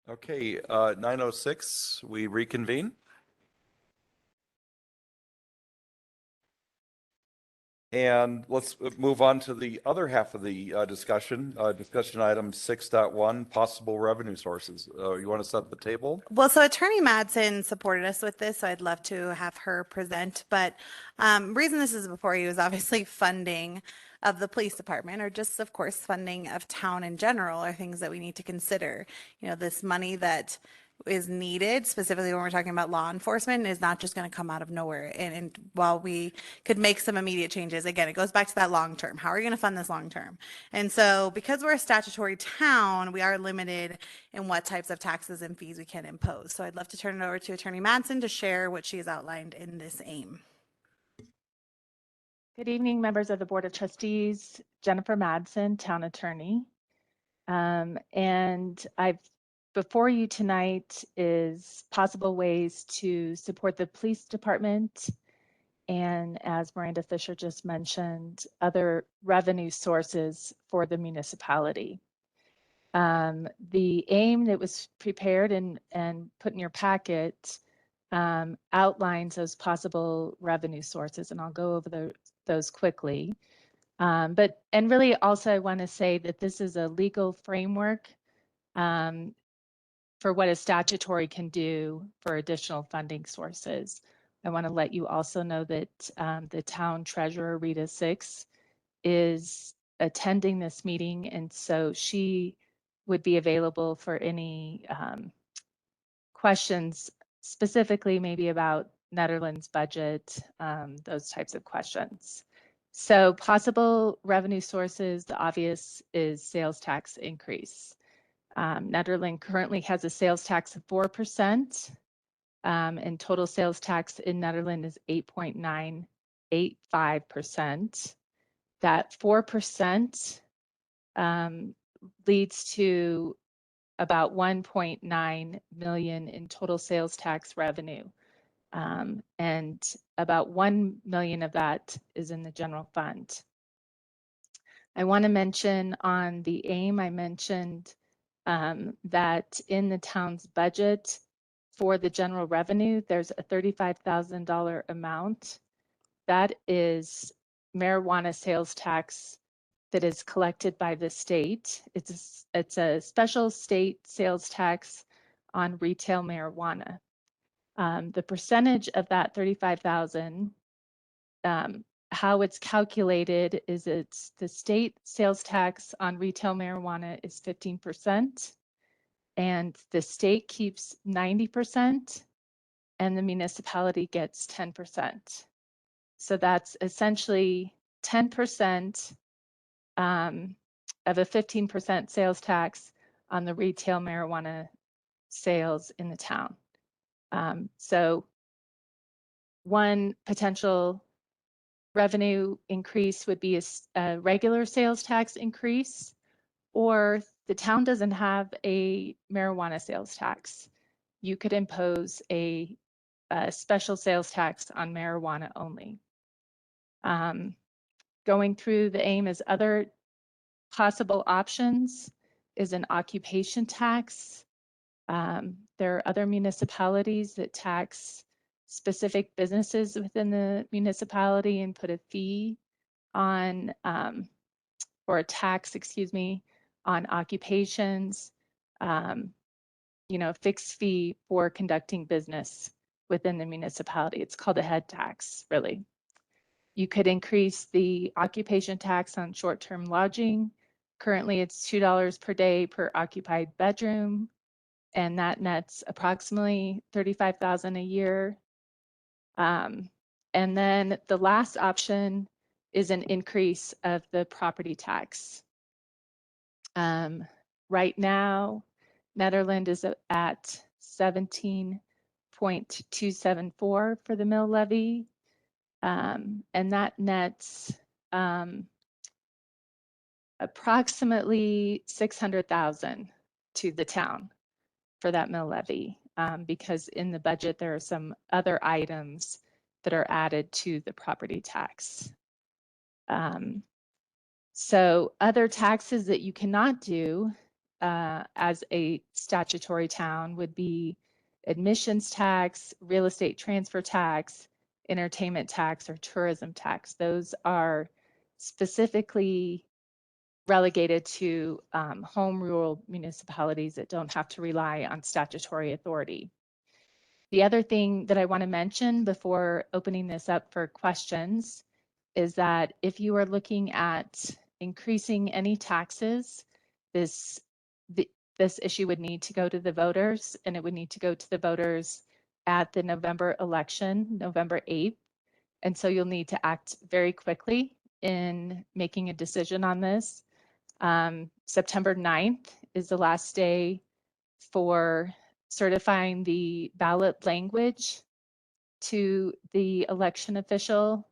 Okay, 9:06, we reconvene. And let's move on to the other half of the discussion, discussion item 6.1, possible revenue sources. You want to set the table? Well, so Attorney Madsen supported us with this, so I'd love to have her present. But reason this is before you is obviously funding of the police department, or just, of course, funding of town in general, are things that we need to consider. You know, this money that is needed, specifically when we're talking about law enforcement, is not just going to come out of nowhere. And while we could make some immediate changes, again, it goes back to that long term. How are you going to fund this long term? And so, because we're a statutory town, we are limited in what types of taxes and fees we can impose. So I'd love to turn it over to Attorney Madsen to share what she has outlined in this aim. Good evening, members of the Board of Trustees. Jennifer Madsen, Town Attorney. And before you tonight is possible ways to support the police department, and as Miranda Fisher just mentioned, other revenue sources for the municipality. The aim that was prepared and put in your packet outlines those possible revenue sources, and I'll go over those quickly. And really also I want to say that this is a legal framework for what a statutory can do for additional funding sources. I want to let you also know that the town treasurer, Rita Six, is attending this meeting, and so she would be available for any questions, specifically maybe about Netherlands budget, those types of questions. So possible revenue sources, the obvious is sales tax increase. Netherland currently has a sales tax of 4%, and total sales tax in Netherland is 8.985%. That 4% leads to about 1.9 million in total sales tax revenue. And about 1 million of that is in the general fund. I want to mention on the aim, I mentioned that in the town's budget for the general revenue, there's a $35,000 amount. That is marijuana sales tax that is collected by the state. It's a special state sales tax on retail marijuana. The percentage of that 35,000, how it's calculated is it's the state sales tax on retail marijuana is 15%, and the state keeps 90%, and the municipality gets 10%. So that's essentially 10% of a 15% sales tax on the retail marijuana sales in the town. So one potential revenue increase would be a regular sales tax increase, or the town doesn't have a marijuana sales tax. You could impose a special sales tax on marijuana only. Going through the aim as other possible options is an occupation tax. There are other municipalities that tax specific businesses within the municipality and put a fee on, or a tax, excuse me, on occupations, you know, fixed fee for conducting business within the municipality. It's called a head tax, really. You could increase the occupation tax on short-term lodging. Currently, it's $2 per day per occupied bedroom, and that nets approximately $35,000 a year. And then the last option is an increase of the property tax. Right now, Netherland is at 17.274 for the mill levy, and that nets approximately $600,000 to the town for that mill levy, because in the budget there are some other items that are added to the property tax. So other taxes that you cannot do as a statutory town would be admissions tax, real estate transfer tax, entertainment tax, or tourism tax. Those are specifically relegated to home rule municipalities that don't have to rely on statutory authority. The other thing that I want to mention before opening this up for questions is that if you are looking at increasing any taxes, this issue would need to go to the voters, and it would need to go to the voters at the November election, November 8th. And so you'll need to act very quickly in making a decision on this. September 9th is the last day for certifying the ballot language to the election official.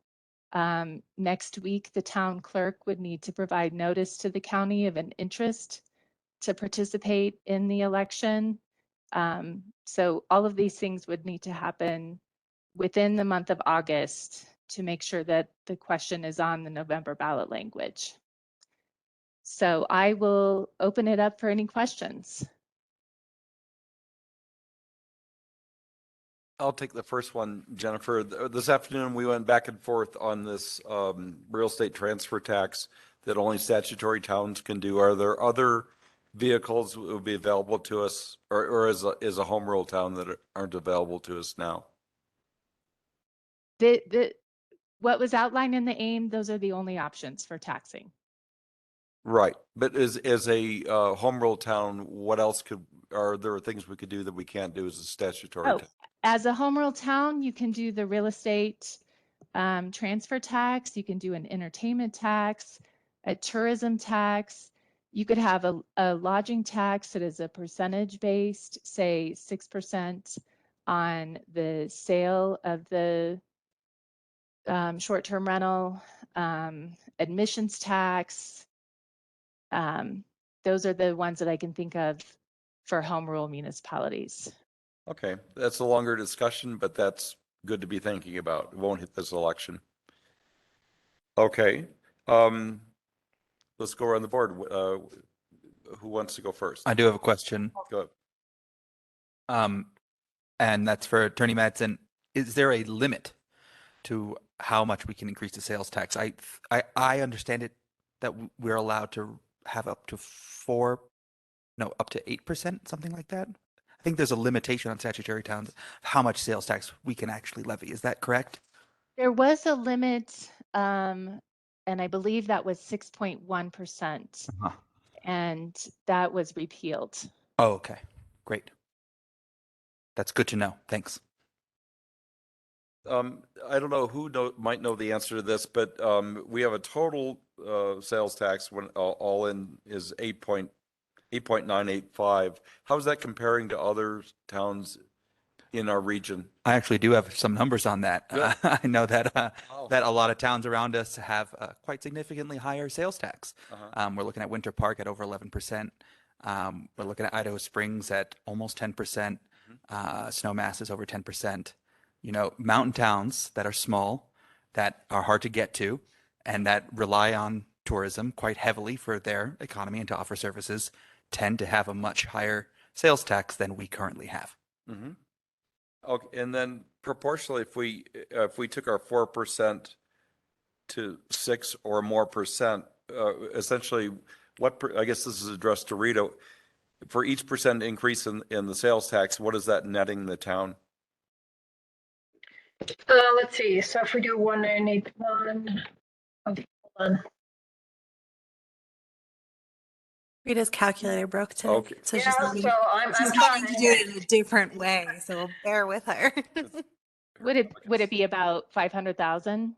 Next week, the town clerk would need to provide notice to the county of an interest to participate in the election. So all of these things would need to happen within the month of August to make sure that the question is on the November ballot language. So I will open it up for any questions. I'll take the first one, Jennifer. This afternoon, we went back and forth on this real estate transfer tax that only statutory towns can do. Are there other vehicles that would be available to us, or is a home rule town that aren't available to us now? What was outlined in the AIM, those are the only options for taxing. Right, but as a home rule town, what else are there things we could do that we can't do as a statutory town? As a home rule town, you can do the real estate transfer tax, you can do an entertainment tax, a tourism tax. You could have a lodging tax that is a percentage based, say 6% on the sale of the short-term rental, admissions tax. Those are the ones that I can think of for home rule municipalities. Okay, that's a longer discussion, but that's good to be thinking about. It won't hit this election. Okay, let's go around the board. Who wants to go first? I do have a question. Go and that's for Attorney Madsen. Is there a limit to how much we can increase the sales tax? I understand it that we're allowed to have up to 8%, something like that. I think there's a limitation on statutory towns how much sales tax we can actually levy. Is that correct? There was a limit, and I believe that was 6.1%, and that was repealed. Oh, okay, great. That's good to know. Thanks. I don't know who might know the answer to this, but we have a total sales tax when all in is 8.985. How is that comparing to other towns in our region? I actually do have some numbers on that. I know that that a lot of towns around us have quite significantly higher sales tax. We're looking at Winter Park at over 11%. We're looking at Idaho Springs at almost 10%. Snowmass is over 10%. You know, mountain towns that are small, that are hard to get to, and that rely on tourism quite heavily for their economy and to offer services tend to have a much higher sales tax than we currently have. Okay, and then proportionally, if we took our 4% to 6 or more percent, essentially, I guess this is addressed to Rita. For each percent increase in the sales tax, what is that netting the town? Let's see. So if we do 1981, hold on. Rita's calculator broke today, Okay. so Yeah, she's so I'm having trying to do it in a different way. So bear with her. Would it be about 500,000?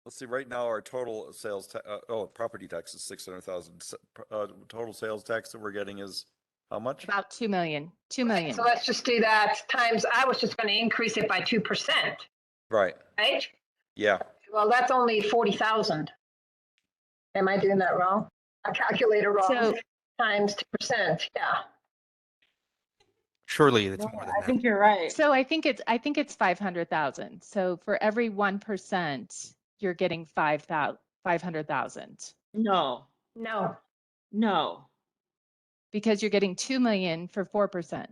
Let's see, right now our total sales, property tax is 600,000. Total sales tax that we're getting is how much? About 2 million. 2 million. So let's just do that times, I was just going to increase it by 2%, Right. right? Yeah. Well, that's only 40,000. Am I doing that wrong? I calculated wrong. So- Times 2%, yeah. Surely it's more than I that. think you're right. So I think it's 500,000. So for every 1%, you're getting 500,000. No. No. No. Because you're getting 2 million for 4%.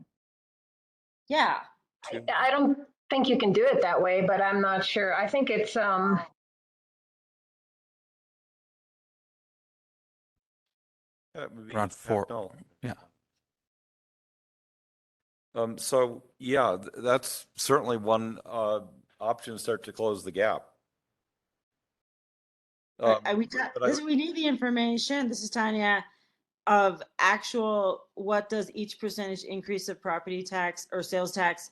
Yeah. I don't think you can do it that way, but I'm not sure. I think it's, Yeah, it would be Around half 4. mil. Yeah. So yeah, that's certainly one option to start to close the gap. But We need the information. This is Tanya, of actual, what does each percentage increase of property tax or sales tax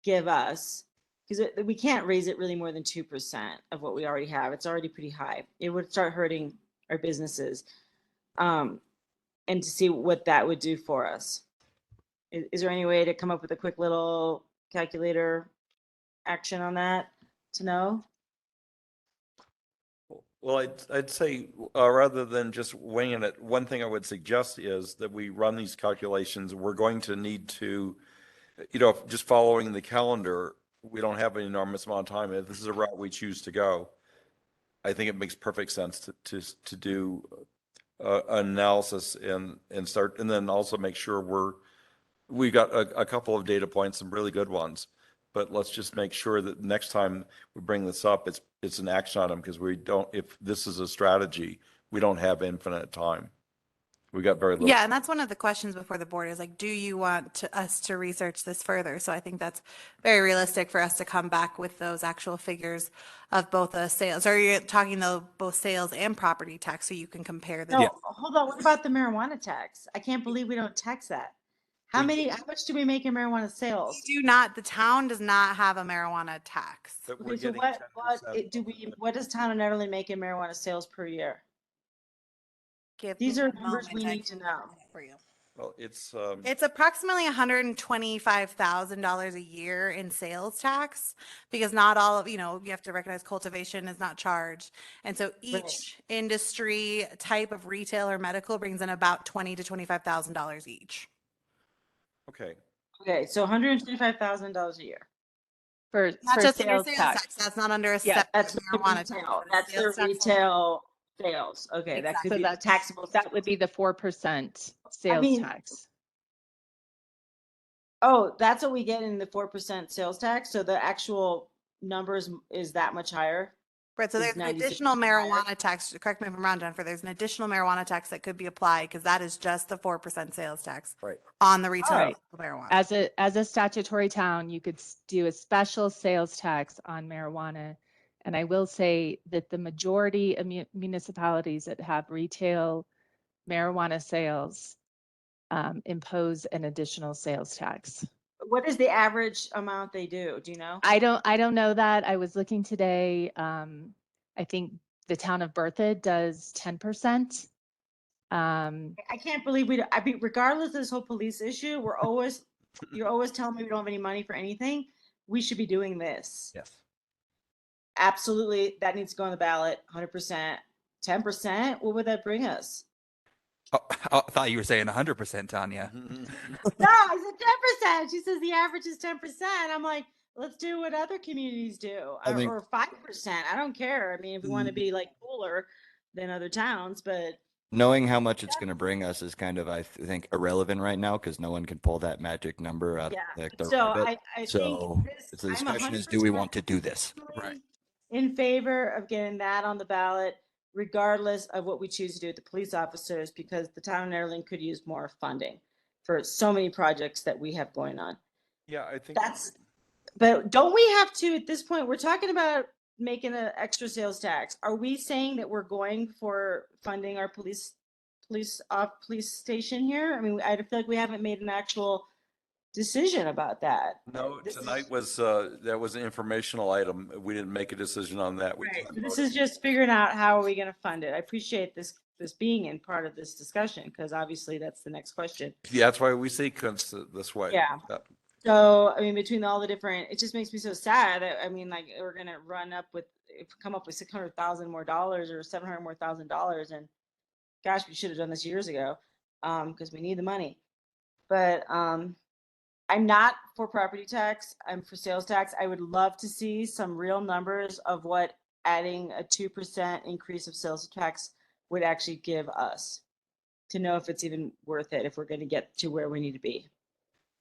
give us? Because we can't raise it really more than 2% of what we already have. It's already pretty high. It would start hurting our businesses. And to see what that would do for us. Is there any way to come up with a quick little calculator action on that to know? Well, I'd say rather than just winging it, one thing I would suggest is that we run these calculations. We're going to need to, just following the calendar, we don't have an enormous amount of time. If this is a route we choose to go, I think it makes perfect sense to do analysis and start, and then also make sure we got a couple of data points, some really good ones. But let's just make sure that next time we bring this up, it's an action item, because if this is a strategy, we don't have infinite time. We got very little. Yeah, and that's one of the questions before the board is like, do you want us to research this further? So I think that's very realistic for us to come back with those actual figures of both the sales. Or you're talking though both sales and property tax, so you can compare the. No, hold on. What about the marijuana tax? I can't believe we don't tax that. How much do we make in marijuana sales? We do not, the town does not have a marijuana tax. Okay, so what does town of Netherland make in marijuana sales per year? These are numbers we need to know. For you. Well, it's approximately $125,000 a year in sales tax, because not all of, you have to recognize cultivation is not charged. And so each industry type of retail or medical brings in about $20,000 to $25,000 each. Okay. Okay, so $125,000 a year. Not just under sales tax. That's not under a separate marijuana tax. That's the retail sales. Okay, that could be taxable. That would be the 4% sales tax. Oh, that's what we get in the 4% sales tax. So the actual numbers is that much higher. Right, so there's an additional marijuana tax, correct me if I'm wrong, Jennifer, there's an additional marijuana tax that could be applied, because that is just the 4% sales tax on the retail marijuana. As a statutory town, you could do a special sales tax on marijuana. And I will say that the majority of municipalities that have retail marijuana sales impose an additional sales tax. What is the average amount they do? Do you know? I don't know that. I was looking today. I think the town of Berthoud does 10%. I can't believe regardless of this whole police issue, you're always telling me we don't have any money for anything. We should be doing this. Yes. Absolutely. That needs to go on the ballot. 100%. 10%. What would that bring us? Oh, I thought you were saying 100%, Tanya. No, I said 10%. She says the average is 10%. I'm like, let's do what other communities do, or 5%. I don't care. I mean, if we want to be like cooler than other towns, but knowing how much it's going to bring us is kind of, I think, irrelevant right now, because no one can pull that magic number out of the rabbit. So the discussion is, do we want to do this? Right. In favor of getting that on the ballot, regardless of what we choose to do with the police officers, because the town of Netherland could use more funding for so many projects that we have going on. Yeah, I think but don't we have to, at this point, we're talking about making an extra sales tax. Are we saying that we're going for funding our police station here? I mean, I feel like we haven't made an actual decision about that. No, tonight was that was an informational item. We didn't make a decision on that. Right. This is just figuring out how are we going to fund it. I appreciate this being in part of this discussion, because obviously that's the next question. Yeah, that's why we sequence it this way. Yeah. So I mean, between all the different, it just makes me so sad. I mean, like we're going to come up with $600,000 more dollars or $700,000 more, and gosh, we should have done this years ago, because we need the money. But I'm not for property tax. I'm for sales tax. I would love to see some real numbers of what adding a 2% increase of sales tax would actually give us to know if it's even worth it, if we're going to get to where we need to be.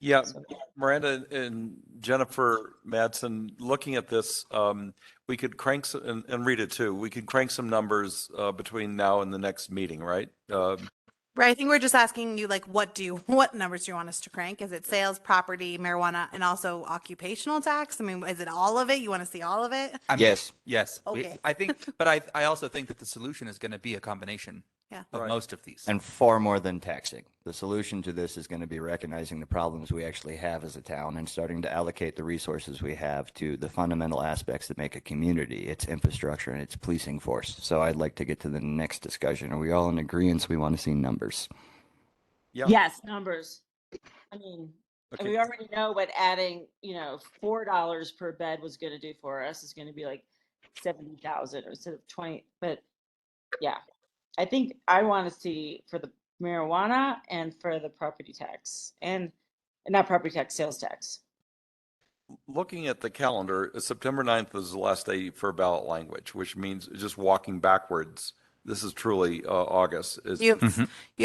Yeah, So, Miranda and Jennifer Madsen, looking at this, we could crank, and Rita too, we could crank some numbers between now and the next meeting, right? Right. I think we're just asking you, like, what numbers do you want us to crank? Is it sales, property, marijuana, and also occupational tax? I mean, is it all of it? You want to see all of it? Yes. Yes. Okay. I think, but I also think that the solution is going to be a combination Yeah. of Right. most of these. And far more than taxing. The solution to this is going to be recognizing the problems we actually have as a town and starting to allocate the resources we have to the fundamental aspects that make a community, its infrastructure and its policing force. So I'd like to get to the next discussion. Are we all in agreement? We want to see numbers. Yeah. yes, numbers. I mean, Okay. we already know what adding, $4 per bed was going to do for us. It's going to be like 70,000 instead of 20. But yeah, I think I want to see for the marijuana and for the property tax and not property tax, sales tax. Looking at the calendar, September 9th is the last day for ballot language, which means just walking backwards. This is truly August. You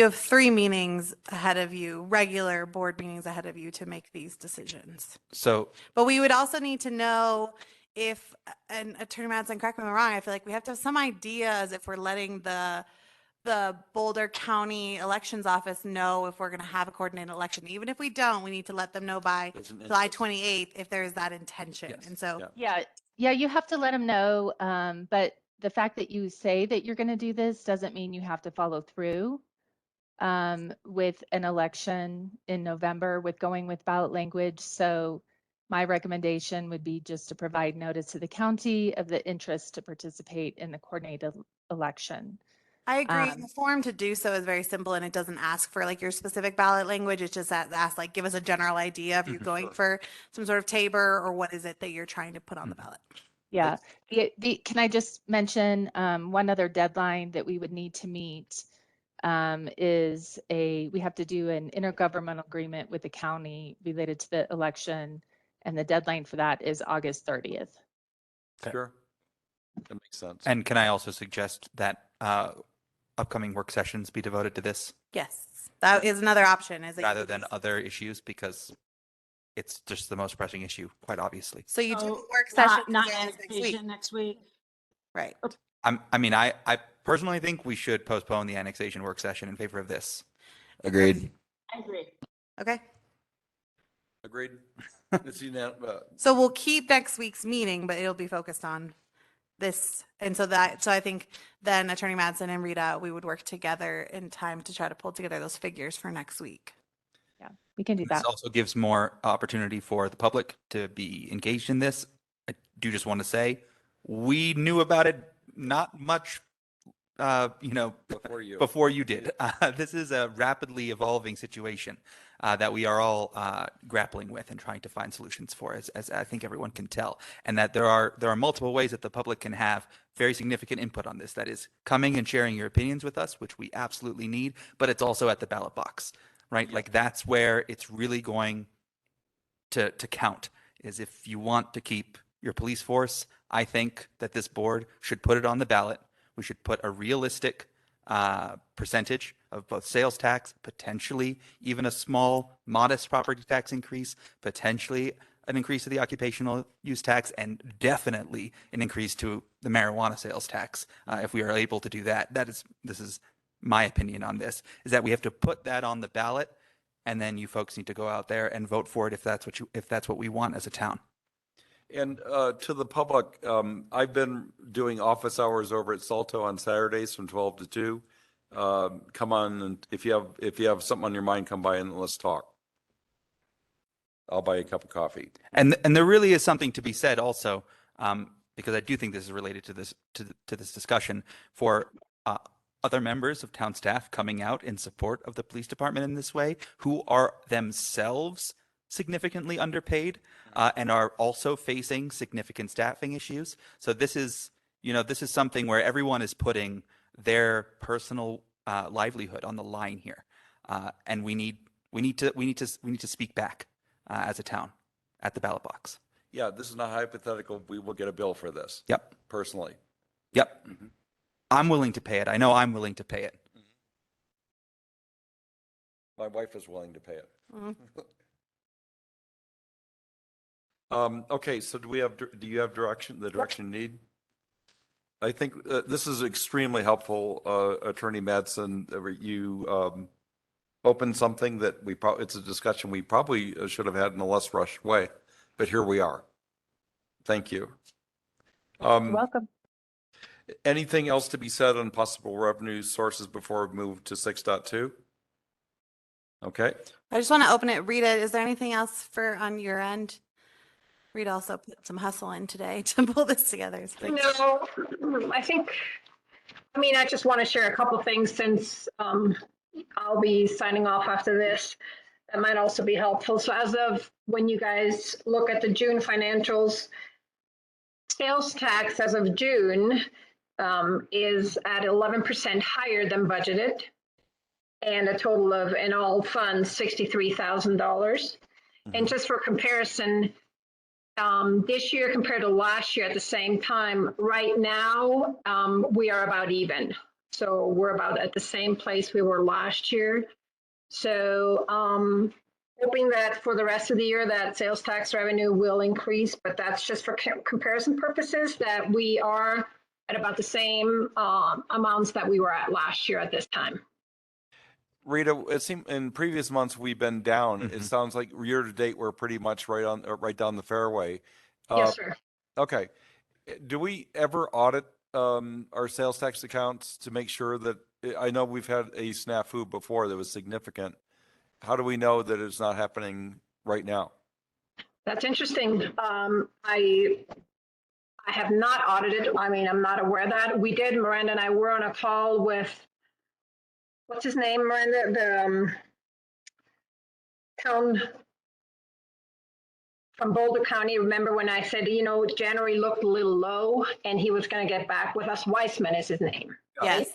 have 3 meetings ahead of you, regular board meetings ahead of you to make these decisions. So But we would also need to know if, and Attorney Madsen, correct me if I'm wrong, I feel like we have to have some ideas if we're letting the Boulder County Elections Office know if we're going to have a coordinated election. Even if we don't, we need to let them know by July 28th if there is that intention. Yes. And so, Yeah, you have to let them know. But the fact that you say that you're going to do this doesn't mean you have to follow through with an election in November with going with ballot language. So my recommendation would be just to provide notice to the county of the interest to participate in the coordinated election. I agree. The form to do so is very simple and it doesn't ask for like your specific ballot language. It's just that asks like, give us a general idea if you're going for some sort of Tabor or what is it that you're trying to put on the ballot. Yeah. Can I just mention one other deadline that we would need to meet is we have to do an intergovernmental agreement with the county related to the election. And the deadline for that is August 30th. Sure. That makes sense. And can I also suggest that upcoming work sessions be devoted to this Yes, that is another option. Is that you rather could than just- other issues, because it's just the most pressing issue, quite obviously. So you do So work session not next week. annexation next week. Right. I personally think we should postpone the annexation work session in favor of this. Agreed. I agree. Okay. Agreed. It's unanimous. So we'll keep next week's meeting, but it'll be focused on this. And so I think then Attorney Madsen and Rita, we would work together in time to try to pull together those figures for next week. Yeah, we can do This that. also gives more opportunity for the public to be engaged in this. I do just want to say, we knew about it not much, before you did. This is a rapidly evolving situation that we are all grappling with and trying to find solutions for, as I think everyone can tell. And that there are multiple ways that the public can have very significant input on this. That is coming and sharing your opinions with us, which we absolutely need, but it's also at the ballot box, right? Like that's where it's really going to count, is if you want to keep your police force. I think that this board should put it on the ballot. We should put a realistic percentage of both sales tax, potentially even a small, modest property tax increase, potentially an increase to the occupational use tax, and definitely an increase to the marijuana sales tax. If we are able to do that, this is my opinion on this, is that we have to put that on the ballot, and then you folks need to go out there and vote for it if that's what we want as a town. And to the public, I've been doing office hours over at Salto on Saturdays from 12 to 2. Come on, and if you have something on your mind, come by and let's talk. I'll buy you a cup of coffee. And there really is something to be said also, because I do think this is related to this discussion, for other members of town staff coming out in support of the police department in this way, who are themselves significantly underpaid and are also facing significant staffing issues. So this is something where everyone is putting their personal livelihood on the line here, and we need to speak back as a town at the ballot box. Yeah, this is not hypothetical. We will get a bill for this. Yep. Personally. Yep. I'm willing to pay it. I know I'm willing to pay it. My wife is willing to pay it. Mhm. Okay, so do you have direction, the direction you need? I think this is extremely helpful, Attorney Madsen. You opened something that it's a discussion we probably should have had in a less rushed way, but here we are. Thank you. You're welcome. Anything else to be said on possible revenue sources before we move to 6.2? Okay. I just want to open it. Rita, is there anything else on your end? Rita also put some hustle in today to pull this together. So thanks. No, I just want to share a couple things since I'll be signing off after this. That might also be helpful. So as of when you guys look at the June financials, sales tax as of June is at 11% higher than budgeted, and a total of, in all funds, $63,000. And just for comparison, this year compared to last year at the same time, right now, we are about even. So we're about at the same place we were last year. So hoping that for the rest of the year that sales tax revenue will increase, but that's just for comparison purposes, that we are at about the same amounts that we were at last year at this time. Rita, it seemed in previous months we've been down. It sounds like year to date we're pretty much right down the fairway. Yes, sir. Okay. Do we ever audit our sales tax accounts to make sure that, I know we've had a snafu before that was significant. How do we know that it's not happening right now? That's interesting. I have not audited. I'm not aware of that. We did, Miranda and I were on a call with, what's his name, Miranda? The town from Boulder County. Remember when I said, January looked a little low and he was going to get back with us? Weissman is his name. Yes.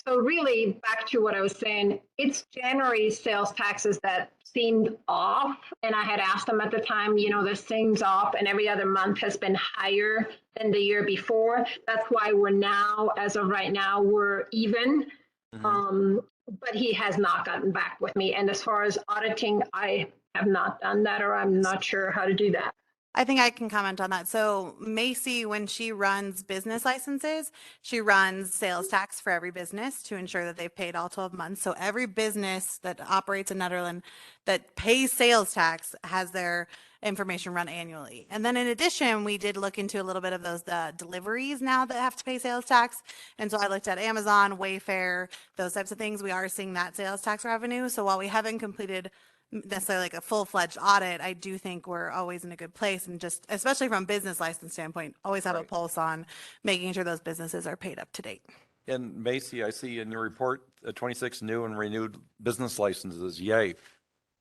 So really back to what I was saying, it's January's sales taxes that seemed off. And I had asked them at the time, this seems off, and every other month has been higher than the year before. That's why we're now, as of right now, we're even. But he has not gotten back with me. And as far as auditing, I have not done that, or I'm not sure how to do that. I think I can comment on that. So Macy, when she runs business licenses, she runs sales tax for every business to ensure that they've paid all 12 months. So every business that operates in Netherland that pays sales tax has their information run annually. And then in addition, we did look into a little bit of those deliveries now that have to pay sales tax. And so I looked at Amazon, Wayfair, those types of things. We are seeing that sales tax revenue. So while we haven't completed necessarily like a full-fledged audit, I do think we're always in a good place, and just especially from a business license standpoint, always have a pulse on making sure those businesses are paid up to date. And Macy, I see in your report 26 new and renewed business licenses. Yay,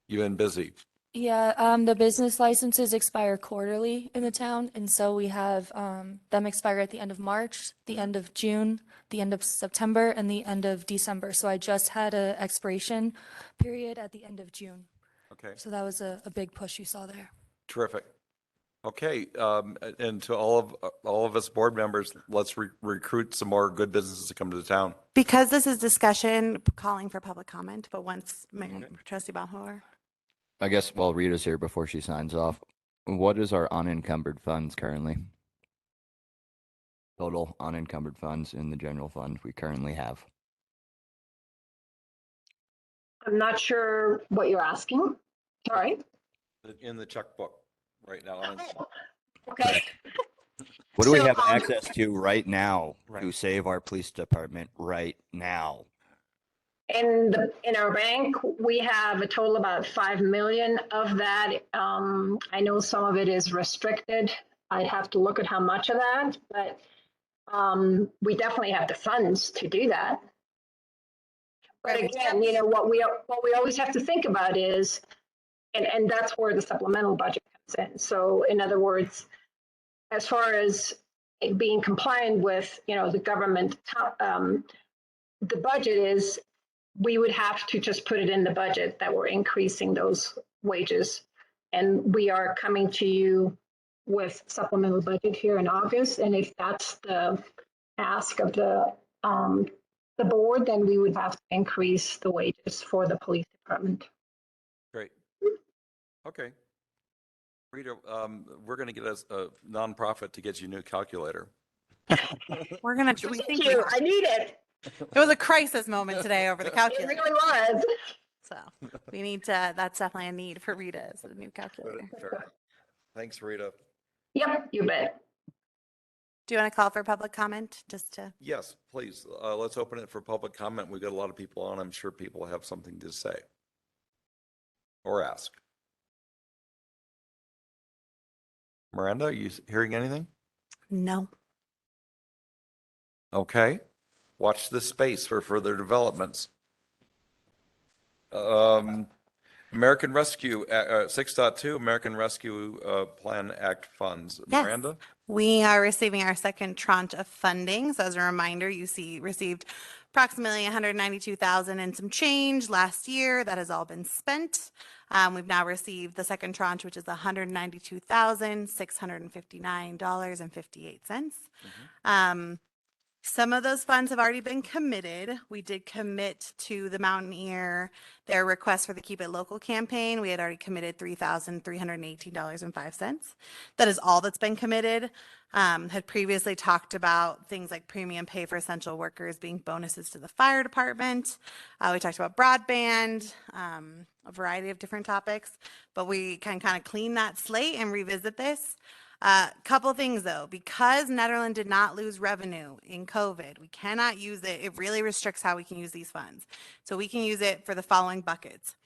you've been busy. Yeah, the business licenses expire quarterly in the town, and so we have them expire at the end of March, the end of June, the end of September, and the end of December. So I just had an expiration period at the end of June. Okay. So that was a big push you saw there. Terrific. Okay, and to all of us board members, let's recruit some more good businesses to come to the town. Because this is discussion, calling for public comment, but once Trustee Baumhofer. I guess while Rita's here before she signs off, what is our unencumbered funds currently? Total unencumbered funds in the general fund we currently have. I'm not sure what you're asking. Sorry. In the checkbook right now. Okay. What do we have access to right now to save our police department right now? In our bank, we have a total about 5 million of that. I know some of it is restricted. I'd have to look at how much of that, but we definitely have the funds to do that. But again, what we always have to think about is, and that's where the supplemental budget comes in. So in other words, as far as it being compliant with, the government, the budget is, we would have to just put it in the budget that we're increasing those wages. And we are coming to you with supplemental budget here in August. And if that's the ask of the the board, then we would have to increase the wages for the police department. Great. Okay. Rita, we're going to get a nonprofit to get you a new calculator. We're gonna. We Thank think you. I need it. it was a crisis moment today over the It calculator. really was. So we need to. That's definitely a need for Rita is a new calculator. Fair. Thanks, Rita. Yep, you bet. Do you want to call for public comment? Just to. Yes, please. Let's open it for public comment. We've got a lot of people on. I'm sure people have something to say or ask. Miranda, are you hearing anything? No. Okay. Watch this space for further developments. American Rescue, 6.2, American Rescue Plan Act funds. Yes. Miranda? We are receiving our second tranche of funding. So as a reminder, you received approximately 192,000 and some change last year. That has all been spent. We've now received the second tranche, which is $192,659.58. Some of those funds have already been committed. We did commit to the Mountaineer their request for the Keep It Local campaign. We had already committed $3,318.05. That is all that's been committed. Had previously talked about things like premium pay for essential workers being bonuses to the fire department. We talked about broadband, a variety of different topics, but we can kind of clean that slate and revisit this. Couple things though, because Netherland did not lose revenue in COVID, we cannot use it. It really restricts how we can use these funds. So we can use it for the following buckets: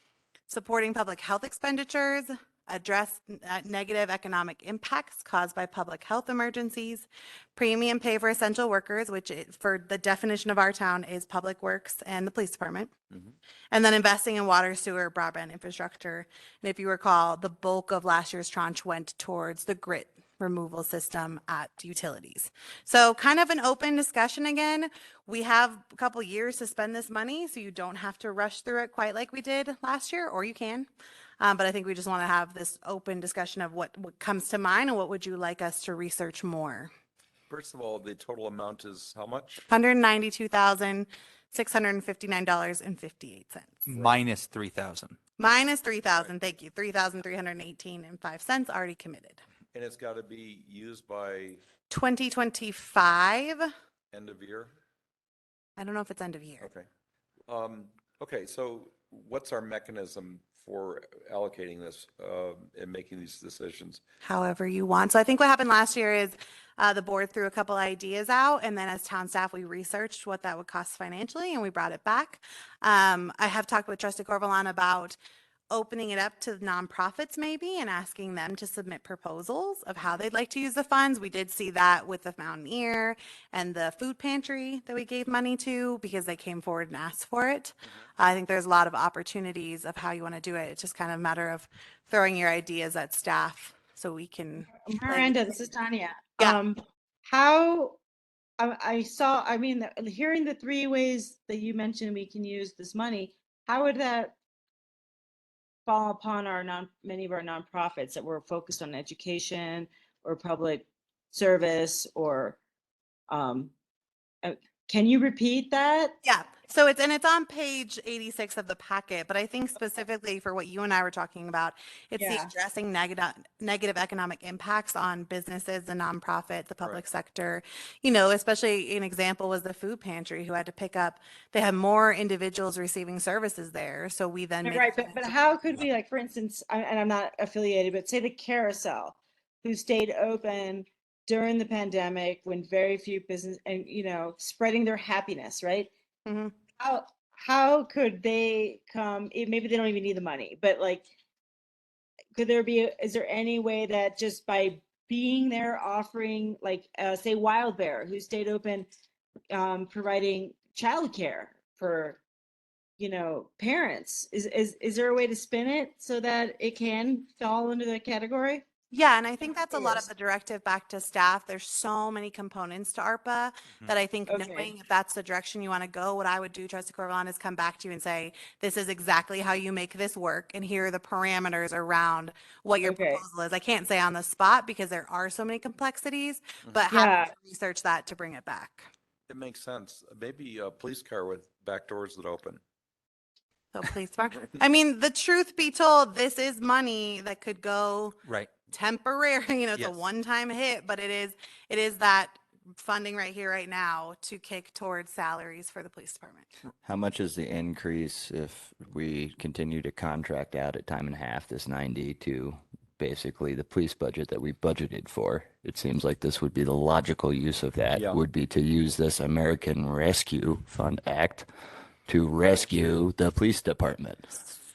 supporting public health expenditures, address negative economic impacts caused by public health emergencies, premium pay for essential workers, which for the definition of our town is public works and the police department, and then investing in water, sewer, broadband infrastructure. And if you recall, the bulk of last year's tranche went towards the grit removal system at utilities. So kind of an open discussion again. We have a couple years to spend this money, so you don't have to rush through it quite like we did last year, or you can. But I think we just want to have this open discussion of what comes to mind and what would you like us to research more. First of all, the total amount is how much? $192,659.58. Minus 3,000. Minus 3,000. Thank you. $3,318.05 already committed. And it's got to be used by 2025. end of year? I don't know if it's end of year. Okay. Okay, so what's our mechanism for allocating this and making these decisions? However you want. So I think what happened last year is the board threw a couple ideas out, and then as town staff, we researched what that would cost financially, and we brought it back. I have talked with Trustee Corvalon about opening it up to nonprofits maybe and asking them to submit proposals of how they'd like to use the funds. We did see that with the Mountaineer and the food pantry that we gave money to because they came forward and asked for it. I think there's a lot of opportunities of how you want to do it. It's just kind of a matter of throwing your ideas at staff so we can. Miranda, this is Tanya. Yeah. Hearing the three ways that you mentioned we can use this money, how would that fall upon many of our nonprofits that were focused on education or public service or can you repeat that? Yeah. So it's on page 86 of the packet, but I think specifically for what you and I were talking about, it's the addressing negative economic impacts on businesses, the nonprofit, the public sector. You know, especially an example was the food pantry who had to pick up, they had more individuals receiving services there. So we then made But how could we, like, for instance, and I'm not affiliated, but say the Carousel, who stayed open during the pandemic when very few business and, spreading their happiness, right? Mm-hmm. How could they come? Maybe they don't even need the money, but like, is there any way that just by being there, offering, like, say Wild Bear, who stayed open, providing childcare for, parents, is there a way to spin it so that it can fall into that category? Yeah, and I think that's a lot of the directive back to staff. There's so many components to ARPA that I think knowing if that's the direction you want to go, what I would do, Trustee Corvalon, is come back to you and say, this is exactly how you make this work, and here are the parameters around what your proposal is. I can't say on the spot because there are so many complexities, but have to research that to bring it back. It makes sense. Maybe a police car with back doors that open. So police department. I mean, the truth be told, this is money that could go Right. temporary. You know, it's a Yes. one-time hit, but it is that funding right here, right now to kick towards salaries for the police department. How much is the increase if we continue to contract out at time and a half, this 90 to basically the police budget that we budgeted for? It seems like this would be the logical use of that, Yeah. would be to use this American Rescue Fund Act to rescue the police department.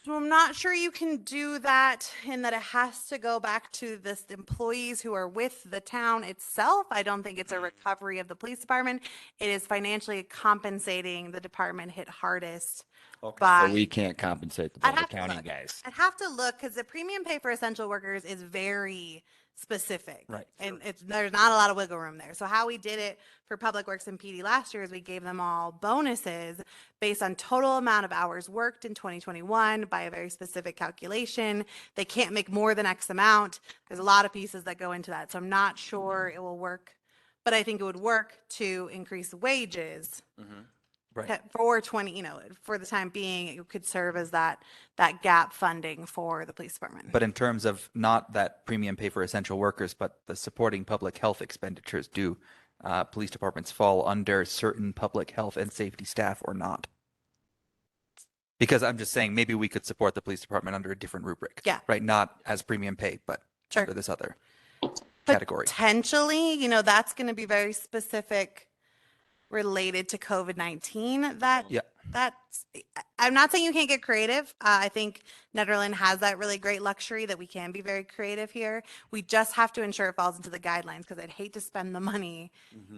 So I'm not sure you can do that in that it has to go back to the employees who are with the town itself. I don't think it's a recovery of the police department. It is financially compensating the department hit hardest. So we can't compensate the I'd Boulder have to County look. guys. I'd have to look because the premium pay for essential workers is very specific. Right. And there's not a lot of wiggle room there. So how we did it for Public Works and PD last year is we gave them all bonuses based on total amount of hours worked in 2021 by a very specific calculation. They can't make more than X amount. There's a lot of pieces that go into that. So I'm not sure it will work, but I think it would work to increase wages. Right. For 20, you know, for the time being, it could serve as that gap funding for the police department. But in terms of not that premium pay for essential workers, but the supporting public health expenditures, do police departments fall under certain public health and safety staff or not? Because I'm just saying maybe we could support the police department under a different rubric. Yeah. Right. Not as premium pay, but Sure. under this other category. Potentially, you know, that's going to be very specific related to COVID-19. That's, I'm not saying you can't get creative. I think Netherland has that really great luxury that we can be very creative here. We just have to ensure it falls into the guidelines because I'd hate to spend the money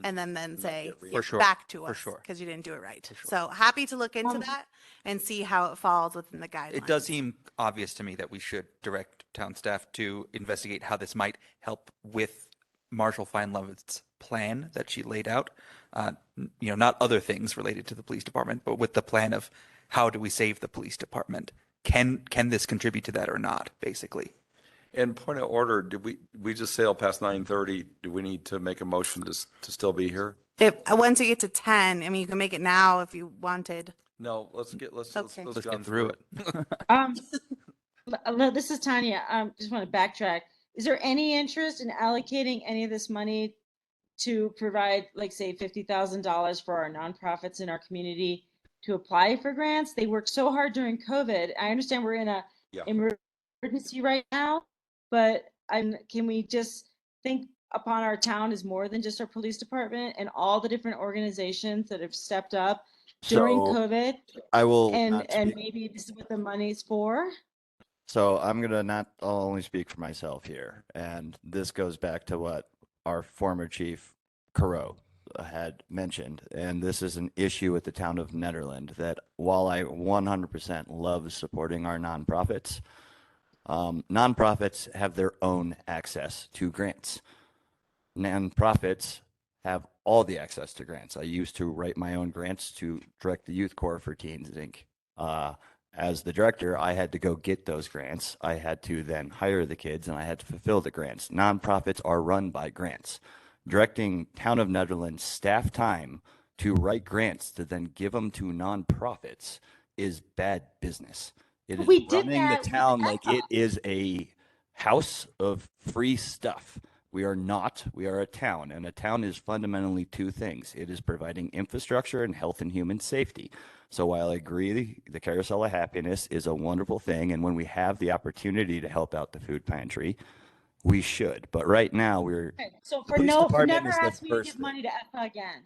and then say For sure. back to For us sure. because you didn't do it right. So happy to look into that and see how it falls within the guidelines. It does seem obvious to me that we should direct town staff to investigate how this might help with Marshall Feinlove's plan that she laid out. You know, not other things related to the police department, but with the plan of how do we save the police department? Can this contribute to that or not, basically? And point of order, did we just sailed past 9:30? Do we need to make a motion to still be here? If once you get to 10, I mean, you can make it now if you wanted. No, let's get let's Okay. let's Let's go get through it. This is Tanya. Just want to backtrack. Is there any interest in allocating any of this money to provide, like, say, $50,000 for our nonprofits in our community to apply for grants? They worked so hard during COVID. I understand we're in a emergency right now, but can we just think upon our town as more than just our police department and all the different organizations that have stepped up during So, COVID? I will And not speak. maybe this is what the money's for. So I'm going to not only speak for myself here, and this goes back to what our former chief, Carew, had mentioned, and this is an issue with the town of Nederland, that while I 100% love supporting our nonprofits, nonprofits have their own access to grants. Nonprofits have all the access to grants. I used to write my own grants to direct the Youth Corps for Teens Inc. As the director, I had to go get those grants. I had to then hire the kids and I had to fulfill the grants. Nonprofits are run by grants. Directing Town of Netherland staff time to write grants to then give them to nonprofits is bad business. It is We did running that the with town like EPA. it is a house of free stuff. We are not. We are a town, and a town is fundamentally two things. It is providing infrastructure and health and human safety. So while I agree the Carousel of Happiness is a wonderful thing, and when we have the opportunity to help out the food pantry, we should. But right now, we're Okay, so the police department never is the ask me to first give thing. money to EPA again.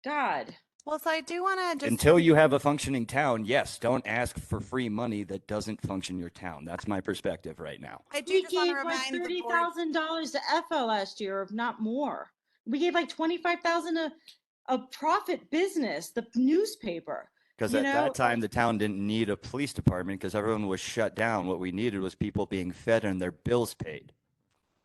God. Well, so I do want to just Until you have a functioning town, yes, don't ask for free money that doesn't function your town. That's my perspective right now. I do We just want gave to like remind the board. $30,000 to EPA last year, if not more. We gave like 25,000 a profit business, the newspaper. Because You at know, that time, the town didn't need a police department because everyone was shut down. What we needed was people being fed and their bills paid.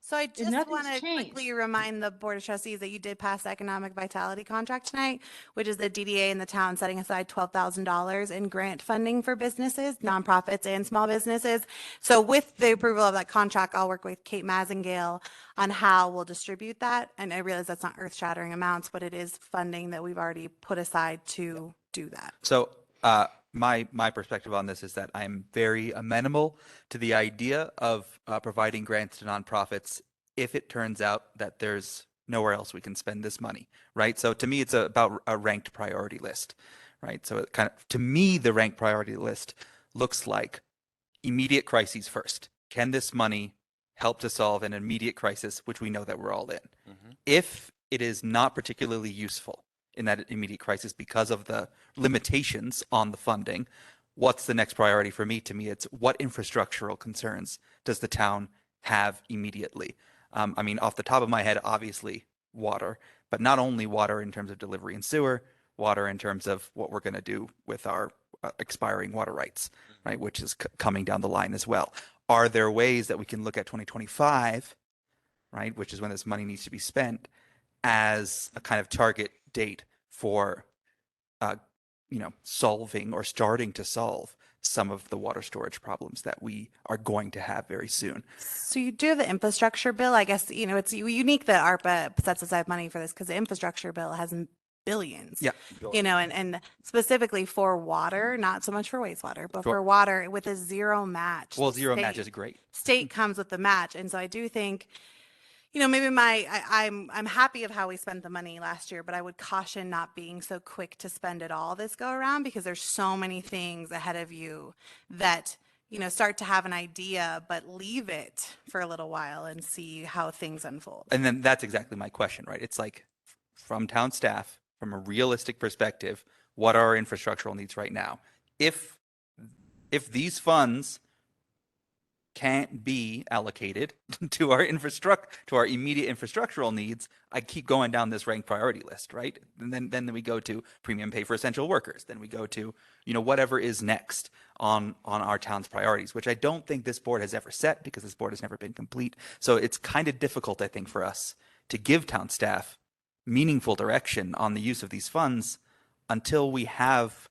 So I just nothing's want to changed. quickly remind the Board of Trustees that you did pass the Economic Vitality Contract tonight, which is the DDA in the town setting aside $12,000 in grant funding for businesses, nonprofits, and small businesses. So with the approval of that contract, I'll work with Kate Mazengale on how we'll distribute that. And I realize that's not earth-shattering amounts, but it is funding that we've already put aside to do that. So my perspective on this is that I'm very amenable to the idea of providing grants to nonprofits if it turns out that there's nowhere else we can spend this money, right? So to me, it's about a ranked priority list, right? So it kind of, to me, the ranked priority list looks like immediate crises first. Can this money help to solve an immediate crisis, which we know that we're all in? If it is not particularly useful in that immediate crisis because of the limitations on the funding, what's the next priority for me? To me, it's what infrastructural concerns does the town have immediately? I mean, off the top of my head, obviously water, but not only water in terms of delivery and sewer, water in terms of what we're going to do with our expiring water rights, right, which is coming down the line as well. Are there ways that we can look at 2025, right, which is when this money needs to be spent, as a kind of target date for, solving or starting to solve some of the water storage problems that we are going to have very soon? So you do have the infrastructure bill. I guess, it's unique that ARPA sets aside money for this because the infrastructure bill has billions. Yeah. And specifically for water, not so much for wastewater, but Sure. for water with a zero match. Well, the zero state- match is great. State comes with the match. And so I do think, maybe I'm happy of how we spent the money last year, but I would caution not being so quick to spend it all this go around because there's so many things ahead of you that, start to have an idea, but leave it for a little while and see how things unfold. And then that's exactly my question, right? It's like from town staff, from a realistic perspective, what are our infrastructural needs right now? If these funds can't be allocated to our immediate infrastructural needs, I keep going down this ranked priority list, right? And then we go to premium pay for essential workers. Then we go to, whatever is next on our town's priorities, which I don't think this board has ever set because this board has never been complete. So it's kind of difficult, I think, for us to give town staff meaningful direction on the use of these funds until we have,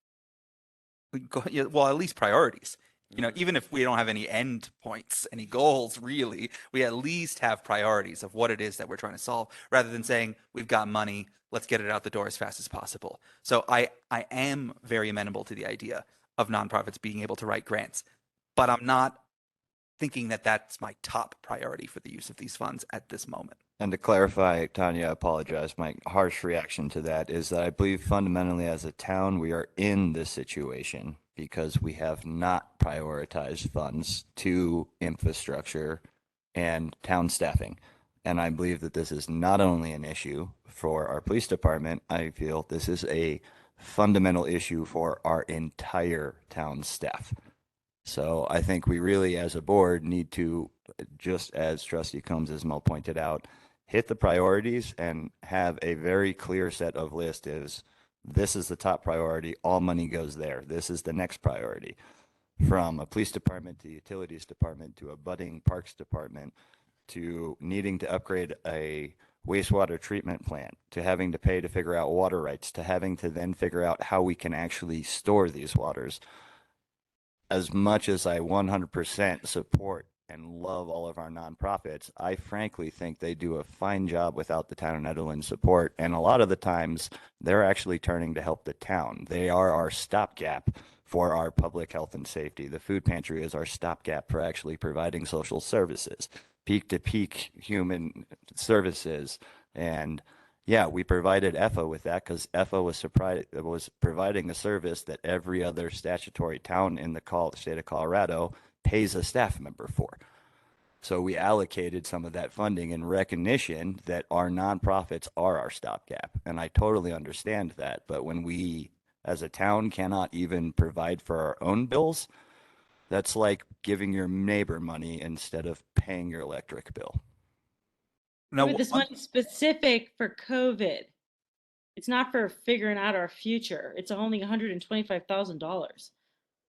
at least priorities. Even if we don't have any end points, any goals, really, we at least have priorities of what it is that we're trying to solve, rather than saying, we've got money, let's get it out the door as fast as possible. So I am very amenable to the idea of nonprofits being able to write grants, but I'm not thinking that that's my top priority for the use of these funds at this moment. And to clarify, Tanya, I apologize. My harsh reaction to that is that I believe fundamentally as a town, we are in this situation because we have not prioritized funds to infrastructure and town staffing. And I believe that this is not only an issue for our police department, I feel this is a fundamental issue for our entire town staff. So I think we really, as a board, need to, just as Trustee Combs Ismail pointed out, hit the priorities and have a very clear set of lists. This is the top priority, all money goes there. This is the next priority. From a police department to utilities department to a budding parks department to needing to upgrade a wastewater treatment plant to having to pay to figure out water rights to having to then figure out how we can actually store these waters. As much as I 100% support and love all of our nonprofits, I frankly think they do a fine job without the town of Netherland support. And a lot of the times they're actually turning to help the town. They are our stopgap for our public health and safety. The food pantry is our stopgap for actually providing social services, peak to peak human services. And yeah, we provided EFA with that because EFA was providing a service that every other statutory town in the state of Colorado pays a staff member for. So we allocated some of that funding in recognition that our nonprofits are our stopgap. And I totally understand that. But when we, as a town, cannot even provide for our own bills, that's like giving your neighbor money instead of paying your electric bill. No, but this money's specific for COVID. It's not for figuring out our future. It's only $125,000.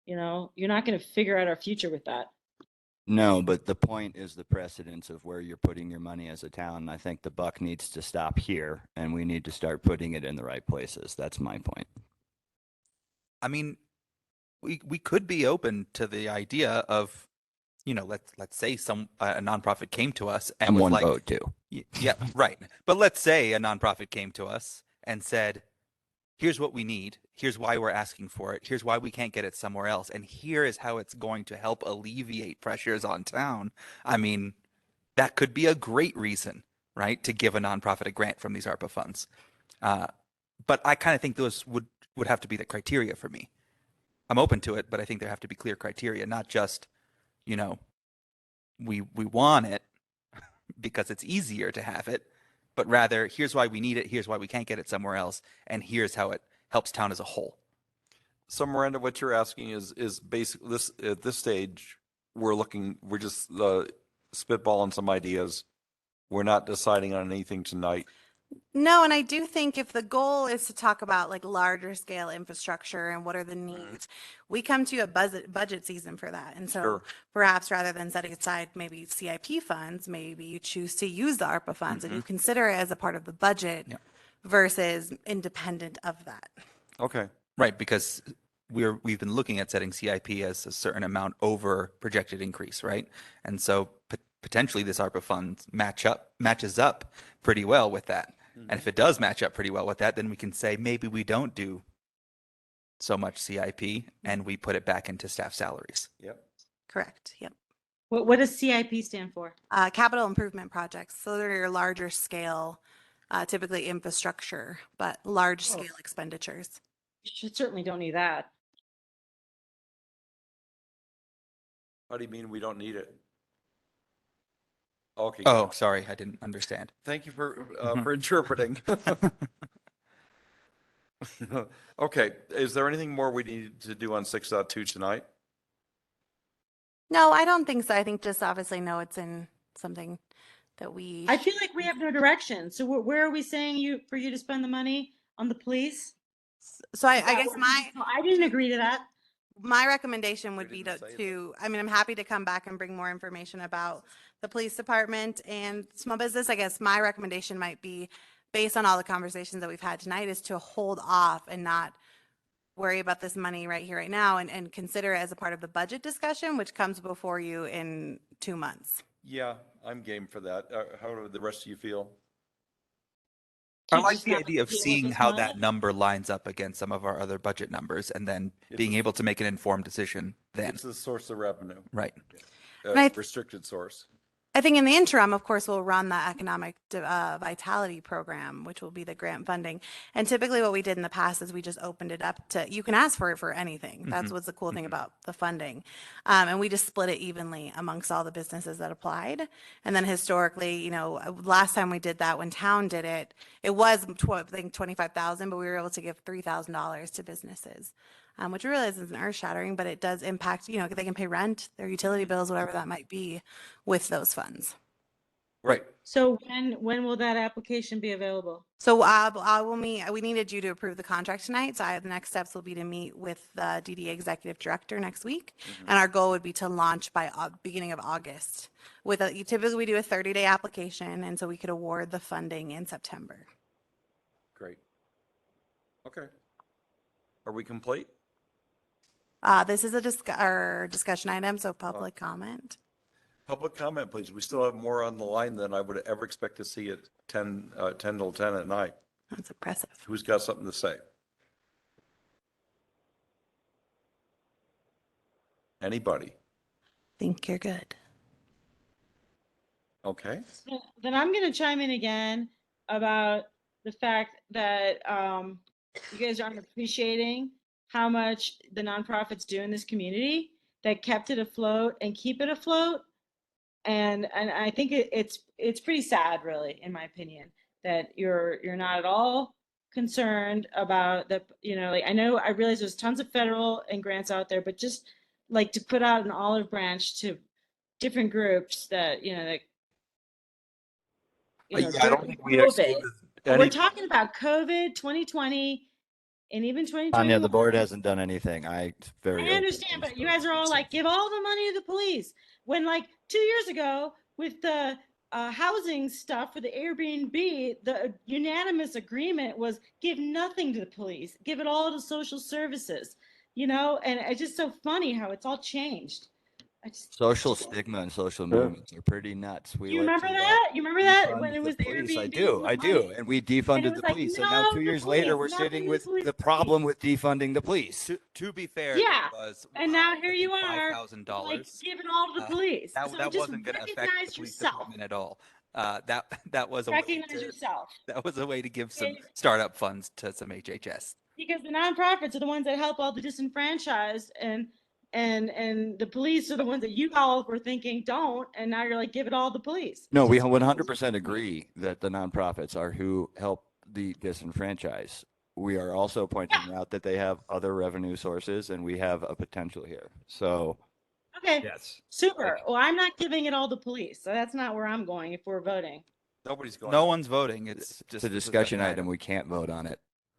You're not going to figure out our future with that. No, but the point is the precedence of where you're putting your money as a town. I think the buck needs to stop here and we need to start putting it in the right places. That's my point. I mean, we could be open to the idea of, you know, let's say a nonprofit came to us and I'm was one like, vote too. Yeah, right. But let's say a nonprofit came to us and said, here's what we need. Here's why we're asking for it. Here's why we can't get it somewhere else. And here is how it's going to help alleviate pressures on town. I mean, that could be a great reason, right, to give a nonprofit a grant from these ARPA funds. But I kind of think those would have to be the criteria for me. I'm open to it, but I think there have to be clear criteria, not just, you know, we want it because it's easier to have it, but rather here's why we need it, here's why we can't get it somewhere else, and here's how it helps town as a whole. So Miranda, what you're asking is basically this, at this stage, we're just spitballing some ideas. We're not deciding on anything tonight. No, and I do think if the goal is to talk about like larger scale infrastructure and what are the needs, we come to a budget season for that. And so Sure. perhaps rather than setting aside maybe CIP funds, maybe you choose to use the ARPA funds and you consider it as a part of the budget versus independent of that. Okay. Right, because we've been looking at setting CIP as a certain amount over projected increase, right? And so potentially this ARPA fund matches up pretty well with that. And if it does match up pretty well with that, then we can say maybe we don't do so much CIP and we put it back into staff salaries. Yep. Correct. Yep. What does CIP stand for? Capital improvement projects. So they're your larger scale, typically infrastructure, but large scale expenditures. You certainly don't need that. How do you mean we don't need it? Okay. Oh, sorry, I didn't understand. Thank you for interpreting. Okay, is there anything more we need to do on 6.2 tonight? No, I don't think so. I think just obviously know it's in something that we. I feel like we have no direction. So where are we saying for you to spend the money on the police? So I guess I didn't agree to that. My recommendation would be I mean, I'm happy to come back and bring more information about the police department and small business. I guess my recommendation might be, based on all the conversations that we've had tonight, is to hold off and not worry about this money right here, right now, and consider it as a part of the budget discussion, which comes before you in 2 months. Yeah, I'm game for that. How do the rest of you feel? I like the idea of seeing how that number lines up against some of our other budget numbers and then being able to make an informed decision then. It's a source of revenue. Right. Restricted source. I think in the interim, of course, we'll run the economic vitality program, which will be the grant funding. And typically what we did in the past is we just opened it up to, you can ask for it for anything. That's what's the cool thing about the funding. And we just split it evenly amongst all the businesses that applied. And then historically, you know, last time we did that, when town did it, it was I think 25,000, but we were able to give $3,000 to businesses. Which we realize isn't earth shattering, but it does impact, you know, they can pay rent, their utility bills, whatever that might be with those funds. Right. So when will that application be available? So I will meet, we needed you to approve the contract tonight. So the next steps will be to meet with the DDA executive director next week. And our goal would be to launch by beginning of August. Typically we do a 30-day application. And so we could award the funding in September. Great. Okay. Are we complete? This is a discussion item, so public comment. Public comment, please. We still have more on the line than I would ever expect to see at 10 till 10 at night. That's impressive. Who's got something to say? Anybody? Think you're good. Okay. Then I'm going to chime in again about the fact that you guys aren't appreciating how much the nonprofits do in this community that kept it afloat and keep it afloat. And I think it's pretty sad, really, in my opinion, that you're not at all concerned about the, you know, like I realize there's tons of federal and grants out there, but just like to put out an olive branch to different groups that, you know, that, I don't think we we're talking about COVID 2020 and even 2021. Tanya, the board hasn't done anything. I very. I understand, but you guys are all like, give all the money to the police. When like 2 years ago with the housing stuff for the Airbnb, the unanimous agreement was give nothing to the police, give it all to social services, you know, and it's just so funny how it's all changed. Social stigma and social movements are pretty nuts. We You like remember to, that? You remember that defund when it was the police. I Airbnb? do. I do. And we And it defunded was the like, police. no, And now 2 the years later, we're police, sitting nothing with the police. the problem with defunding the police. To be fair, Yeah. there was And now here you are, $5,000. like give it all to the police. That So that just wasn't going to affect the recognize police yourself. department at all. That was a way Recognize to, yourself. that was a way to give some startup funds to some HHS. Because the nonprofits are the ones that help all the disenfranchised, and the police are the ones that you all were thinking don't, and now you're like give it all to the police. No, we 100% agree that the nonprofits are who help the disenfranchised. We are also pointing out that they have other revenue sources and we have a potential here. So, Okay. yes. Super. Well, I'm not giving it all to police, so that's not where I'm going if we're voting. Nobody's going. No one's voting. It's just It's a discussion item. We can't vote on it.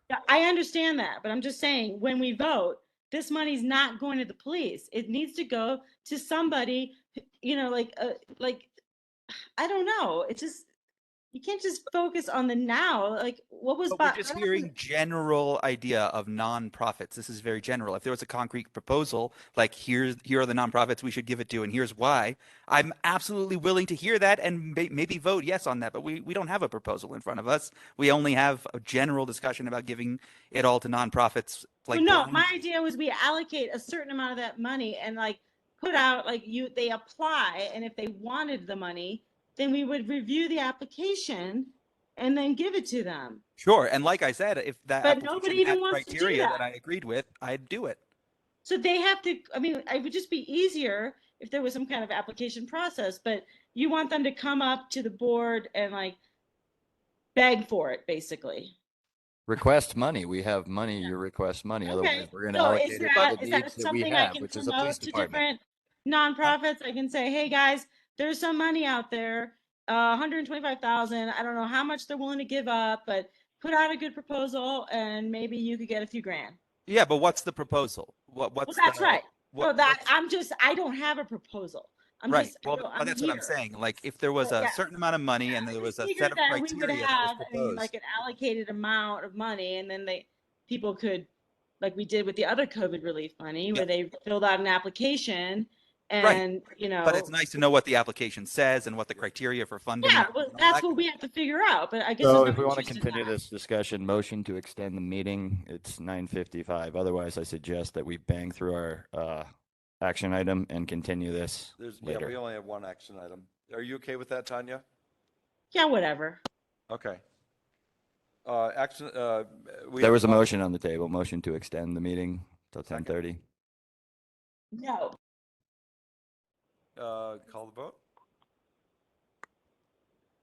Yeah, I understand that, but I'm just saying when we vote, this money's not going to the police. It needs to go to somebody, you know, like I don't know. It's just you can't just focus on the now. Like what was But we're just hearing general idea of nonprofits. This is very general. If there was a concrete proposal, like here are the nonprofits we should give it to, and here's why, I'm absolutely willing to hear that and maybe vote yes on that. But we don't have a proposal in front of us. We only have a general discussion about giving it all to nonprofits. Like well, no, my idea was we allocate a certain amount of that money and like put out like they apply, and if they wanted the money, then we would review the application and then give it to them. Sure, and like I said, if that But nobody application had even wants to do criteria that. that I agreed with, I'd do it. So they have to, I mean, it would just be easier if there was some kind of application process, but you want them to come up to the board and like beg for it, basically. Request money. We have money. You request money. Otherwise, we're going to So allocate is it that, to is the that needs that we something I have, can which is a police promote to department. different nonprofits? I can say, hey guys, there's some money out there, 125,000. I don't know how much they're willing to give up, but put out a good proposal and maybe you could get a few grand. Yeah, but what's the proposal? What's Well, that's the, right. What, So that I don't have a proposal. I'm right. just, Well, I'm that's what I'm here. saying. Like, if there was But a yeah. certain amount of money and there was a Figured set of that we would criteria that have, was I mean, proposed. like an allocated amount of money, and then people could, like we did with the other COVID relief money, where they filled out an application, and you know. But it's nice to know what the application says and what the criteria for funding. Yeah, and well, all that's that what we have to figure out. But I guess So there's if no we want to interest in continue that. this discussion, motion to extend the meeting, it's 9:55. Otherwise, I suggest that we bang through our action item and continue this Yeah, later. we only have one action item. Are you okay with that, Tanya? Yeah, whatever. Okay. There was a motion on the table, motion to extend the meeting till 10:30. No. Call the vote.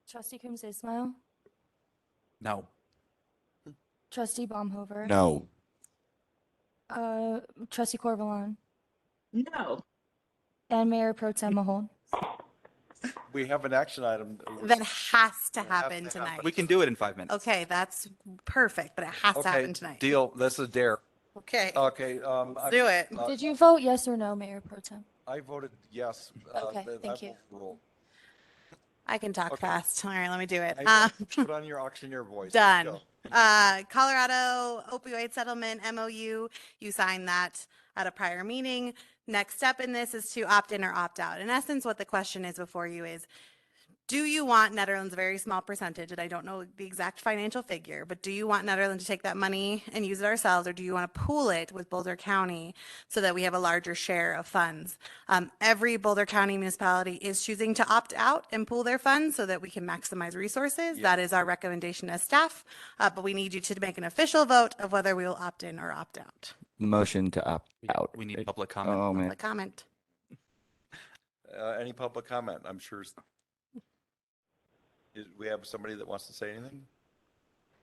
Trustee Coombs Ismail, No. Trustee Baumhover. No. Trustee Corvalon. No. And Mayor Pro Tem Mahone. We have an action item. That has to happen tonight. We can do it in 5 minutes. Okay, that's perfect, but it has to happen tonight. Deal. This is dare. Okay. Okay. Let's do it. Did you vote yes or no, Mayor Pro Tem? I voted yes. Okay, thank you. I can talk fast. All right, let me do it. Put on your auctioneer voice. Done. Let's Colorado opioid settlement MOU. You signed that at a prior meeting. Next step in this is to opt in or opt out. In essence, what the question is before you is, do you want Netherland's very small percentage, and I don't know the exact financial figure, but do you want Netherland to take that money and use it ourselves, or do you want to pool it with Boulder County so that we have a larger share of funds? Every Boulder County municipality is choosing to opt out and pool their funds so that we can maximize resources. That is our recommendation as staff, but we need you to make an official vote of whether we will opt in or opt out. Motion to opt out. We need public comment. Oh, man. Public comment. Any public comment? I'm sure. We have somebody that wants to say anything?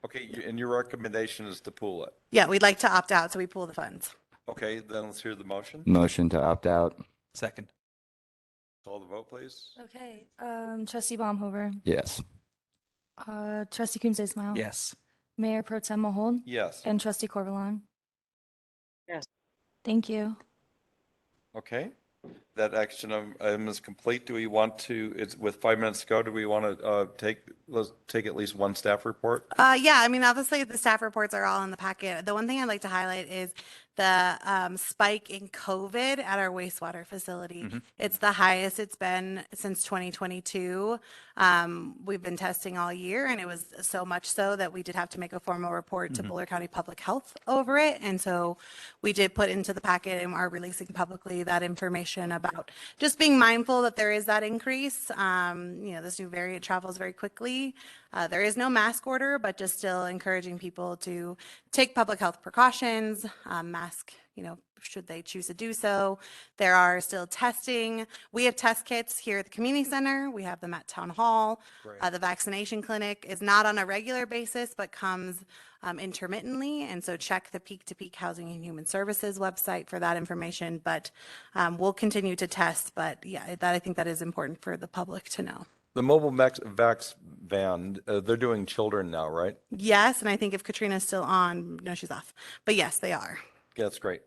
Okay, and your recommendation is to pool it. Yeah, we'd like to opt out, so we pool the funds. Okay, then let's hear the motion. Motion to opt out. Second. Call the vote, please. Okay. Trustee Baumhover. Yes. Trustee Coombs Ismail. Yes. Mayor Pro Tem Mahold, Yes. and Trustee Corvalon. Yes. Thank you. Okay. That action item is complete. Do we want to, it's with 5 minutes to go, do we want to let's take at least one staff report? Yeah, I mean, obviously the staff reports are all in the packet. The one thing I'd like to highlight is the spike in COVID at our wastewater facility. It's the highest it's been since 2022. We've been testing all year, and it was so much so that we did have to make a formal report to Boulder County Public Health over it. And so we did put into the packet and are releasing publicly that information about just being mindful that there is that increase. This new variant travels very quickly. There is no mask order, but just still encouraging people to take public health precautions, mask, should they choose to do so. There are still testing. We have test kits here at the community center. We have them at town hall. The vaccination clinic is not on a regular basis, but comes intermittently. And so check the Peak to Peak Housing and Human Services website for that information. But we'll continue to test. But yeah, I think that is important for the public to know. The mobile vax van, they're doing children now, right? Yes, and I think if Katrina's still on, no, she's off. But yes, they are. Yeah, that's great.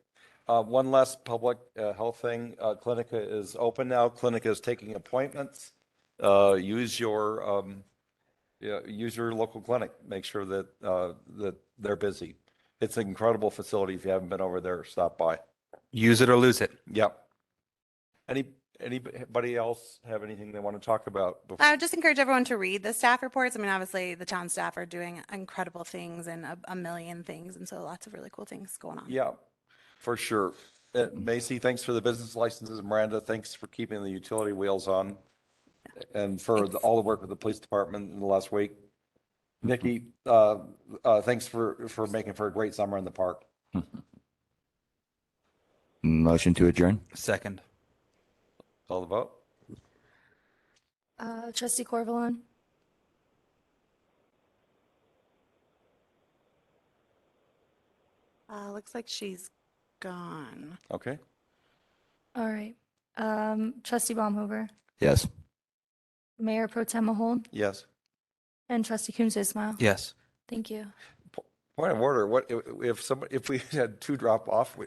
One last public health thing. Clinica is open now. Clinica is taking appointments. Use your local clinic. Make sure that they're busy. It's an incredible facility. If you haven't been over there, stop by. Use it or lose it. Yep. Anybody else have anything they want to talk about? I would just encourage everyone to read the staff reports. I mean, obviously the town staff are doing incredible things and a million things. And so lots of really cool things going on. Yeah, for sure. Macy, thanks for the business licenses. Miranda, thanks for keeping the utility wheels on and for all the work with the police department in the last week. Nikki, thanks for making for a great summer in the park. Motion to adjourn. Second. Call the vote. Trustee Corvalon, Looks like she's gone. Okay. all right. Trustee Baumhover, Yes. Mayor Pro Tem Mahold, Yes. and Trustee Coombs Ismail. Yes. Thank you. Point of order. What if we had two drop off?